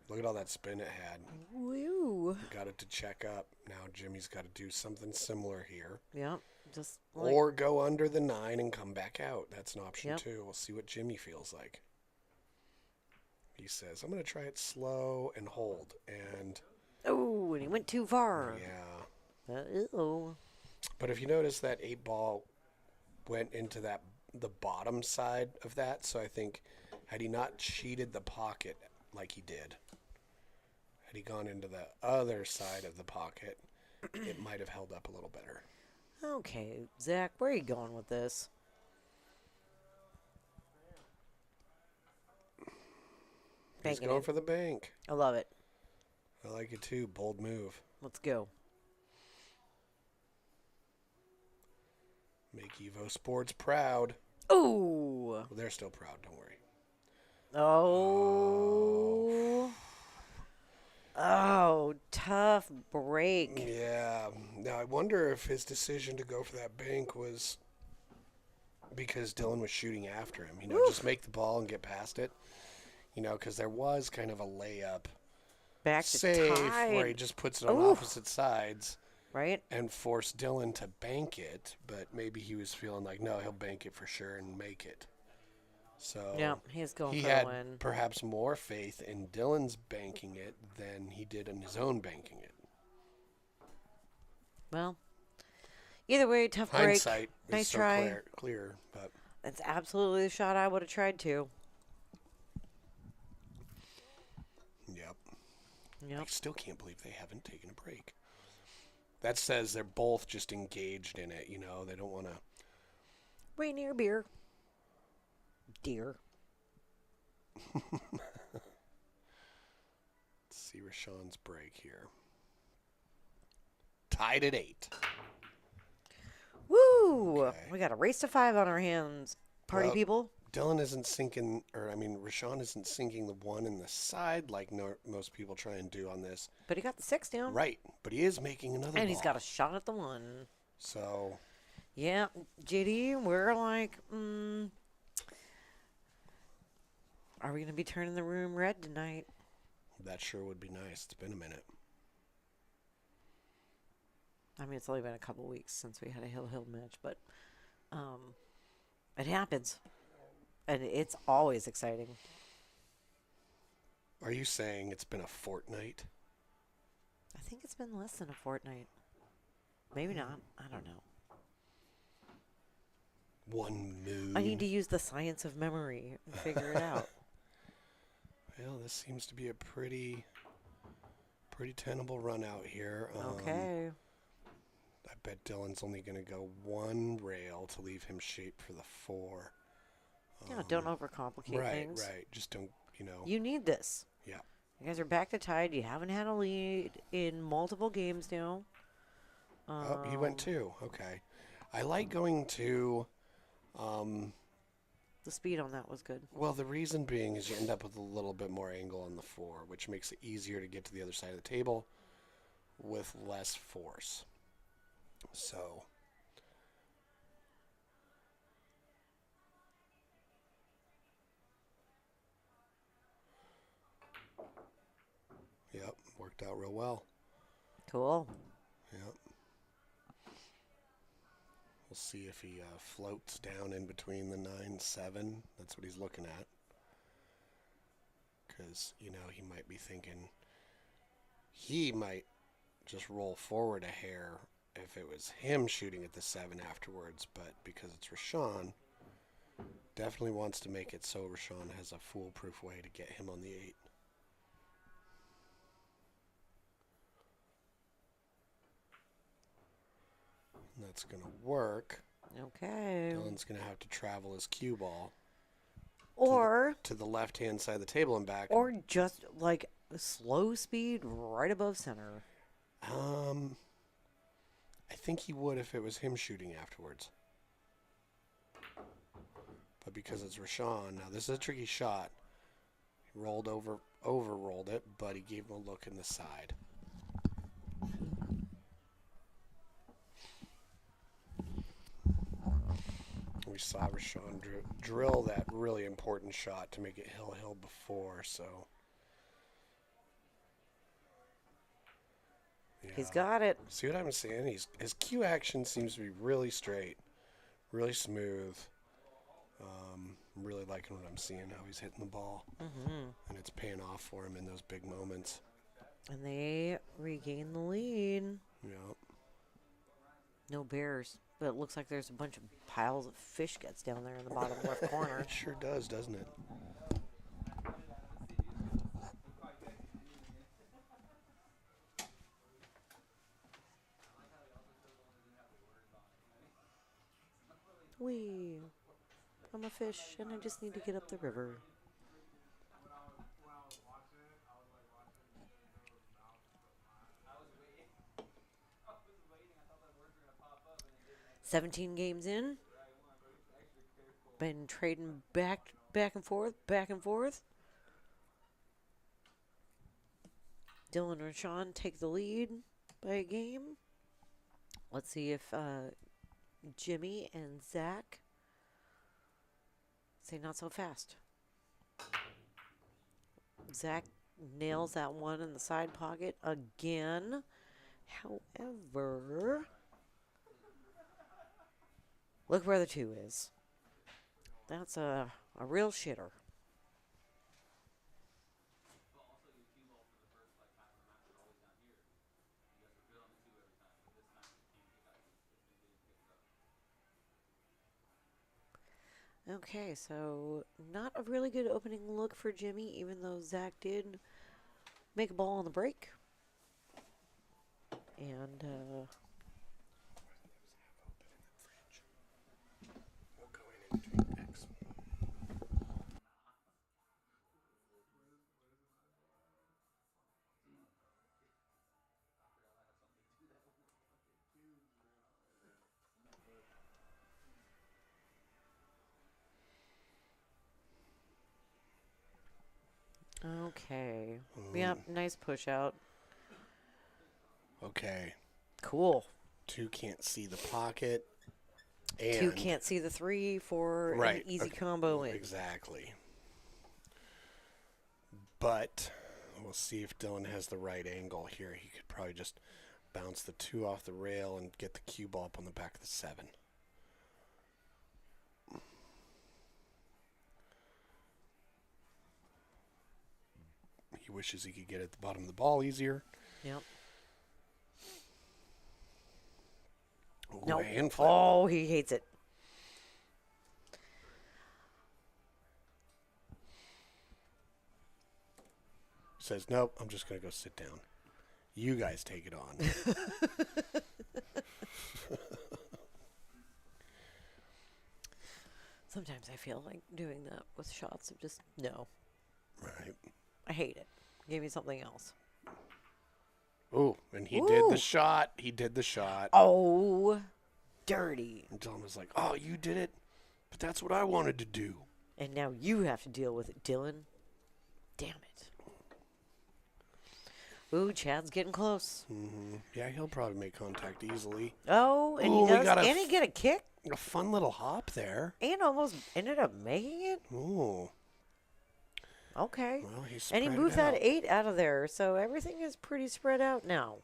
Look at all that spin it had. Woo. Got it to check up. Now Jimmy's got to do something similar here. Yep. Just like, Or go under the 9 and come back out. That's an option Yep. too. We'll see what Jimmy feels like. He says, I'm going to try it slow and hold. And oh, and he went too far. yeah. Uh-oh. But if you notice, that 8 ball went into the bottom side of that. So I think had he not cheated the pocket like he did, had he gone into the other side of the pocket, it might have held up a little better. Okay, Zach, where are you going with this? He's Banking going it. for the bank. I love it. I like it too. Bold move. Let's go. Make Evo Sports proud. Ooh. Well, they're still proud. Don't worry. Oh. Oh, tough break. Yeah. Now, I wonder if his decision to go for that bank was because Dylan was shooting after him. You know, just make the ball and get past it. You know, because there was kind of a layup Back to save tied. where he just puts it on Oof. opposite sides Right? and force Dylan to bank it. But maybe he was feeling like, no, he'll bank it for sure and make it. So Yeah, he's going he for had the win. perhaps more faith in Dylan's banking it than he did in his own banking it. Well, either way, tough break. Hindsight Nice is so try. clear, but That's absolutely the shot I would have tried to. yep. I Yep. still can't believe they haven't taken a break. That says they're both just engaged in it, you know. They don't want to. Rainier beer. Dear. Let's see Rashawn's break here. Tied at 8. Woo! Okay. We got a race to 5 on our hands. Party Well, people. Dylan isn't sinking, Rashawn isn't sinking the 1 in the side like most people try and do on this. But he got the 6 down. Right, but he is making another And he's ball. got a shot at the 1. So, Yeah, JD, we're like, are we going to be turning the room red tonight? that sure would be nice. It's been a minute. I mean, it's only been a couple weeks since we had a Hill match, but it happens. And it's always exciting. Are you saying it's been a fortnight? I think it's been less than a fortnight. Maybe not. I don't know. One moon. I need to use the science of memory and figure it out. Well, this seems to be a pretty tenable run out here. Okay. I bet Dylan's only going to go 1 rail to leave him shaped for the 4. Yeah, don't overcomplicate Right, things. right. Just don't, You need this. Yeah. You guys are back to tied. You haven't had a lead in multiple games now. Oh, he went 2. Okay. I like going to The speed on that was good. Well, the reason being is you end up with a little bit more angle on the 4, which makes it easier to get to the other side of the table with less force. So, yep, worked out real well. Cool. Yep. We'll see if he floats down in between the 9-7. That's what he's looking at. Because, you know, he might be thinking he might just roll forward a hair if it was him shooting at the 7 afterwards. But because it's Rashawn, definitely wants to make it so Rashawn has a foolproof way to get him on the 8. And that's going to work. Okay. Dylan's going to have to travel his cue ball Or to the left-hand side of the table and back. or just like slow speed right above center. I think he would if it was him shooting afterwards. But because it's Rashawn, now this is a tricky shot. He overrolled it, but he gave him a look in the side. We saw Rashawn drill that really important shot to make it hill before, so. He's Yeah. got it. See what I'm saying? His cue action seems to be really straight, really smooth. I'm really liking what I'm seeing, how he's hitting the ball. Mm-hmm. And it's paying off for him in those big moments. And they regain the lead. Yeah. No bears, but it looks like there's a bunch of piles of fish guts down there in the bottom left corner. It sure does, doesn't it? Wee. I'm a fish, and I just need to get up the river. I was waiting. I was waiting. I thought the words were gonna pop up, and it didn't. 17 games in. Been trading back and forth, back and forth. Dylan and Rashawn take the lead by a game. Let's see if Jimmy and Zach say not so fast. Zach nails that one in the side pocket again. However, look where the 2 is. That's a real shitter. Well, also your cue ball for the first like half of the match was always down here. You guys were good on the 2 every time, but this time you can't. It's been getting picked up. Okay, so not a really good opening look for Jimmy, even though Zach did make a ball on the break. And We'll go in between X. okay. Yep, nice push out. Okay. Cool. 2 can't see the pocket. And 2 can't see the 3 for Right, an easy okay. combo in. Exactly. But we'll see if Dylan has the right angle here. He could probably just bounce the 2 off the rail and get the cue ball up on the back of the 7. He wishes he could get at the bottom of the ball easier. Yep. Ooh, Nope. hand flip. Oh, he hates it. Says, nope, I'm just going to go sit down. You guys take it on. Sometimes I feel like doing that with shots of just, no. Right. I hate it. Give me something else. Ooh, and he did the Ooh. shot. He did the shot. Oh, dirty. And Dylan was like, oh, you did it? But that's what I wanted to do. And now you have to deal with it, Dylan. Damn it. Ooh, Chad's getting close. Yeah, he'll probably make contact easily. Oh, and Ooh, he we does. got a And he get a kick A fun little hop there. and almost ended up making it. Ooh. Okay. Well, he And he spread moved it that out. 8 out of there, so everything is pretty spread out now.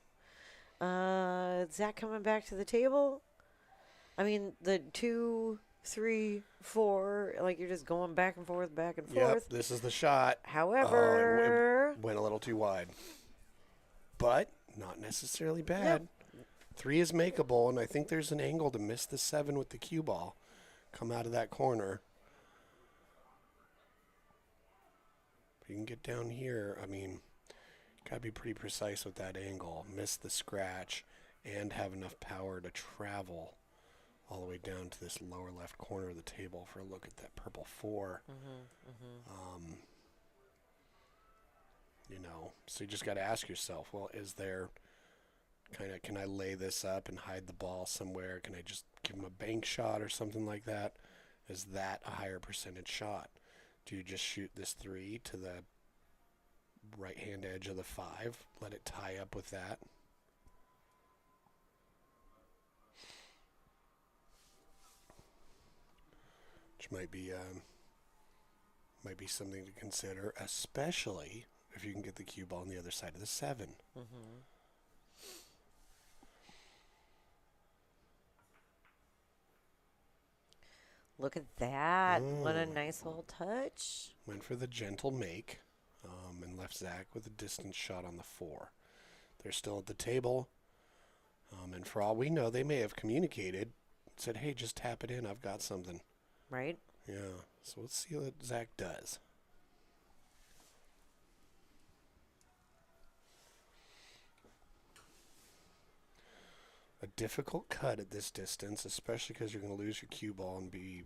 Zach coming back to the table. I mean, the 2, 3, 4, like you're just going back and forth, back and Yep, forth. this is the shot. However, Went a little too wide. But not necessarily bad. 3 is makeable, and I think there's an angle to miss the 7 with the cue ball. Come out of that corner. If you can get down here, I mean, gotta be pretty precise with that angle. Miss the scratch and have enough power to travel all the way down to this lower left corner of the table for a look at that purple 4. So you just got to ask yourself, well, is there can I lay this up and hide the ball somewhere? Can I just give him a bank shot or something like that? Is that a higher percentage shot? Do you just shoot this 3 to the right-hand edge of the 5, let it tie up with that? Which might be something to consider, especially if you can get the cue ball on the other side of the 7. look at that. What a nice little touch. Went for the gentle make and left Zach with a distance shot on the 4. They're still at the table. And for all we know, they may have communicated, said, hey, just tap it in. I've got something. Right? Yeah. So let's see what Zach does. A difficult cut at this distance, especially because you're going to lose your cue ball and be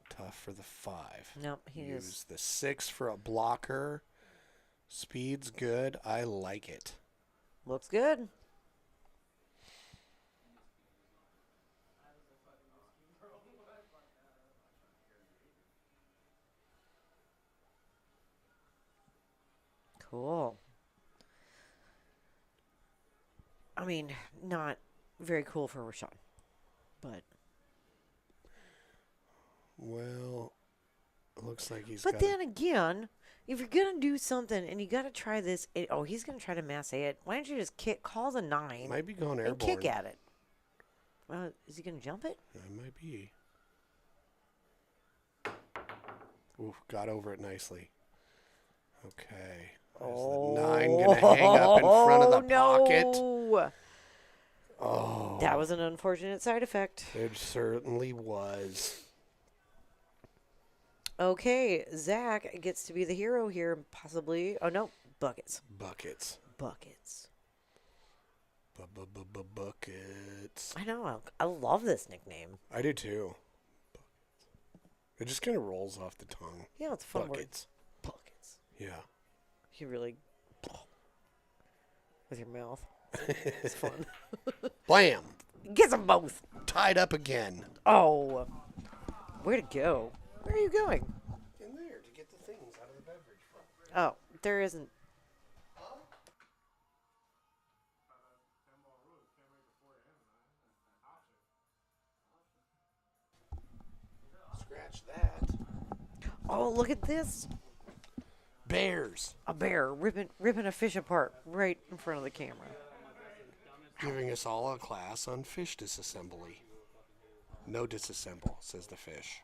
tough for the 5. Nope, he Use is. the 6 for a blocker. Speed's good. I like it. Looks good. Cool. I mean, not very cool for Rashawn, but Well, it looks like he's but got then again, if you're gonna do something and you gotta try this, he's gonna try to mass it. Why don't you just call the 9 might be going and airborne. kick at it? Well, is he gonna jump it? It might be. Oof, got over it nicely. Okay. There's the 9 going to hang up in front of the pocket. No. Oh. That was an unfortunate side effect. It certainly was. Okay, Zach gets to be the hero here, possibly. Oh, no. Buckets. Buckets. Buckets. Buckets. I know. I love this nickname. I do too. It just kind of rolls off the tongue. Yeah, it's a fun Buckets. word. Buckets. Yeah. You really... with your mouth. It's fun. Blam! Get them both. Tied up again. Oh. Where to go? Where are you going? In there to get the things out of the beverage from. Oh, there isn't. Scratch that. Oh, look at this. Bears. A bear ripping a fish apart right in front of the camera. Giving us all a class on fish disassembly. No disassemble, says the fish.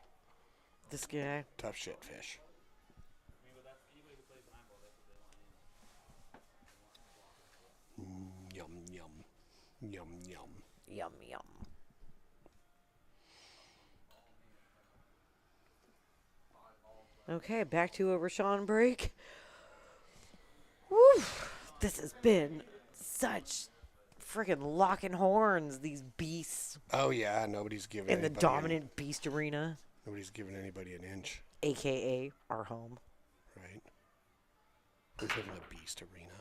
This guy. Tough shit, fish. Yum, yum. Yum, yum. Yum, yum. Okay, back to a Rashawn break. Woo! This has been such freaking locking horns, these beasts Oh, yeah, nobody's giving in the anybody dominant beast arena, nobody's giving anybody an inch, a.k.a. our home. right? We live in a beast arena.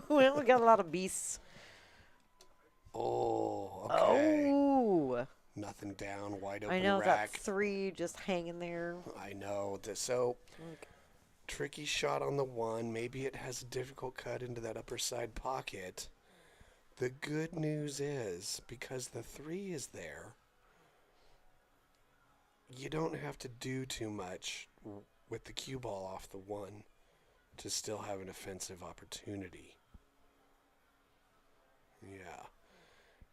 Well, we got a lot of beasts. Oh, okay. Oh! Nothing down, wide open I know rack. that 3 just hanging there. I know. So, Like, tricky shot on the 1. Maybe it has a difficult cut into that upper side pocket. The good news is, because the 3 is there, you don't have to do too much with the cue ball off the 1 to still have an offensive opportunity. Yeah.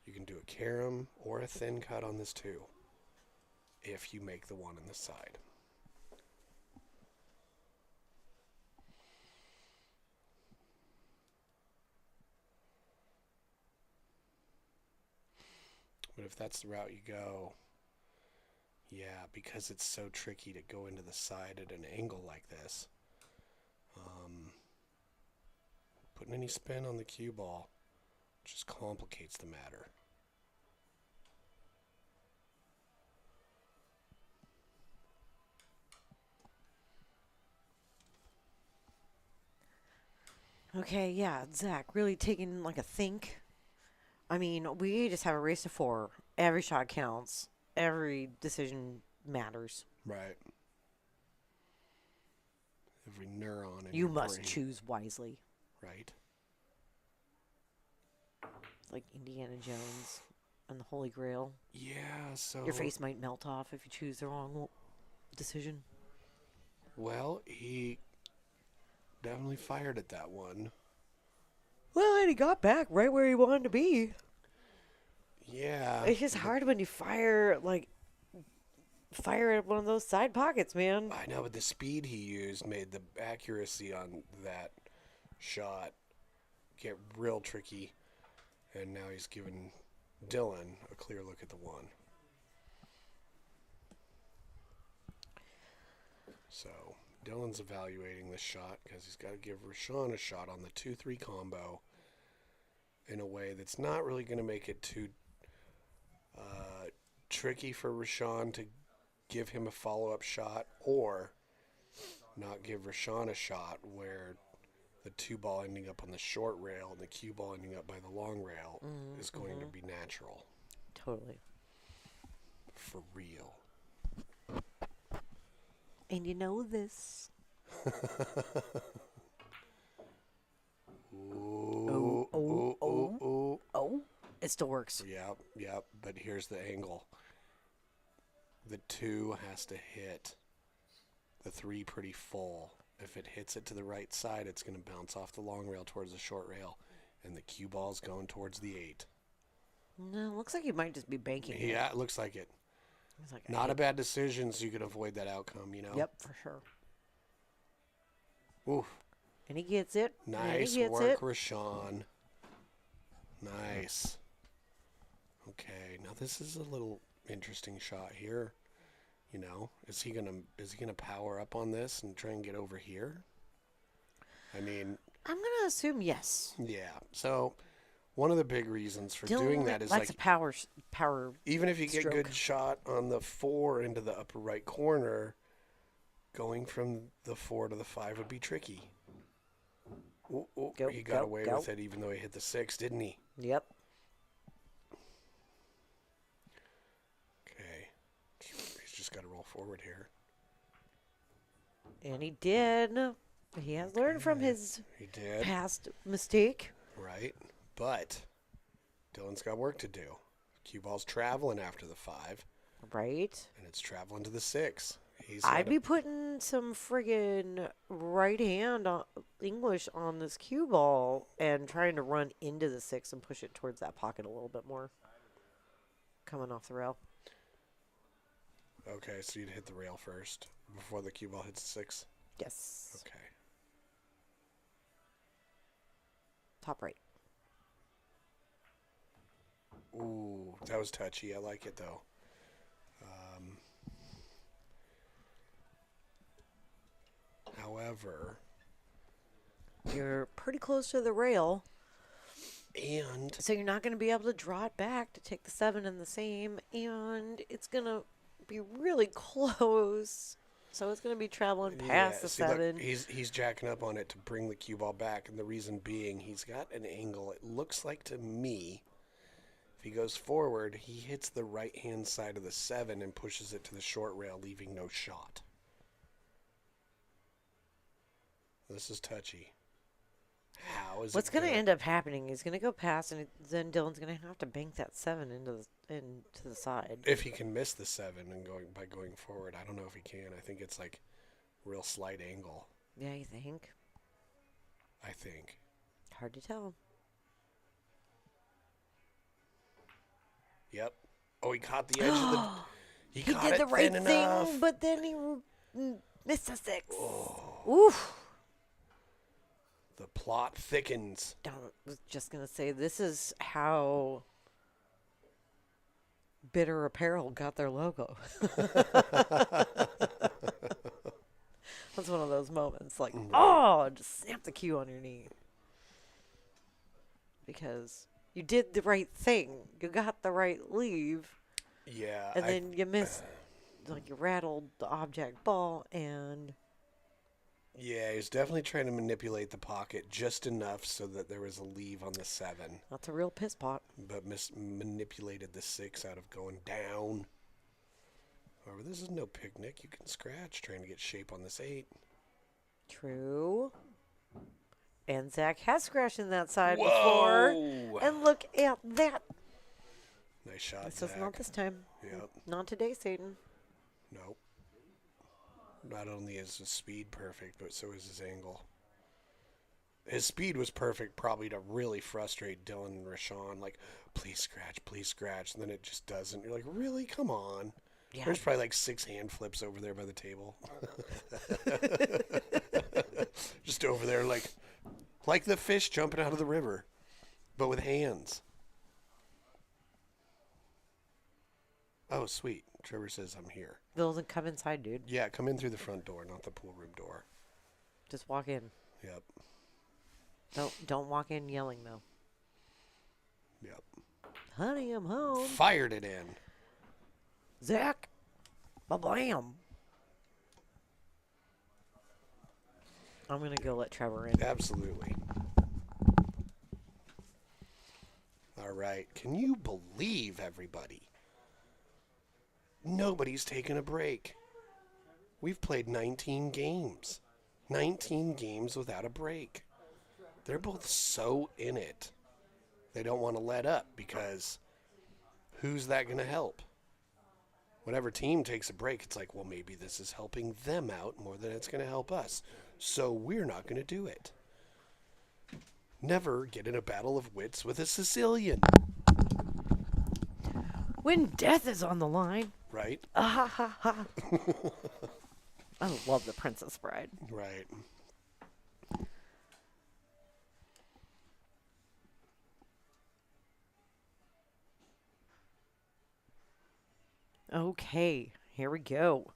You can do a carom or a thin cut on this 2 if you make the 1 on the side. But if that's the route you go, yeah, because it's so tricky to go into the side at an angle like this, putting any spin on the cue ball just complicates the matter. okay, yeah, Zach, really taking like a think. I mean, we just have a race to 4. Every shot counts. Every decision matters. Right. Every neuron in You your must brain. choose wisely. Right. Like Indiana Jones and the Holy Grail. Yeah, so... Your face might melt off if you choose the wrong decision. Well, he definitely fired at that 1. Well, and he got back right where he wanted to be. Yeah. It's just hard when you fire at one of those side pockets, man. I know, but the speed he used made the accuracy on that shot get real tricky. And now he's giving Dylan a clear look at the 1. So Dylan's evaluating this shot because he's got to give Rashawn a shot on the 2-3 combo in a way that's not really going to make it too tricky for Rashawn to give him a follow-up shot, or not give Rashawn a shot where the 2 ball ending up on the short rail and the cue ball ending up by the long rail is going to be natural. Totally. For real. And you know this. Ooh, ooh. Oh, it still works. Yep. But here's the angle. The 2 has to hit the 3 pretty full. If it hits it to the right side, it's going to bounce off the long rail towards the short rail, and the cue ball's going towards the 8. No, looks like you might just be banking it. Yeah, it looks like it. It's like, Not a bad decision, so you could avoid that outcome, you know? Yep, for sure. Oof. And he gets it. Nice work, Rashawn. Nice. Okay, now this is a little interesting shot here. You know, is he gonna power up on this and try and get over here? I mean, I'm gonna assume yes. yeah. So one of the big reasons for Dylan doing that is likes like a power. even if you get stroke. good shot on the 4 into the upper right corner, going from the 4 to the 5 would be tricky. Ooh, Go, he got go, away go. with it even though he hit the 6, didn't he? Yep. Okay. He's just got to roll forward here. And he did. He has learned from his He did. past mistake. Right. But Dylan's got work to do. Cue ball's traveling after the 5, Right? and it's traveling to the 6. I'd be putting some friggin' right hand English on this cue ball and trying to run into the 6 and push it towards that pocket a little bit more. Coming off the rail. Okay, so you'd hit the rail first before the cue ball hits the 6. Yes. Okay. Top right. Ooh, that was touchy. I like it though. However, You're pretty close to the rail, and so you're not going to be able to draw it back to take the 7 in the same, and it's going to be really close. So it's going to be traveling past the see, look, 7. he's jacking up on it to bring the cue ball back, and the reason being he's got an angle. It looks like to me If he goes forward, he hits the right-hand side of the 7 and pushes it to the short rail, leaving no shot. This is touchy. How is What's it going to end up happening? He's going to go past, and then Dylan's going to have to bank that 7 into the side. If he can miss the 7 and going forward, I don't know if he can. I think it's like real slight angle. Yeah, you think? I think. Hard to tell. Yep. Oh, he caught the edge of the. He He caught did it the right thin thing, enough. but then he missed a 6. Oh, Oof. the plot thickens. I was just going to say, this is how Bitter Apparel got their logo. That's one of those moments like, oh, just snap the cue on your knee. Because you did the right thing. You got the right leave. Yeah. And then you missed, like, you rattled the object ball, and Yeah, he's definitely trying to manipulate the pocket just enough so that there was a leave on the 7, that's a real piss pot. but manipulated the 6 out of going down. However, this is no picnic. You can scratch trying to get shape on this 8. True. And Zach has scratched in that side before. Whoa! And look at that. Nice shot, This is Zach. not this time. Yep. Not today, Satan. Nope. Not only is his speed perfect, but so is his angle. His speed was perfect, probably to really frustrate Dylan and Rashawn. Like, please scratch. And then it just doesn't. You're like, really? Come on. Yeah. There's probably like 6 hand flips over there by the table. Just over there, like the fish jumping out of the river, but with hands. Oh, sweet. Trevor says I'm here. Dylan, come inside, dude. Yeah, come in through the front door, not the pool room door. Just walk in. Yep. Don't walk in yelling, though. Yep. Honey, I'm home. Fired it in. Zach. Ba-blam. I'm going to go let Trevor in. Absolutely. All right. Can you believe, everybody? Nobody's taken a break. We've played 19 games. 19 games without a break. They're both so in it. They don't want to let up because who's that going to help? Whenever team takes a break, it's like, well, maybe this is helping them out more than it's going to help us. So we're not going to do it. Never get in a battle of wits with a Sicilian. When death is on the line. Right? Ah, ha, ha, ha. I love The Princess Bride. Right. Okay, here we go.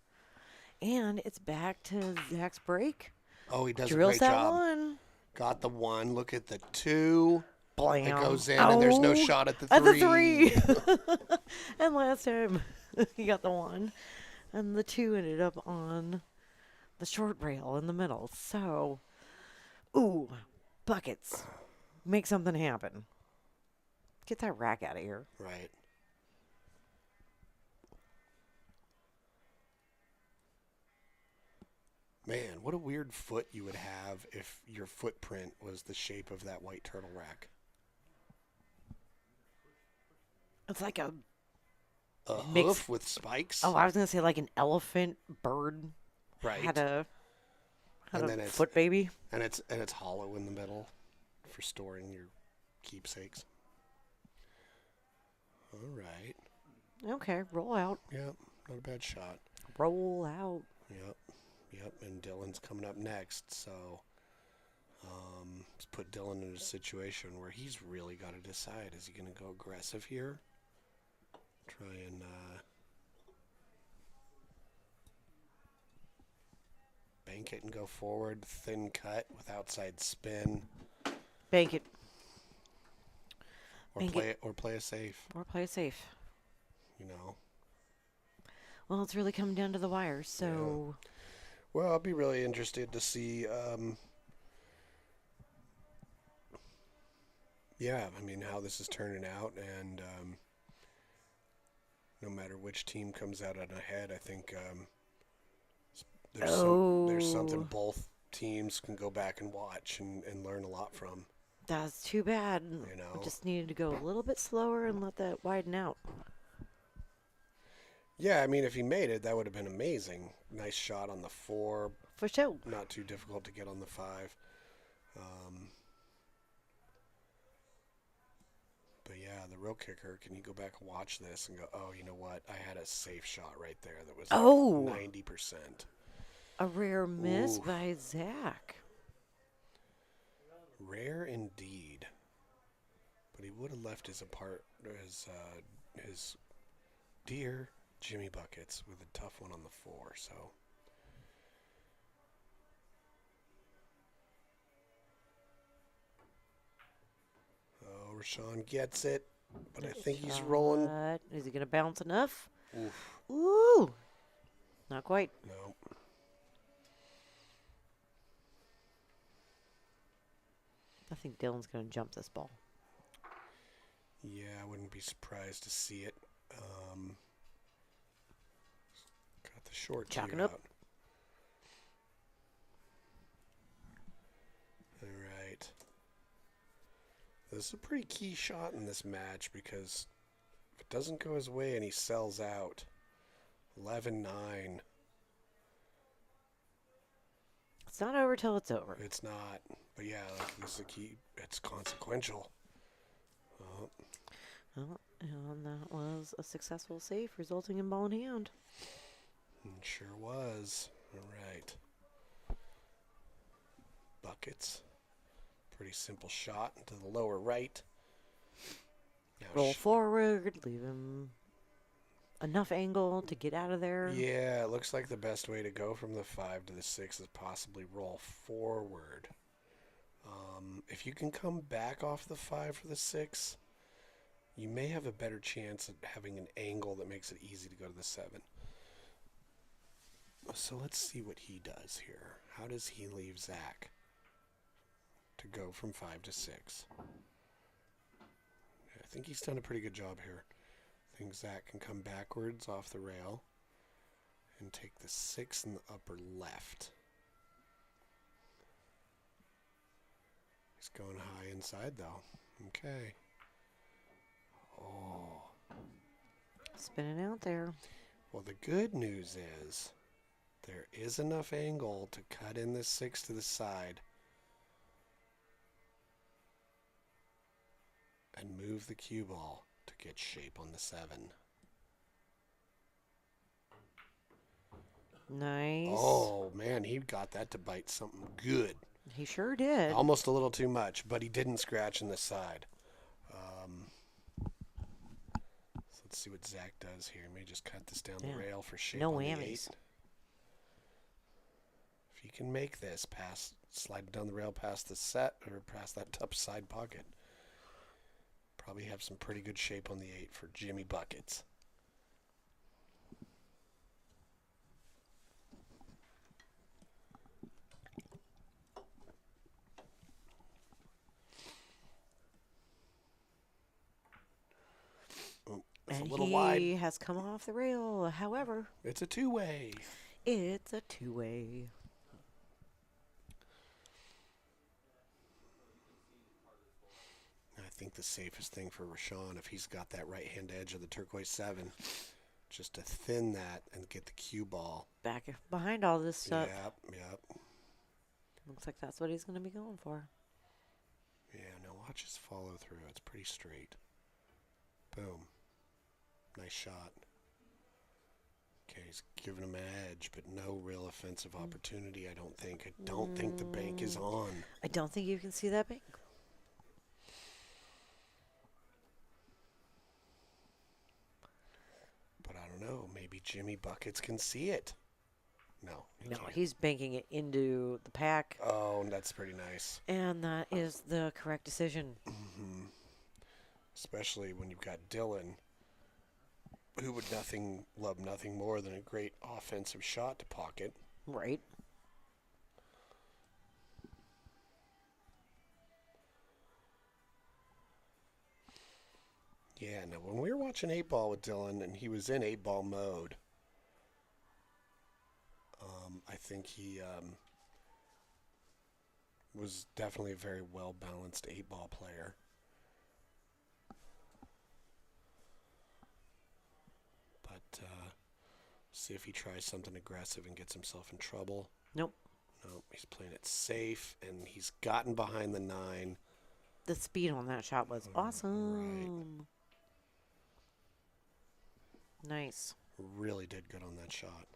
And it's back to Zach's break. Oh, he does Drills a great that job. one. Got the 1. Look at the 2. Blam. It goes in, and there's no shot at the 3. At the 3. And last time, he got the 1. And the 2 ended up on the short rail in the middle. So, ooh, buckets. Make something happen. Get that rack out of here. Right. Man, what a weird foot you would have if your footprint was the shape of that white turtle rack. It's like a A hoof with spikes? I was gonna say like an elephant bird right. had a And then it's- foot baby. And it's hollow in the middle for storing your keepsakes. All right. Okay, roll out. Yep. Not a bad shot. Roll out. Yep. And Dylan's coming up next, so let's put Dylan in a situation where he's really got to decide: is he going to go aggressive here? Try and bank it and go forward, thin cut with outside spin, Bank it. or Bank play it. or play it safe. Or play it safe. You know. Well, it's really coming down to the wire, so Well, I'll be really interested to see, yeah, I mean, how this is turning out, and no matter which team comes out on ahead, I think there's something Oh, both teams can go back and watch and learn a lot from. that's too bad. You We know. just needed to go a little bit slower and let that widen out. Yeah, I mean, if he made it, that would have been amazing. Nice shot on the 4. For sure. Not too difficult to get on the 5. But yeah, the real kicker, can you go back and watch this and go, oh, you know what? I had a safe shot right there that was Oh. 90%. A rare miss Oof. by Zach. Rare indeed. But he would have left his dear Jimmy Buckets with a tough one on the 4, so. Oh, Rashawn gets it, but I think he's rolling. Is he going to bounce enough? Oof, Ooh. Not quite. no. I think Dylan's going to jump this ball. Yeah, I wouldn't be surprised to see it. Got the short tee Chalking up. out. All right. This is a pretty key shot in this match because if it doesn't go his way and he sells out, 11-9, It's not over till it's over. it's not. But yeah, like, this is a key. It's consequential. Oh, Well, and that was a successful save, resulting in ball in hand. sure was. All right. Buckets. Pretty simple shot into the lower right. Now Roll forward, leave him enough angle to get out of there. Yeah, it looks like the best way to go from the 5 to the 6 is possibly roll forward. If you can come back off the 5 for the 6, you may have a better chance at having an angle that makes it easy to go to the 7. So let's see what he does here. How does he leave Zach to go from 5 to 6? I think he's done a pretty good job here. I think Zach can come backwards off the rail and take the 6 in the upper left. He's going high inside though. Okay. Oh. Spinning out there. Well, the good news is there is enough angle to cut in this 6 to the side and move the cue ball to get shape on the 7. Nice. Oh, man, he got that to bite something good. He sure did. Almost a little too much, but he didn't scratch in the side. So let's see what Zach does here. He may just cut this down the rail for shape No on the whammies. 8. If you can make this slide down the rail past the set or past that top side pocket, probably have some pretty good shape on the 8 for Jimmy Buckets. It's And a little he wide. has come off the rail. However, It's a 2-way. it's a two-way. I think the safest thing for Rashawn, if he's got that right-hand edge of the turquoise 7, just to thin that and get the cue ball. Back behind all this stuff. Yep. Looks like that's what he's going to be going for. Yeah, now watch his follow through. It's pretty straight. Boom. Nice shot. Okay, he's giving him an edge, but no real offensive opportunity, I don't think. I don't think the bank is on. I don't think you can see that bank. But I don't know. Maybe Jimmy Buckets can see it. No. No, can't. he's banking it into the pack. Oh, that's pretty nice. And that is the correct decision. Mm-hmm. Especially when you've got Dylan, who would love nothing more than a great offensive shot to pocket. Right. Yeah, no, when we were watching 8 Ball with Dylan and he was in 8 Ball mode, I think he was definitely a very well-balanced 8 Ball player. But see if he tries something aggressive and gets himself in trouble. Nope. No, he's playing it safe, and he's gotten behind the 9. The speed on that shot was awesome. Nice. Really did good on that shot.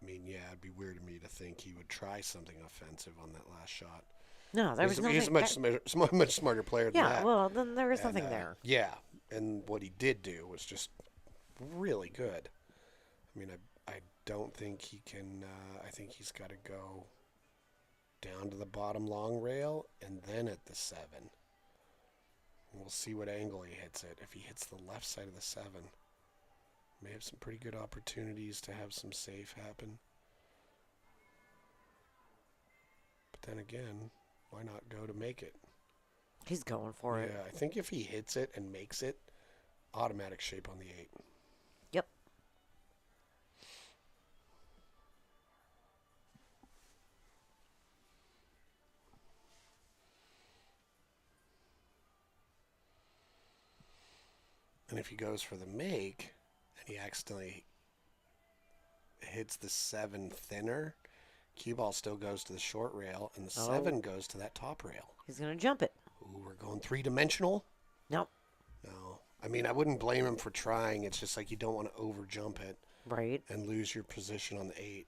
I mean, yeah, it'd be weird to me to think he would try something offensive on that last shot. No, there was nothing. He's a much smarter player than that. Yeah, well, then there was And, nothing there. Yeah, and what he did do was just really good. I mean, I don't think he can. I think he's got to go down to the bottom long rail and then at the 7. We'll see what angle he hits it. If he hits the left side of the 7, may have some pretty good opportunities to have some safe happen. But then again, why not go to make it? He's going for it. Yeah, I think if he hits it and makes it, automatic shape on the 8. Yep. And if he goes for the make and he accidentally hits the 7 thinner, cue ball still goes to the short rail and the 7 goes to that top rail. He's going to jump it. Ooh, we're going 3-dimensional? Nope. No. I mean, I wouldn't blame him for trying. It's just like you don't want to over jump it Right. and lose your position on the 8.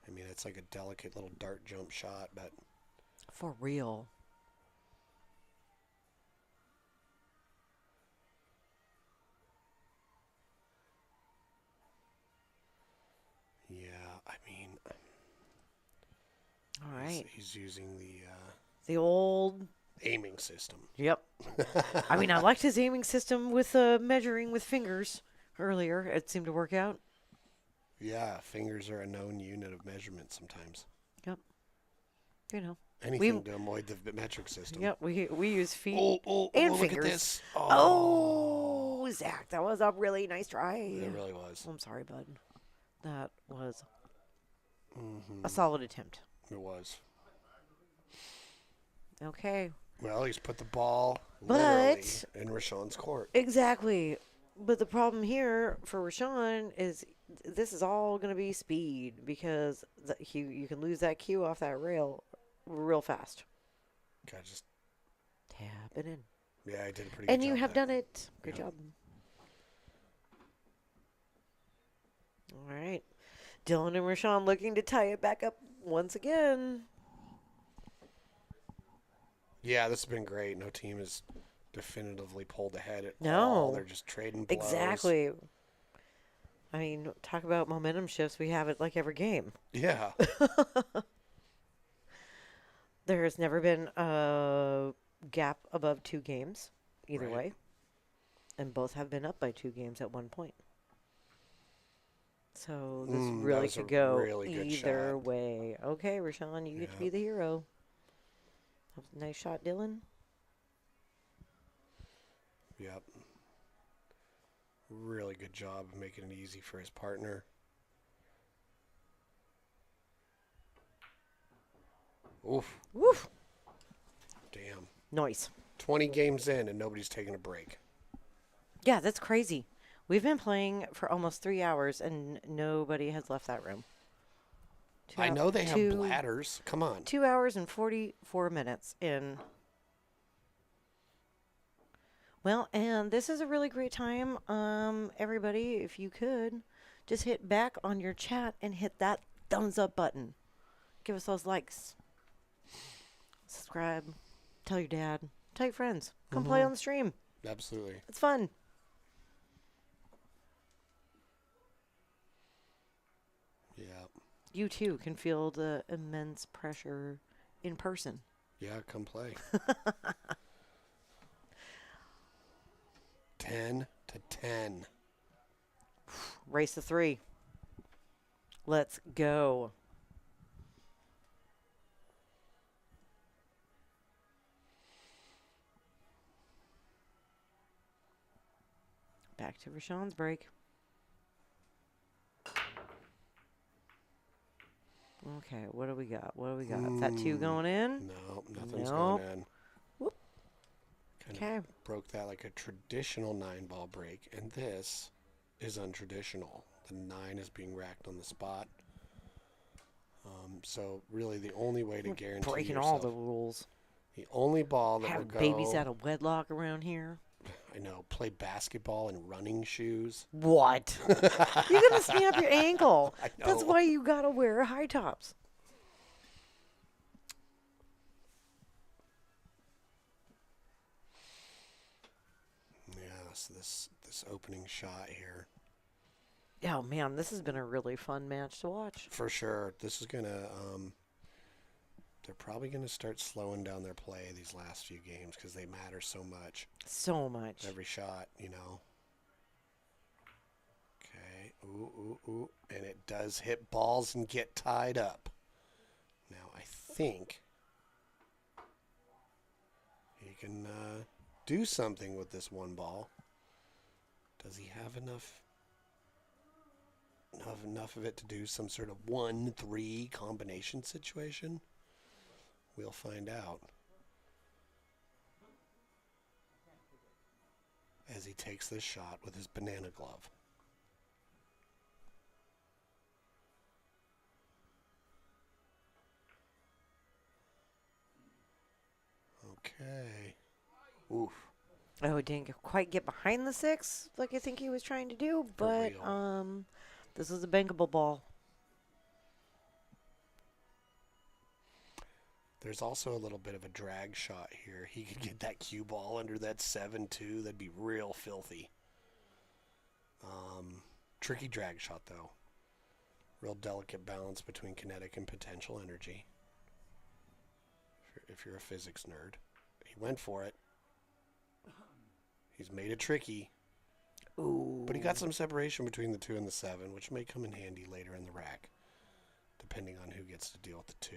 I mean, it's like a delicate little dart jump shot, but For real. yeah, I mean, All right. he's using The old. the aiming system. Yep. I mean, I liked his aiming system with measuring with fingers earlier. It seemed to work out. Yeah, fingers are a known unit of measurement sometimes. Yep. You know. Anything to avoid the metric system. Yep. We use feet Oh, and look fingers. at this. Oh, Zach, that was a really nice try. It really was. I'm sorry, bud. That was Mm-hmm. a solid attempt. It was. Okay. Well, he's put the ball But- literally in Rashawn's court. Exactly. But the problem here for Rashawn is this is all going to be speed because you can lose that cue off that rail real fast. God, just Tap it in. yeah, I did a pretty good And job you have there. done it. Good Yeah. job. All right. Dylan and Rashawn looking to tie it back up once again. Yeah, this has been great. No team has definitively pulled ahead at No. all. They're just trading blows. Exactly. I mean, talk about momentum shifts. We have it like every game. Yeah. There has never been a gap above 2 games, either Right. way. And both have been up by 2 games at one point. So this that really was a could go really good either shot. way. Okay, Rashawn, you get to Yeah. be the hero. That was a nice shot, Dylan. Yep. Really good job of making it easy for his partner. Oof. Woof. Damn. Nice. 20 games in and nobody's taking a break. Yeah, that's crazy. We've been playing for almost 3 hours and nobody has left that room. I know they have bladders. Come on. 2 hours and 44 minutes in. Well, and this is a really great time. Everybody, if you could, just hit back on your chat and hit that thumbs up button. Give us those likes. Subscribe. Tell your dad. Tell your friends. Come play on the stream. Absolutely. It's fun. Yeah. You too can feel the immense pressure in person. Yeah, come play. 10-10. Race to 3. Let's go. Back to Rashawn's break. Okay, what do we got? What do we got? Is that 2 going in? No, nothing's Nope. going in. Whoop. Kind Okay. of broke that like a traditional 9-ball break, and this is untraditional. The 9 is being racked on the spot. So really, the only way to guarantee Breaking yourself, all the rules. the only ball that will Have go. babies out of wedlock around here. I know. Play basketball in running shoes. What? You're gonna snap your ankle. I That's know. why you gotta wear high tops. Yes, this opening shot here. Oh man, this has been a really fun match to watch. For sure. This is gonna. They're probably gonna start slowing down their play these last few games because they matter so much. So much. Every shot, Okay. Ooh, ooh, ooh. And it does hit balls and get tied up. Now, I think he can do something with this one ball. Does he have enough of it to do some sort of 1-3 combination situation? We'll find out. As he takes this shot with his banana glove. Okay. Oof. Oh, didn't quite get behind the 6 like I think he was trying to do, but real. this is a bankable ball. There's also a little bit of a drag shot here. He could get that cue ball under that 7-2. That'd be real filthy. Tricky drag shot, though. Real delicate balance between kinetic and potential energy. If you're a physics nerd. He went for it. He's made it tricky. Ooh. But he got some separation between the 2 and the 7, which may come in handy later in the rack, depending on who gets to deal with the 2.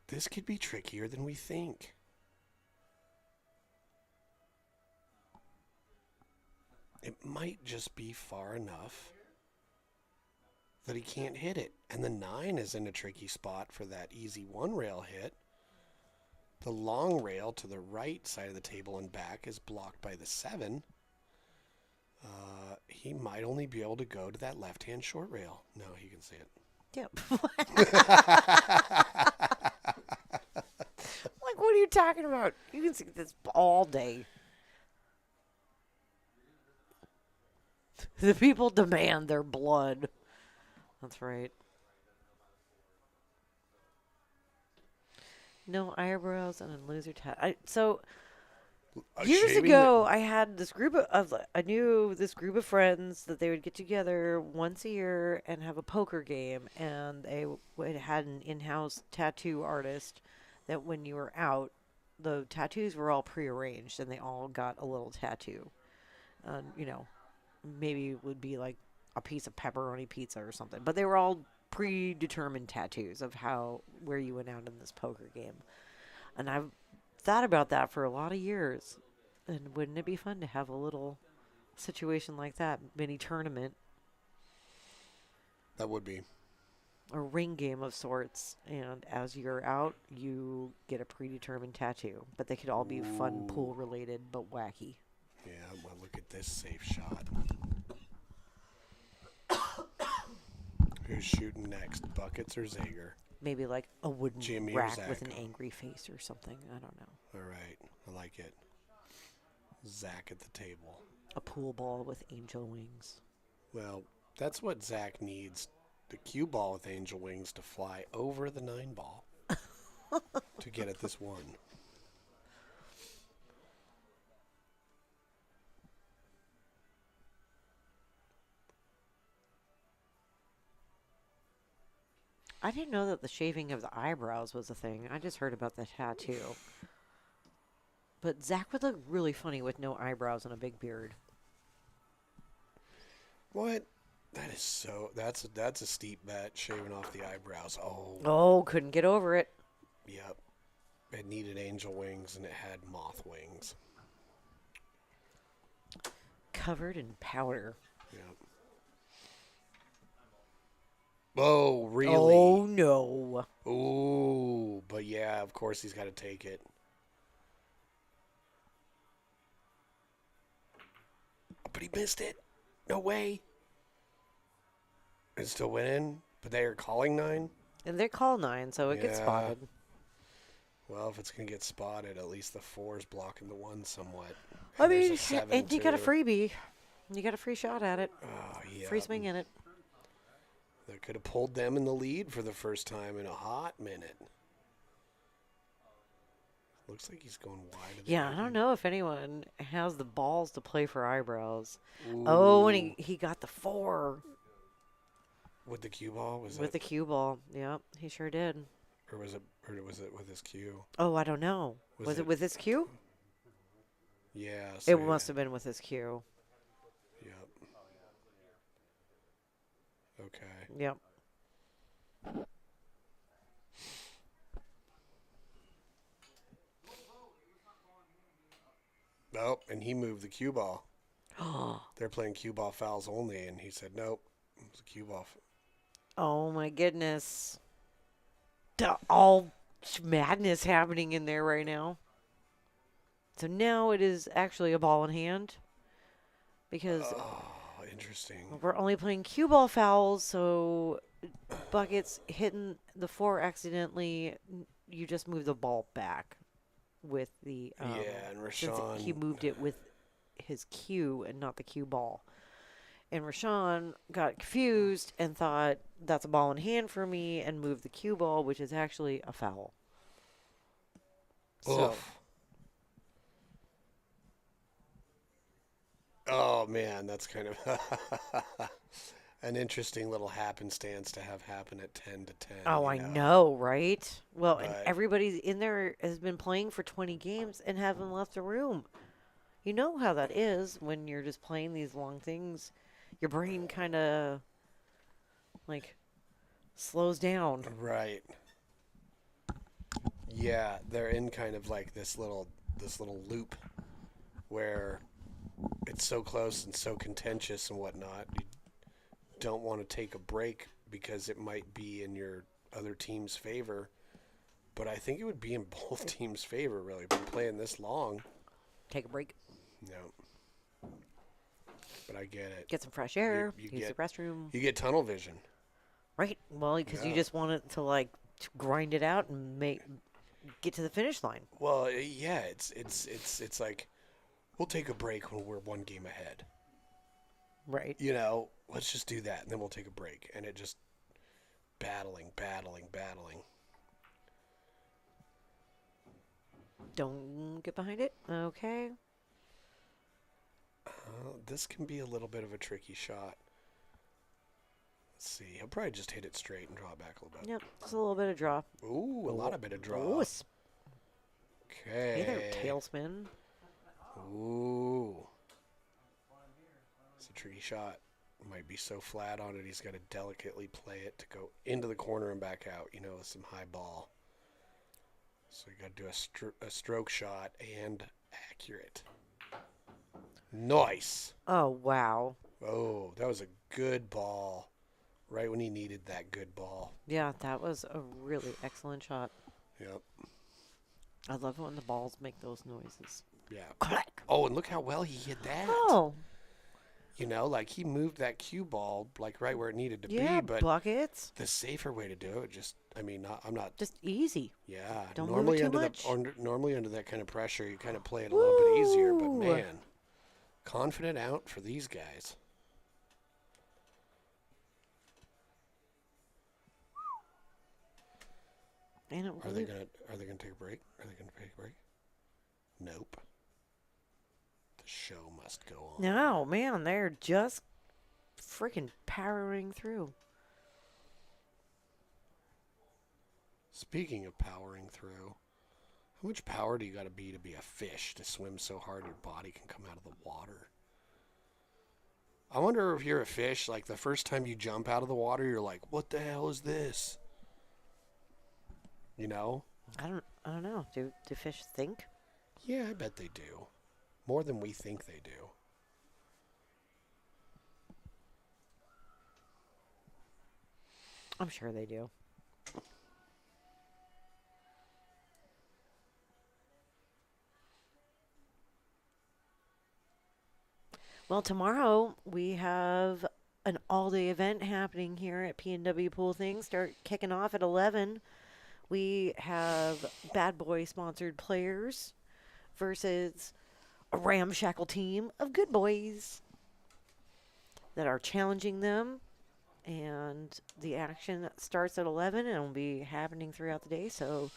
This could be trickier than we think. It might just be far enough that he can't hit it. And the 9 is in a tricky spot for that easy 1-rail hit. The long rail to the right side of the table and back is blocked by the 7. He might only be able to go to that left-hand short rail. No, he can see it. Yep. Like, what are you talking about? You can see this all day. The people demand their blood. That's right. No eyebrows and a loser tat. So years Shaving ago, I had this I knew this group of friends that they would get together once a year and have a poker game, and they had an in-house tattoo artist that when you were out, the tattoos were all prearranged, and they all got a little tattoo. Maybe it would be like a piece of pepperoni pizza or something, but they were all predetermined tattoos of where you went out in this poker game. And I've thought about that for a lot of years. And wouldn't it be fun to have a little situation like that, mini tournament, That would be. a ring game of sorts, and as you're out, you get a predetermined tattoo. But they could all be fun pool related, but wacky. Yeah, well, look at this safe shot. Who's shooting next, Buckets or Zager? Maybe like a wooden Jimmy or rack Zach? with an angry face or something. I don't know. All right, I like it. Zach at the table. A pool ball with angel wings. Well, that's what Zach needs. The cue ball with angel wings to fly over the 9-ball to get at this 1. I didn't know that the shaving of the eyebrows was a thing. I just heard about the tattoo. But Zach would look really funny with no eyebrows and a big beard. What? That is so. That's a steep bet. Shaving off the eyebrows. Oh, Oh, couldn't get over it. yep. It needed angel wings and it had moth wings. Covered in powder. Yep. Oh, really? Oh, no. Ooh, but yeah, of course he's got to take it. But he missed it. No way. It's still winning, but they are calling 9. And they call 9, so it gets Yeah. spotted. Well, if it's going to get spotted, at least the 4 is blocking the 1 somewhat. I And there's mean, a 7 and you got a too. freebie. You got a free shot at it. Oh, yeah. Free swing in it. That could have pulled them in the lead for the first time in a hot minute. Looks like he's going wide. Of the Yeah, I net. don't know if anyone has the balls to play for eyebrows. Oh, and Ooh. he got the 4 With the cue ball? Was with it? the cue ball. Yep, he sure did. Or was it with his cue? Oh, I don't know. Was Was it it- with his cue? Yeah. It so must have been with his cue. Yep. Okay. Yep. Nope. And he moved the cue ball. Oh, They're playing cue ball fouls only, and he said nope. It was a cue ball. oh my goodness. All madness happening in there right now. So now it is actually a ball in hand because Oh, interesting. we're only playing cue ball fouls, so buckets hitting the 4 accidentally, you just move the ball back with the Yeah, and since Rashawn. he moved it with his cue and not the cue ball. And Rashawn got confused and thought that's a ball in hand for me and moved the cue ball, which is actually a foul. So Oof. Oh man, that's kind of an interesting little happenstance to have happen at 10 to 10. oh, you I know, right? Well, and But- everybody in there has been playing for 20 games and haven't left the room. You know how that is when you're just playing these long things. Your brain kind of like slows down. Right. Yeah, they're in kind of like this little loop where it's so close and so contentious and whatnot. You don't want to take a break because it might be in your other team's favor. But I think it would be in both teams' favor, really. Been playing this long. Take a break, No. But I get it. get some fresh air, you use the get- restroom. You get tunnel vision. Right? Well, because you Yeah. just want it to like grind it out and get to the finish line. Well, yeah, it's like we'll take a break when we're 1 game ahead. Right. You know, let's just do that and then we'll take a break. And it just battling. Don't get behind it. Okay. This can be a little bit of a tricky shot. Let's see. He'll probably just hit it straight and draw it back a little bit. Yep. Just a little bit of draw. Ooh, a lot of bit of draw. Ooh, Okay. hey there, tailspin. Ooh. It's a tricky shot. Might be so flat on it, he's got to delicately play it to go into the corner and back out, with some high ball. So you got to do a stroke shot and accurate. Nice. Oh, wow. Oh, that was a good ball. Right when he needed that good ball. Yeah, that was a really excellent shot. Yep. I love it when the balls make those noises. Yeah. Clack. Oh, and look how well he hit that. Oh, Like he moved that cue ball like right where it needed to yeah, be, but buckets. the safer way to do it, I'm not. Just easy. Yeah, Don't move normally it too under much. normally under that kind of pressure, you kind of play it a little bit easier. But Woo. man, confident out for these guys. And it Are they really, gonna take a break? Are they gonna take a break? Nope. The show must go on. no, man, they're just freaking powering through. Speaking of powering through, how much power do you got to be a fish to swim so hard your body can come out of the water? I wonder if you're a fish, like the first time you jump out of the water, you're like, what the hell is this? You know? I don't know. Do fish think? Yeah, I bet they do. More than we think they do. I'm sure they do. Well, tomorrow we have an all-day event happening here at PNW Pool Thing. Start kicking off at 11. We have Bad Boy sponsored players versus a ramshackle team of good boys that are challenging them. And the action starts at 11 and will be happening throughout the day. So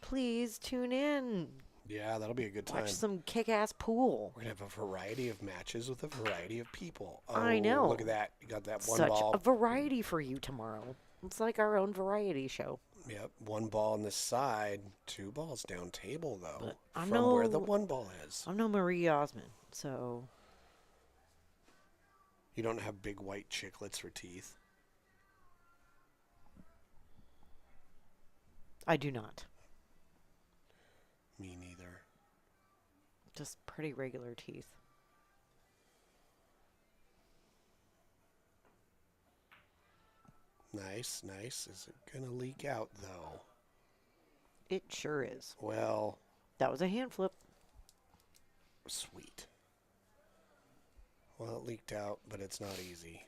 please tune in. Yeah, that'll be a good time. Watch some kick-ass pool. We're going to have a variety of matches with a variety of people. Oh, I know. Look at that. You got that one Such ball. a variety for you tomorrow. It's like our own variety show. Yep, one ball on the side, 2 balls down table, though, But I'm from where no- the one ball is. I'm no Marie Osmond, so You don't have big white chiclets for teeth. I do not. Me neither. Just pretty regular teeth. Nice, nice. Is it going to leak out, though? It sure is. Well, That was a hand flip. sweet. Well, it leaked out, but it's not easy.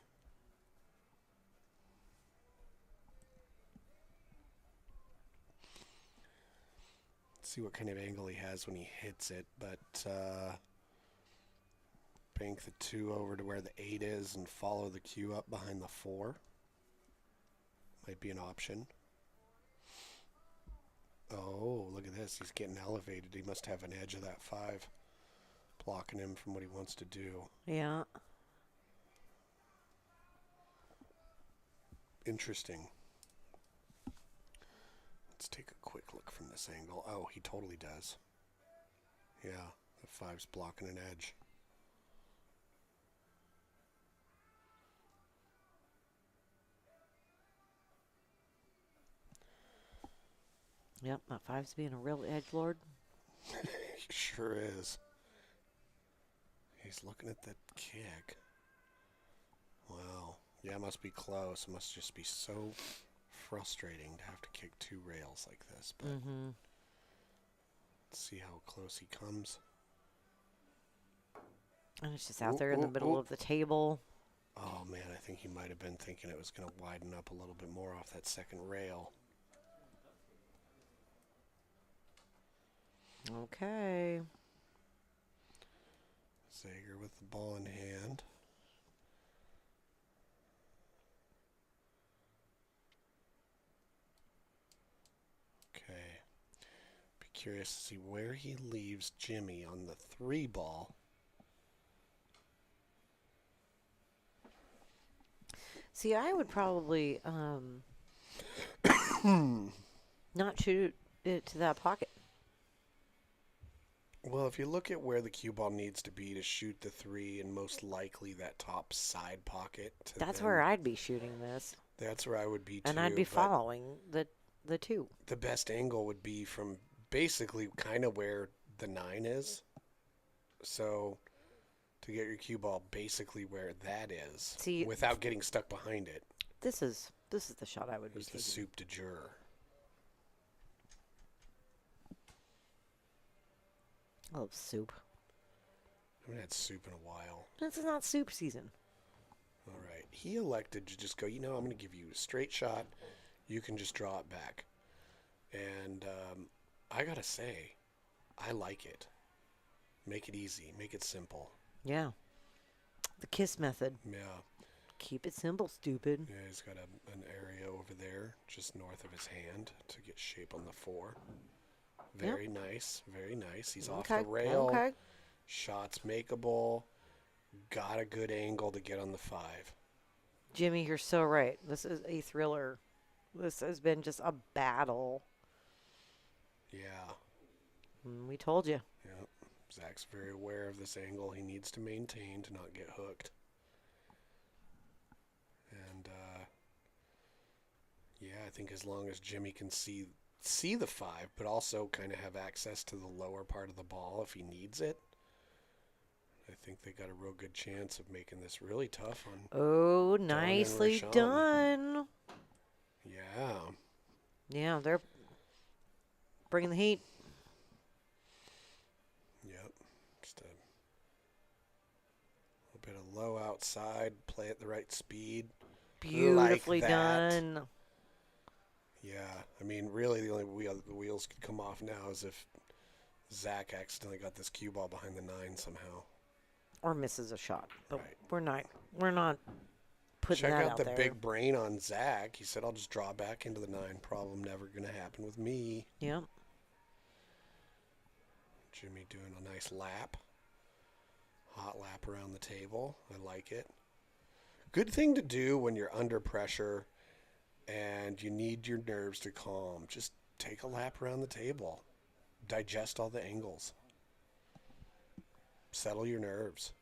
Let's see what kind of angle he has when he hits it, but bank the 2 over to where the 8 is and follow the cue up behind the 4. Might be an option. Oh, look at this. He's getting elevated. He must have an edge of that 5 blocking him from what he wants to do. Yeah. Interesting. Let's take a quick look from this angle. Oh, he totally does. Yeah, the 5's blocking an edge. Yep, that 5's being a real edgelord. He sure is. He's looking at that kick. Wow. Yeah, it must be close. It must just be so frustrating to have to kick 2 rails like this. But Mm-hmm. let's see how close he comes. And it's just out there in the middle of the table. Oh, man, I think he might have been thinking it was going to widen up a little bit more off that second rail. Okay. Zager with the ball in hand. Okay. Be curious to see where he leaves Jimmy on the 3 ball. See, I would probably not shoot it to that pocket. Well, if you look at where the cue ball needs to be to shoot the 3, and most likely that top side pocket. That's where I'd be shooting this. That's where I would be too. And I'd be but following the 2. the best angle would be from basically kind of where the 9 is. So to get your cue ball basically where that is, See, without getting stuck behind it, This is the shot I would be is the taking. soup de jour. I love soup. I haven't had soup in a while. This is not soup season. All right. He elected to just go, I'm going to give you a straight shot. You can just draw it back. And I got to say, I like it. Make it easy. Make it simple. Yeah. The kiss method. Yeah. Keep it simple, stupid. Yeah, he's got an area over there just north of his hand to get shape on the 4. Very nice. Very nice. He's off the rail. Okay. Shots makeable. Got a good angle to get on the 5. Jimmy, you're so right. This is a thriller. This has been just a battle. Yeah. We told you. Yep. Zach's very aware of this angle he needs to maintain to not get hooked. Yeah, I think as long as Jimmy can see the 5, but also kind of have access to the lower part of the ball if he needs it. I think they got a real good chance of making this really tough on. Oh, and nicely Rashawn. done. Yeah. Yeah, they're bringing the heat. Yep. Just a little bit of low outside, play at the right speed. Beautifully Like that. done. Yeah. I mean, really, the only the wheels could come off now is if Zach accidentally got this cue ball behind the 9 somehow. Or misses a shot. But Right. we're not putting Check that out out the there. big brain on Zach. He said, I'll just draw back into the 9. Problem never going to happen with me. Yeah. Jimmy doing a nice lap. Hot lap around the table. I like it. Good thing to do when you're under pressure and you need your nerves to calm. Just take a lap around the table. Digest all the angles. Settle your nerves.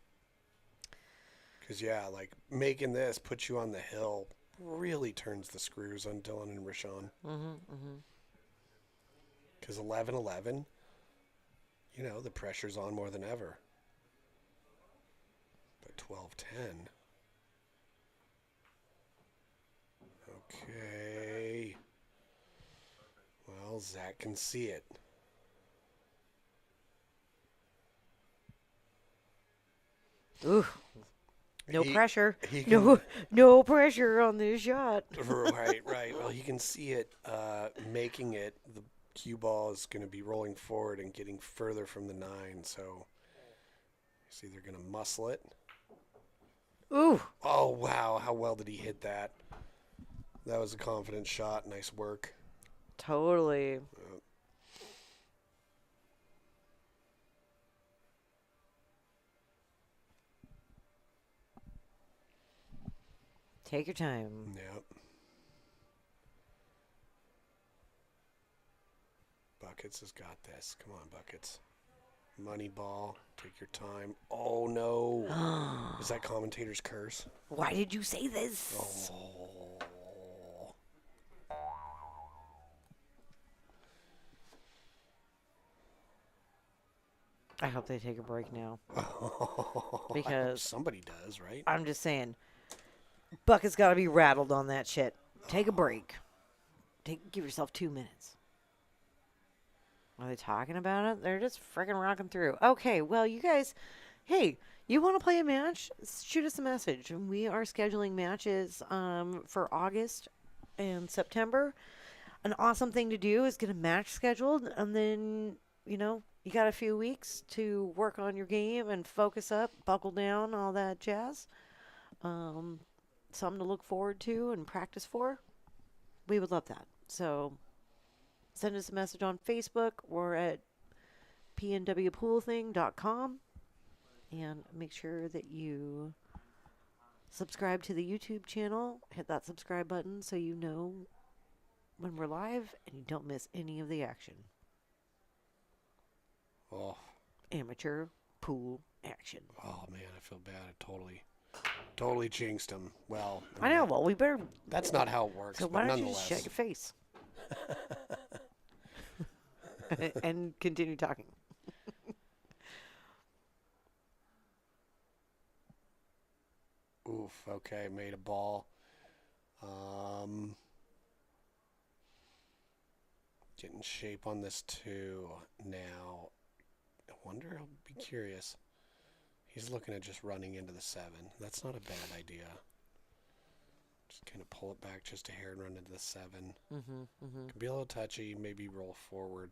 Because, yeah, like making this put you on the hill really turns the screws on Dylan and Rashawn. Because 11-11, you know, the pressure's on more than ever. But 12-10. Okay. Well, Zach can see it. Ooh. No He- pressure. he No pressure on this shot. Right. Well, he can see it making it. The cue ball is going to be rolling forward and getting further from the 9, so he's either going to muscle it. Ooh. Oh, wow. How well did he hit that? That was a confident shot. Nice work. Totally. Take your time. Yep. Buckets has got this. Come on, Buckets. Money ball. Take your time. Oh, no. Is that commentator's curse? Why did you say this? Oh. I hope they take a break now. I hope Because somebody does, right? I'm just saying, Bucket's got to be rattled on that shit. Take a break. Give yourself 2 minutes. Are they talking about it? They're just freaking rocking through. Okay, well, you guys, hey, you want to play a match? Shoot us a message. We are scheduling matches for August and September. An awesome thing to do is get a match scheduled, and then, you know, you got a few weeks to work on your game and focus up, buckle down, all that jazz. Something to look forward to and practice for. We would love that. So send us a message on Facebook or at pnwpoolthing.com, and make sure that you subscribe to the YouTube channel. Hit that subscribe button so you know when we're live and you don't miss any of the action. Oh, Amateur pool action. oh man, I feel bad. I totally jinxed him. Well, I know. Well, we better. That's not how it works, So but why don't you just nonetheless. shut your face and continue talking? Oof, okay, made a ball. Getting shape on this too now. I wonder, I'll be curious. He's looking at just running into the 7. That's not a bad idea. Just kind of pull it back just a hair and run into the 7. Could be a little touchy, maybe roll forward.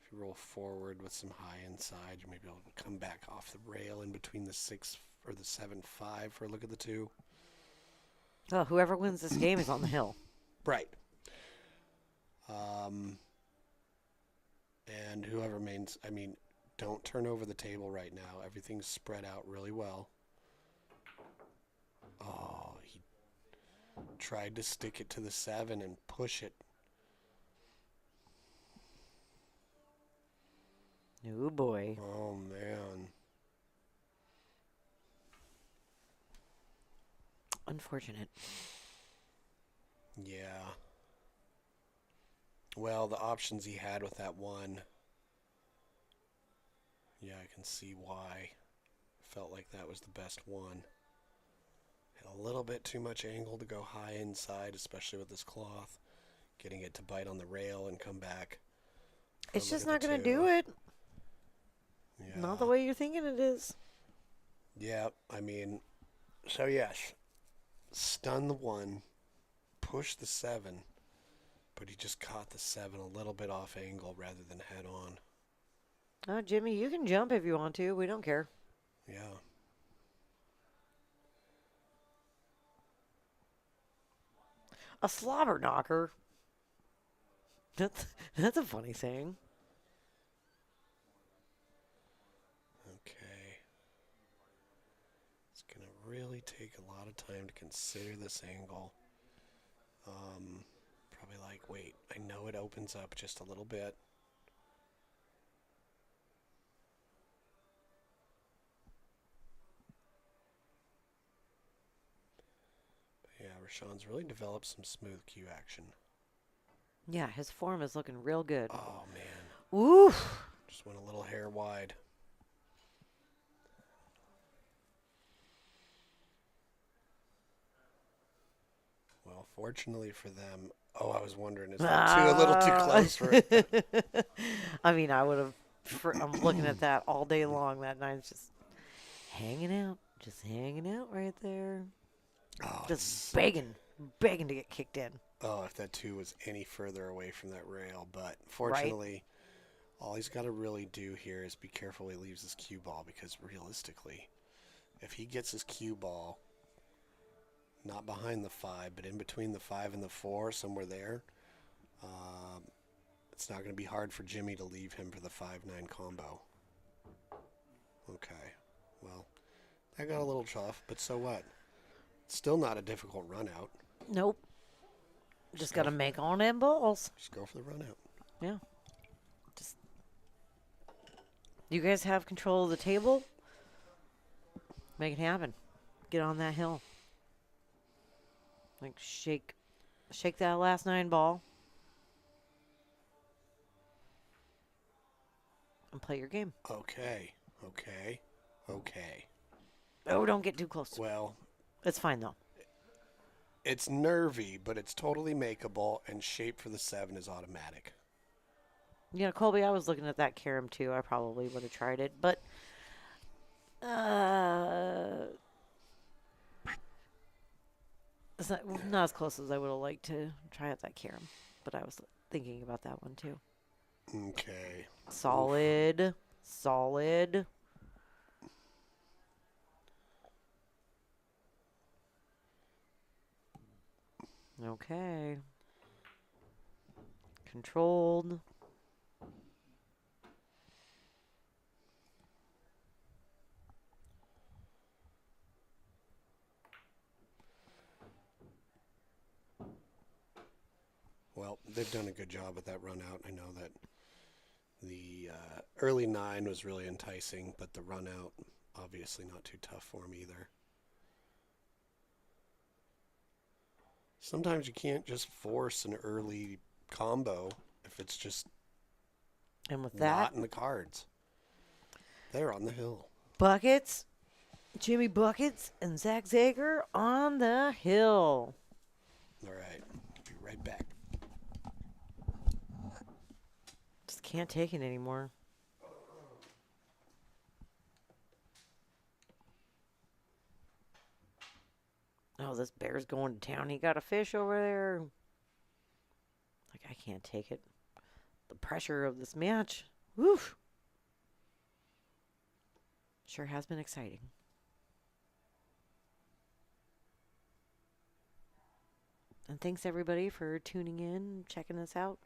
If you roll forward with some high inside, you may be able to come back off the rail in between the 6 or the 7-5 for a look at the 2. Well, whoever wins this game is on the hill. Right. And whoever remains, I mean, don't turn over the table right now. Everything's spread out really well. Oh, he tried to stick it to the 7 and push it. Oh, boy. Oh, man. Unfortunate. Yeah. Well, the options he had with that one, yeah, I can see why. Felt like that was the best one. Had a little bit too much angle to go high inside, especially with this cloth. Getting it to bite on the rail and come back. It's Look just at not the going to two. do it. Yeah. Not the way you're thinking it is. Yeah, I mean, so yes, stun the 1, push the 7, but he just caught the 7 a little bit off angle rather than head on. Oh, Jimmy, you can jump if you want to. We don't care. Yeah. A slobber knocker. That's a funny saying. Okay. It's going to really take a lot of time to consider this angle. Probably like, wait, I know it opens up just a little bit. But yeah, Rashawn's really developed some smooth cue action. Yeah, his form is looking real good. Oh, man. Oof. Just went a little hair wide. Well, fortunately for them, I was wondering, is that two a little too close for it? I mean, I would have. I'm looking at that all day long. That nine's just hanging out right there, Oh, just begging to get kicked in. if that 2 was any further away from that rail. But fortunately, all he's got to really do here is be careful he leaves his cue ball, because realistically, if he gets his cue ball not behind the 5, but in between the 5 and the 4, somewhere there, it's not going to be hard for Jimmy to leave him for the 5-9 combo. Okay, well, that got a little tough, but so what? Still not a difficult run out. Nope. Just got to make on them balls. Just go for the run out. Yeah. Just. You guys have control of the table. Make it happen. Get on that hill. Like shake that last 9 ball. And play your game. Okay. Oh, don't get too close. Well, It's fine, though. it's nervy, but it's totally makeable, and shape for the 7 is automatic. You know, Colby, I was looking at that carom, too. I probably would have tried it, but... it's not as close as I would have liked to try out that carom. But I was thinking about that one, too. Okay. Solid. Okay. Controlled. Well, they've done a good job with that run out. I know that the early 9 was really enticing, but the run out, obviously not too tough for him either. Sometimes you can't just force an early combo if it's just And with not that, in the cards. They're on the hill. Buckets, Jimmy Buckets, and Zach Zager on the hill. All right. Be right back. Just can't take it anymore. Oh, this bear's going to town. He got a fish over there. Like, I can't take it. The pressure of this match. Woof. Sure has been exciting. And thanks, everybody, for tuning in, checking us out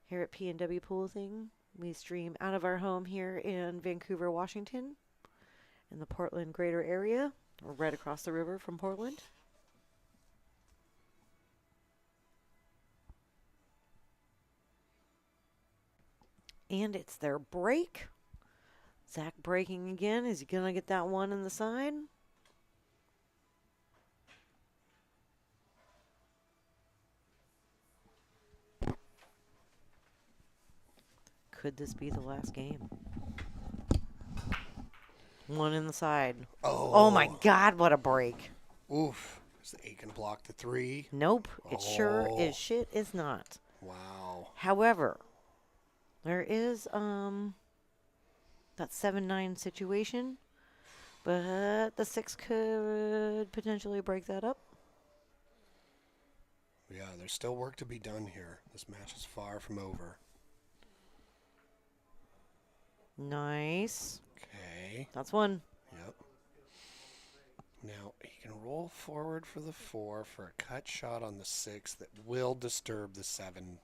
here at P&W Pool Thing. We stream out of our home here in Vancouver, Washington, in the Portland greater area. We're right across the river from Portland. And it's their break. Zach breaking again. Is he going to get that one in the side? Could this be the last game? One in the side. Oh my God, what a break. Oof. Is Aiken block the 3? Nope, it sure Oh. is shit is not. Wow. However, there is that 7-9 situation, but the 6 could potentially break that up. Yeah, there's still work to be done here. This match is far from over. Nice. Okay. That's one. Yep. Now, he can roll forward for the 4 for a cut shot on the 6 that will disturb the 7-9.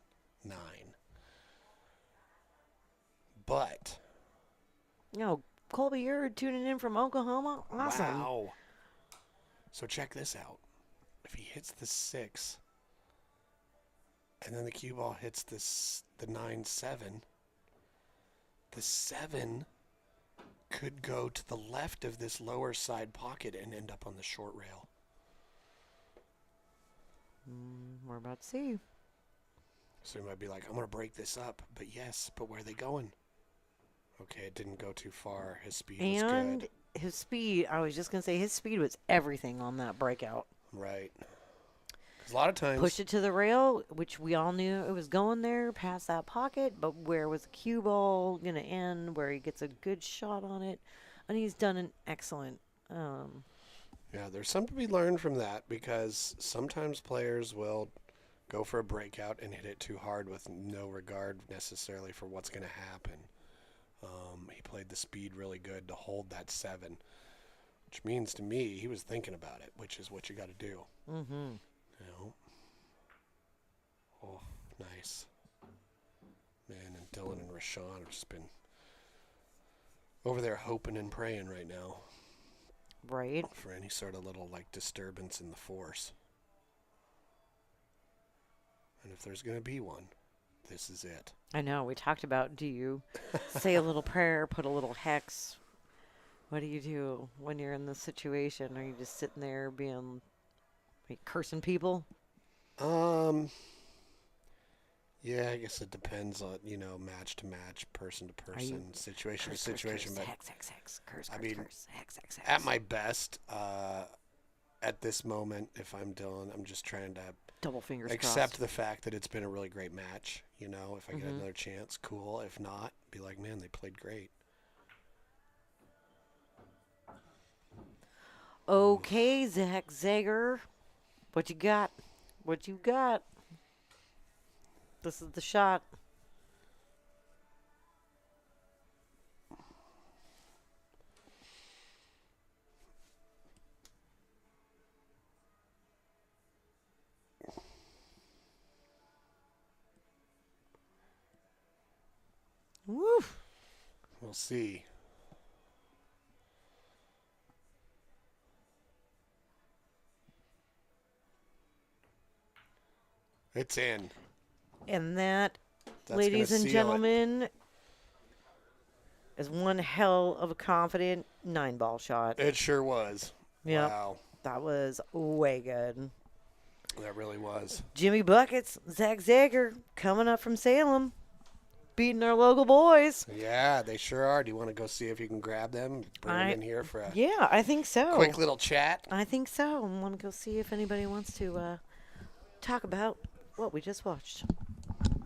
But, No, Colby, you're tuning in from Oklahoma? Awesome. wow. So check this out. If he hits the 6, and then the cue ball hits the 9-7, the 7 could go to the left of this lower side pocket and end up on the short rail. We're about to see. So you might be like, I'm going to break this up. But yes, but where are they going? Okay, it didn't go too far. His speed was And good. his speed, I was just going to say, his speed was everything on that breakout. Right. 'Cause a lot of times... Pushed it to the rail, which we all knew it was going there, past that pocket, but where was the cue ball going to end, where he gets a good shot on it, and he's done an excellent... Yeah, there's something to be learned from that because sometimes players will go for a breakout and hit it too hard with no regard necessarily for what's going to happen. He played the speed really good to hold that 7, which means to me he was thinking about it, which is what you got to do. Mm-hmm. You know? Oh, nice. Man, and Dylan and Rashawn have just been over there hoping and praying right now Right. for any sort of little like disturbance in the force. And if there's going to be one, this is it. I know. We talked about, do you say a little prayer, put a little hex? What do you do when you're in this situation? Are you just sitting there being, like, cursing people? Yeah, I guess it depends on, match to match, person to person, situation to situation. But Hex, hex, hex. Curse, I curse, mean, curse. Hex, hex, hex. at my best, at this moment, if I'm Dylan, I'm just trying to Double fingers accept crossed. the fact that it's been a really great match. If I get another chance, cool. If not, be like, man, they played great. Okay, Zager. What you got? What you got? This is the shot. Woo! We'll see. It's in. And that, That's ladies gonna and seal it. gentlemen, is one hell of a confident 9-ball shot. It sure was. Yep. Wow. That was way good. That really was. Jimmy Buckets, Zach Zager, coming up from Salem, beating our local boys. Yeah, they sure are. Do you want to go see if you can grab them? Bring them in here for a Yeah, I think so. quick little chat. I think so. I want to go see if anybody wants to talk about what we just watched.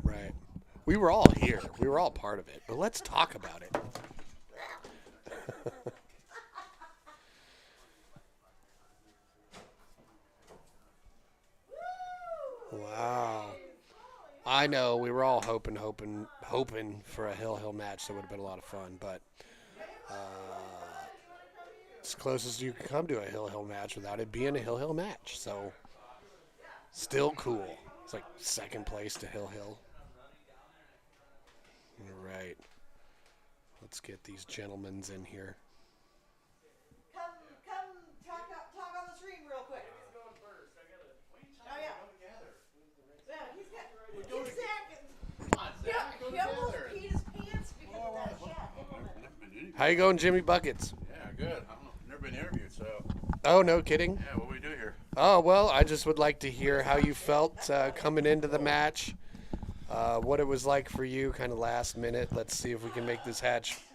Right. We were all here. We were all part of it. But let's talk about it. Wow. I know we were all hoping for a Hill match. That would have been a lot of fun, but it's close as you can come to a Hill match without it being a Hill match. So still cool. It's like second place to Hill. All right. Let's get these gentlemen's in here. Come talk on the stream real quick. Oh yeah. Yeah, he's got. Zach. He almost peed his pants because of that chat implement. How you going, Jimmy Buckets? Yeah, good. I don't know. Never been interviewed, so Oh, no kidding. yeah. What do we do here? Oh, well, I just would like to hear how you felt coming into the match. what it was like for you, kind of last minute. Let's see if we can make this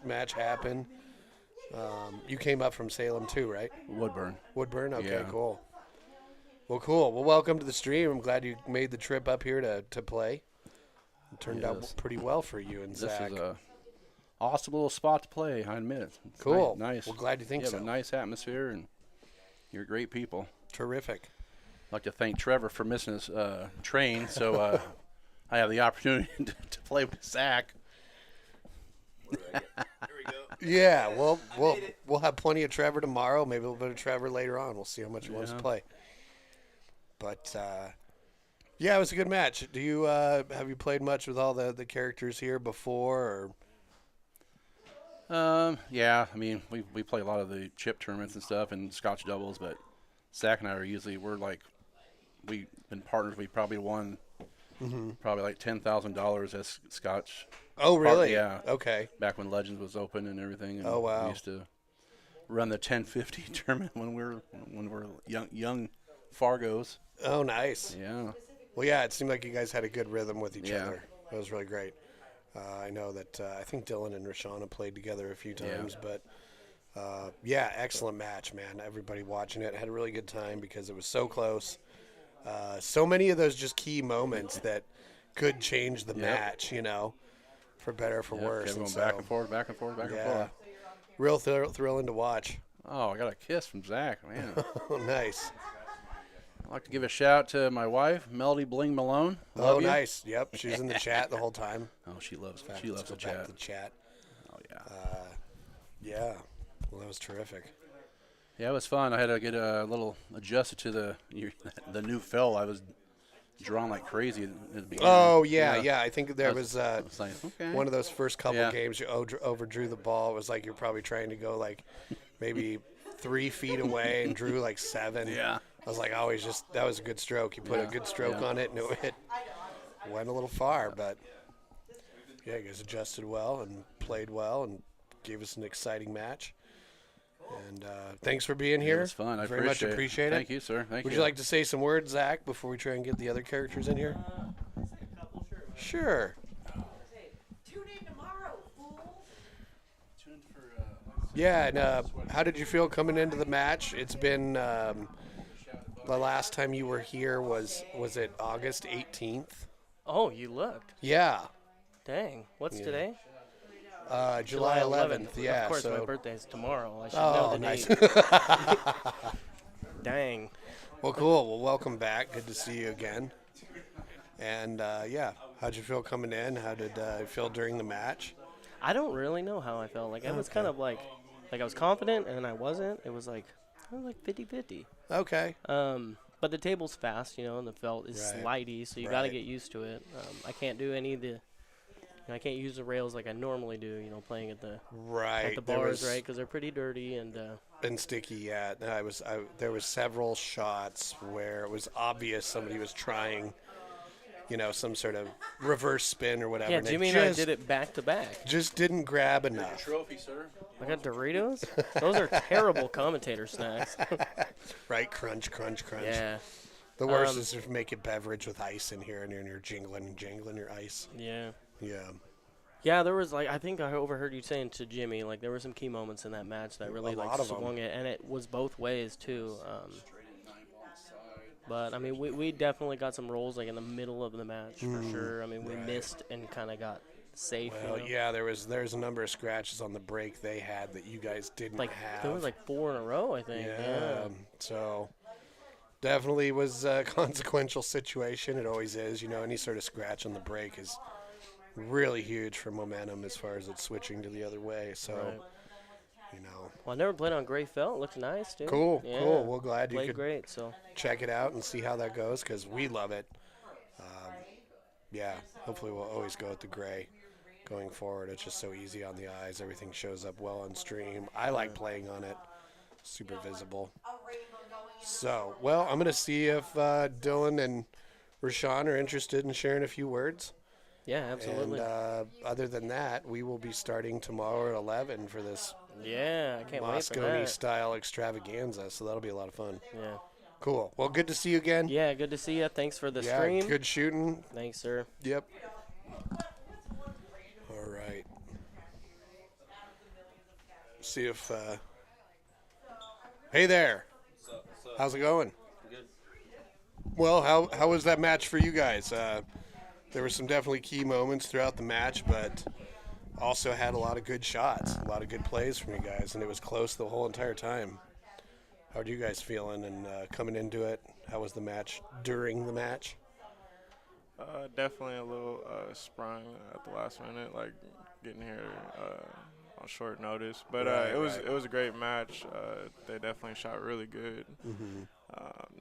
match happen. You came up from Salem too, right? Woodburn. Woodburn? Okay, Yeah. cool. Well, cool. Well, welcome to the stream. I'm glad you made the trip up here to play. It turned out Yes. pretty well for you and This Zach. is a awesome little spot to play, I admit. It's Cool. Nice. Well, glad you think you so. have a nice atmosphere, and you're great people. Terrific. I'd like to thank Trevor for missing his train, so I have the opportunity to play with Zach. Yeah, well, we'll have plenty of Trevor tomorrow. Maybe a little bit of Trevor later on. We'll see how much he wants to Yeah. play. But yeah, it was a good match. Do you have you played much with all the characters here before? Or Yeah, I mean, we play a lot of the chip tournaments and stuff and Scotch doubles, but Zach and I we've been partners. We probably won probably like $10,000 as Scotch. oh, really? yeah. Okay. Back when Legends was open and everything. And Oh, wow. We used to run the 1050 tournament when we were young Fargos. Oh, nice. Yeah. Well, yeah, it seemed like you guys had a good rhythm with each Yeah. other. That was really great. I know that I think Dylan and Rashana played together a few times, but yeah, excellent match, man. Everybody watching it had a really good time because it was so close. So many of those just key moments that could change the match, for better or for worse. Kept And going so, back and forth, back and forth, back and yeah, forth. real thrilling to watch. Oh, I got a kiss from Zach, man. Oh, nice. I'd like to give a shout out to my wife, Melody Bling Malone. Oh, Love you. nice. Yep, she was in the chat the whole time. Oh, she loves In fact, the let's go back chat. to the chat. Oh yeah. Yeah, well, that was terrific. Yeah, it was fun. I had to get a little adjusted to the new fill. I was drawn like crazy at the beginning. Oh, yeah. I think there was It's like, okay. one of those first couple Yeah. games you overdrew the ball. It was like you're probably trying to go like maybe 3 feet away and drew like 7. Yeah. I was like, always that was a good stroke. You put a good stroke on it and it went a little far, but yeah, you guys adjusted well and played well and gave us an exciting match. And thanks for being here. It was fun. I Very much appreciate it. Thank you, sir. Thank Would you. you like to say some words, Zach, before we try and get the other characters in here? Sure. Tune in tomorrow, fools. Yeah, and how did you feel coming into the match? It's been the last time you were here was it August 18th? Oh, you looked. Yeah, Dang. What's today? July 11th. Yeah, Of course, so my birthday's tomorrow. I should know oh, the nice. date. Dang. Well, cool. Well, welcome back. Good to see you again. And yeah, how'd you feel coming in? How did it feel during the match? I don't really know how I felt. Like I was kind of like I was confident and then I wasn't. It was like 50-50. Okay. But the table's fast, and the felt is Right. slidey, so you got to Right. get used to it. I can't do any of the. I can't use the rails like I normally do, playing at the Right. bars, right? Because they're pretty dirty and. And sticky, yeah. No, there was several shots where it was obvious somebody was trying, some sort of reverse spin or whatever. Yeah, and they Jimmy and I just- did it back to back. Just didn't grab enough. Trophy, sir. I got Doritos. Those are terrible commentator snacks. Right? Crunch, crunch, crunch. Yeah, The worst is if you make a beverage with ice in here and you're jingling your ice. yeah. Yeah. Yeah, there was I think I overheard you saying to Jimmy, there were some key moments in that match that really lot of 'em. swung it, and it was both ways too. But I mean, we definitely got some rolls in the middle of the match for sure. I mean, we missed and kind of got safe. Well, yeah, there's a number of scratches on the break they had that you guys didn't have. There was 4 in a row, I think. Yeah. So definitely was a consequential situation. It always is. Any sort of scratch on the break is really huge for momentum as far as it switching to the other way. So, Right. Well, Well, I never played on gray felt. It looked nice, too. cool, Yeah. cool. Well, glad you Played could great, so. check it out and see how that goes because we love it. Yeah, hopefully we'll always go with the gray going forward. It's just so easy on the eyes. Everything shows up well on stream. I like playing on it. Super visible. So, well, I'm going to see if Dylan and Rashawn are interested in sharing a few words. Yeah, absolutely. And other than that, we will be starting tomorrow at 11 for this yeah, I can't wait for Moscone that. style extravaganza. So that'll be a lot of fun. Yeah. Cool. Well, good to see you again. Yeah, good to see you. Thanks for the Yeah, stream. good shooting. Thanks, sir. Yep. All right. See if. Hey there. How's it going? Good. Well, how was that match for you guys? There were some definitely key moments throughout the match, but also had a lot of good shots, a lot of good plays from you guys, and it was close the whole entire time. How are you guys feeling and coming into it? How was the match during the match? Definitely a little sprung at the last minute, like getting here on short notice. But Right, it was a great match. They definitely shot really good.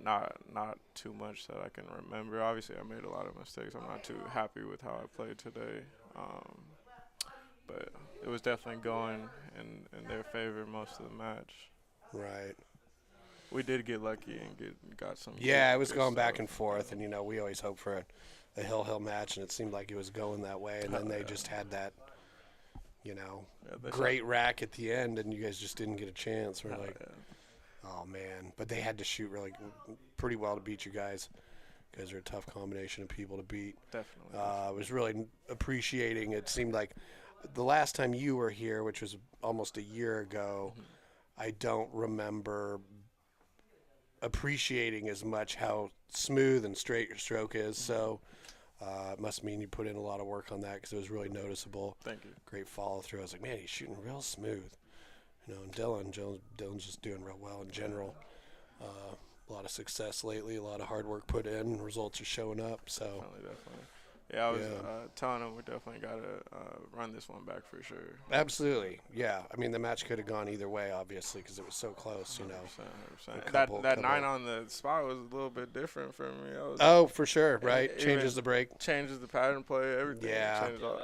Not too much that I can remember. Obviously, I made a lot of mistakes. I'm not too happy with how I played today. But it was definitely going in their favor most of the match. Right. We did get lucky and got some. Yeah, good- it was good going back stuff. and forth, and we always hope for a hill match, and it seemed like it was going that way, and then they just had that, Yeah, they great rack at the end, and you guys just didn't get a chance. We're shot- like, yeah. oh man, but they had to shoot really pretty well to beat you guys. You guys are a tough combination of people to beat. Definitely. I was really appreciating. It seemed like the last time you were here, which was almost a year ago, I don't remember appreciating as much how smooth and straight your stroke is. So it must mean you put in a lot of work on that because it was really noticeable. Thank you. Great follow through. I was like, man, he's shooting real smooth. And Dylan's just doing real well in general. A lot of success lately, a lot of hard work put in. Results are showing up. So Definitely. Yeah, I was Yeah. telling him we definitely got to run this one back for sure. absolutely, yeah. I mean, the match could have gone either way, obviously, because it was so close. 100%. A couple- That couple- 9 on the spot was a little bit different for me. Oh, for sure, right? even- Changes the break. Changes the pattern play, everything. Yeah. Changed all,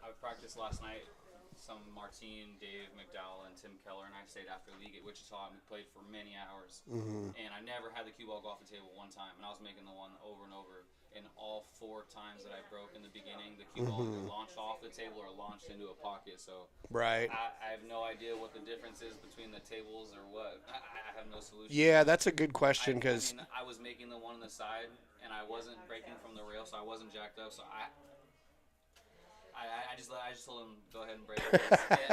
I practiced last night. Some Martine, Dave McDowell, and Tim Keller and I stayed after league at Wichita, and we played for many hours. And I never had the cue ball go off the table one time, and I was making the one over and over. And all 4 times that I broke in the beginning, the cue ball either launched off the table or launched into a pocket. So Right. I have no idea what the difference is between the tables or what. I have no solution. Yeah, that's a good question because I was making the one on the side, and I wasn't breaking from the rail, so I wasn't jacked up. So I just told him go ahead and break it.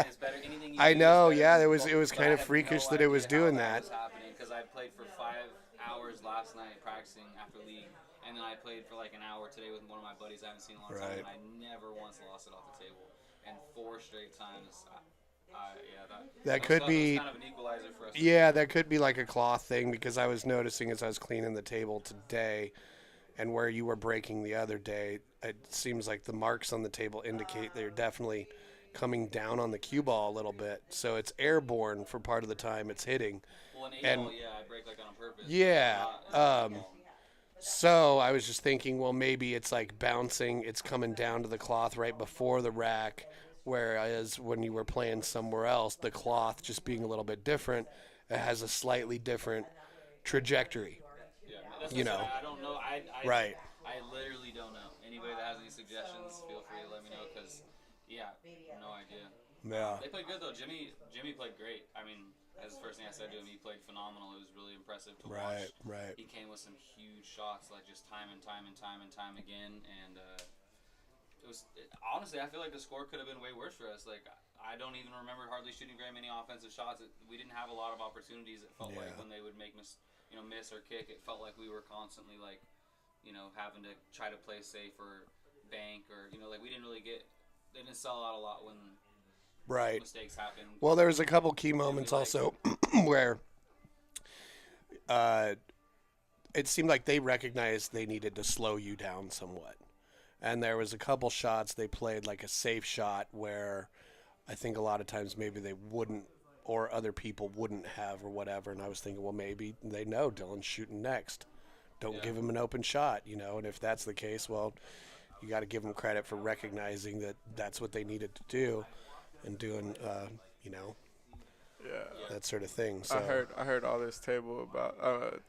It's better. Anything you I do is know, better yeah, than it was both. kind But of I have freakish no that it was idea how doing that that. was happening because I played for 5 hours last night practicing after league, and then I played for like an hour today with one of my buddies I haven't seen in a long Right. time, and I never once lost it off the table. And 4 straight times. That could be- kind of an equalizer for us. Yeah, that could be like a cloth thing because I was noticing as I was cleaning the table today and where you were breaking the other day, it seems like the marks on the table indicate they're definitely coming down on the cue ball a little bit. So it's airborne for part of the time it's hitting. Well, an 8 and- ball, yeah, I break like on purpose. Yeah, Not- So I was just thinking, well, maybe it's like bouncing, it's coming down to the cloth right before the rack, whereas when you were playing somewhere else, the cloth just being a little bit different, it has a slightly different trajectory. Yeah, that's You what I know. said. I don't know. I Right. I literally don't know. Anybody that has any suggestions, feel free to let me know. Cause yeah, no idea. Yeah. They played good though. Jimmy played great. I mean, that's the first thing I said to him. He played phenomenal. It was really impressive to Right, watch. right. He came with some huge shots, like just time and time again, and honestly, I feel like the score could have been way worse for us. Like I don't even remember hardly shooting very many offensive shots. We didn't have a lot of opportunities. It felt like Yeah. when they would make miss or kick, it felt like we were constantly like, having to try to play safe or bank or like we didn't really they didn't sell out a lot when Right. mistakes happened. Well, there was a couple key moments also where it seemed like they recognized they needed to slow you down somewhat. And there was a couple shots they played like a safe shot where I think a lot of times maybe they wouldn't or other people wouldn't have or whatever. And I was thinking, well, maybe they know Dylan's shooting next. Don't give him an open shot, And if that's the case, well, you got to give them credit for recognizing that that's what they needed to do and doing, yeah. that sort of thing. So I heard all this table about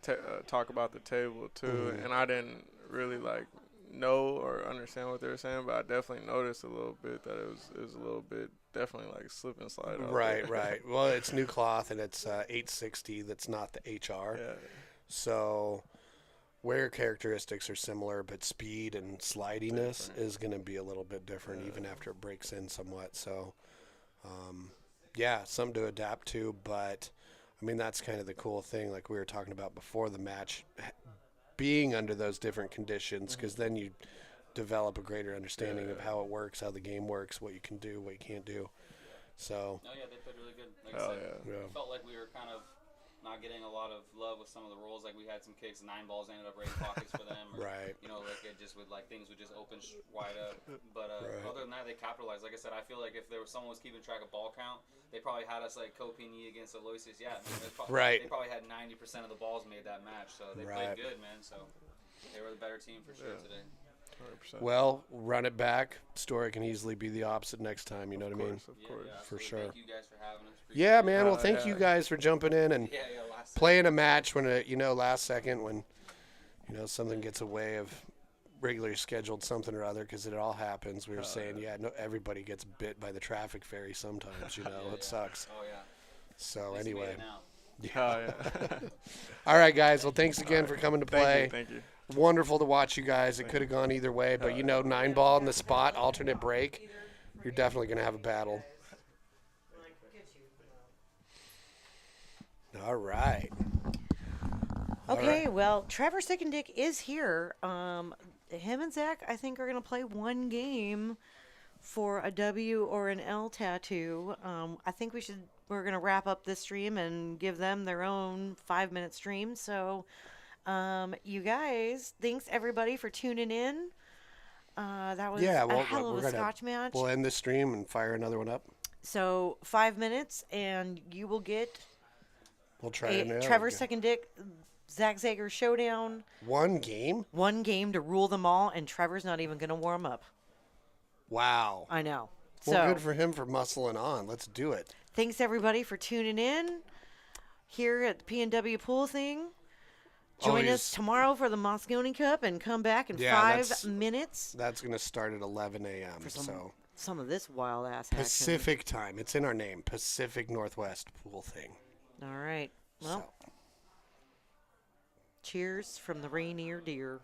talk about the table too, and I didn't really know or understand what they were saying, but I definitely noticed a little bit that it was a little bit definitely like slip and slide. out Right, there. right. Well, it's new cloth and it's 860. That's not the HR. Yeah. So wear characteristics are similar, but speed and slidiness Different. is going to be a little bit different even after it breaks in somewhat. So, yeah, something to adapt to, but I mean, that's kind of the cool thing, like we were talking about before the match, being under those different conditions, because then you develop a greater understanding of how it works, how the game works, what you can do, what you can't do. So, Oh yeah, they played really good. Like Oh, I said, yeah. it felt like we were kind of not getting a lot of love with some of the rules. Like we had some kicks, 9 balls ended up right pockets for them. Or, Right. You know, like it just would like things would just open wide up. But Right. other than that, they capitalized. Like I said, I feel like if there was someone was keeping track of ball count, they probably had us like Copini against Aloysius. Yeah, I mean, Right. They probably had 90% of the balls made that match. So they Right. played good, man. So they were the better team for sure today. 100%. well, run it back. Story can easily be the opposite next time. You know what I mean? Of course. Yeah, For absolutely. sure. Thank you guys for having us. Appreciate Yeah, it. man. Well, thank you yeah. guys for jumping in and Yeah, last playing a match when it, last second when, something gets away of regularly scheduled something or other, because it all happens. We were saying, no, everybody gets bit by the traffic ferry sometimes. It sucks. Oh yeah. So At least we made anyway, it now. Oh, yeah. all right, guys. Well, thanks again for coming to play. Thank you. Wonderful to watch you guys. It could have gone either way, but 9 ball in the spot, alternate break. You're definitely going to have a battle. All right. Okay, well, Trevor Sickendick is here. Him and Zach, I think, are going to play one game for a W or an L tattoo. I think we're going to wrap up this stream and give them their own 5-minute stream. So, you guys, thanks everybody for tuning in. That was Yeah, a well, hell of we're a gonna- Scotch match. We'll end the stream and fire another one up. So 5 minutes, and you will get We'll try a it now. Trevor Sickendick, Zach Zager showdown. One game? One game to rule them all, and Trevor's not even going to warm up. Wow. I know. Well, So good for him for muscling on. Let's do it. thanks everybody for tuning in here at the P&W Pool thing. Join us Always- tomorrow for the Moscone Cup and come back in Yeah, 5 minutes That's going to start at 11 a.m. for some, So some of this wild ass action. Pacific time. It's in our name. Pacific Northwest Pool thing. All right. Well, So. cheers from the Rainier Deer.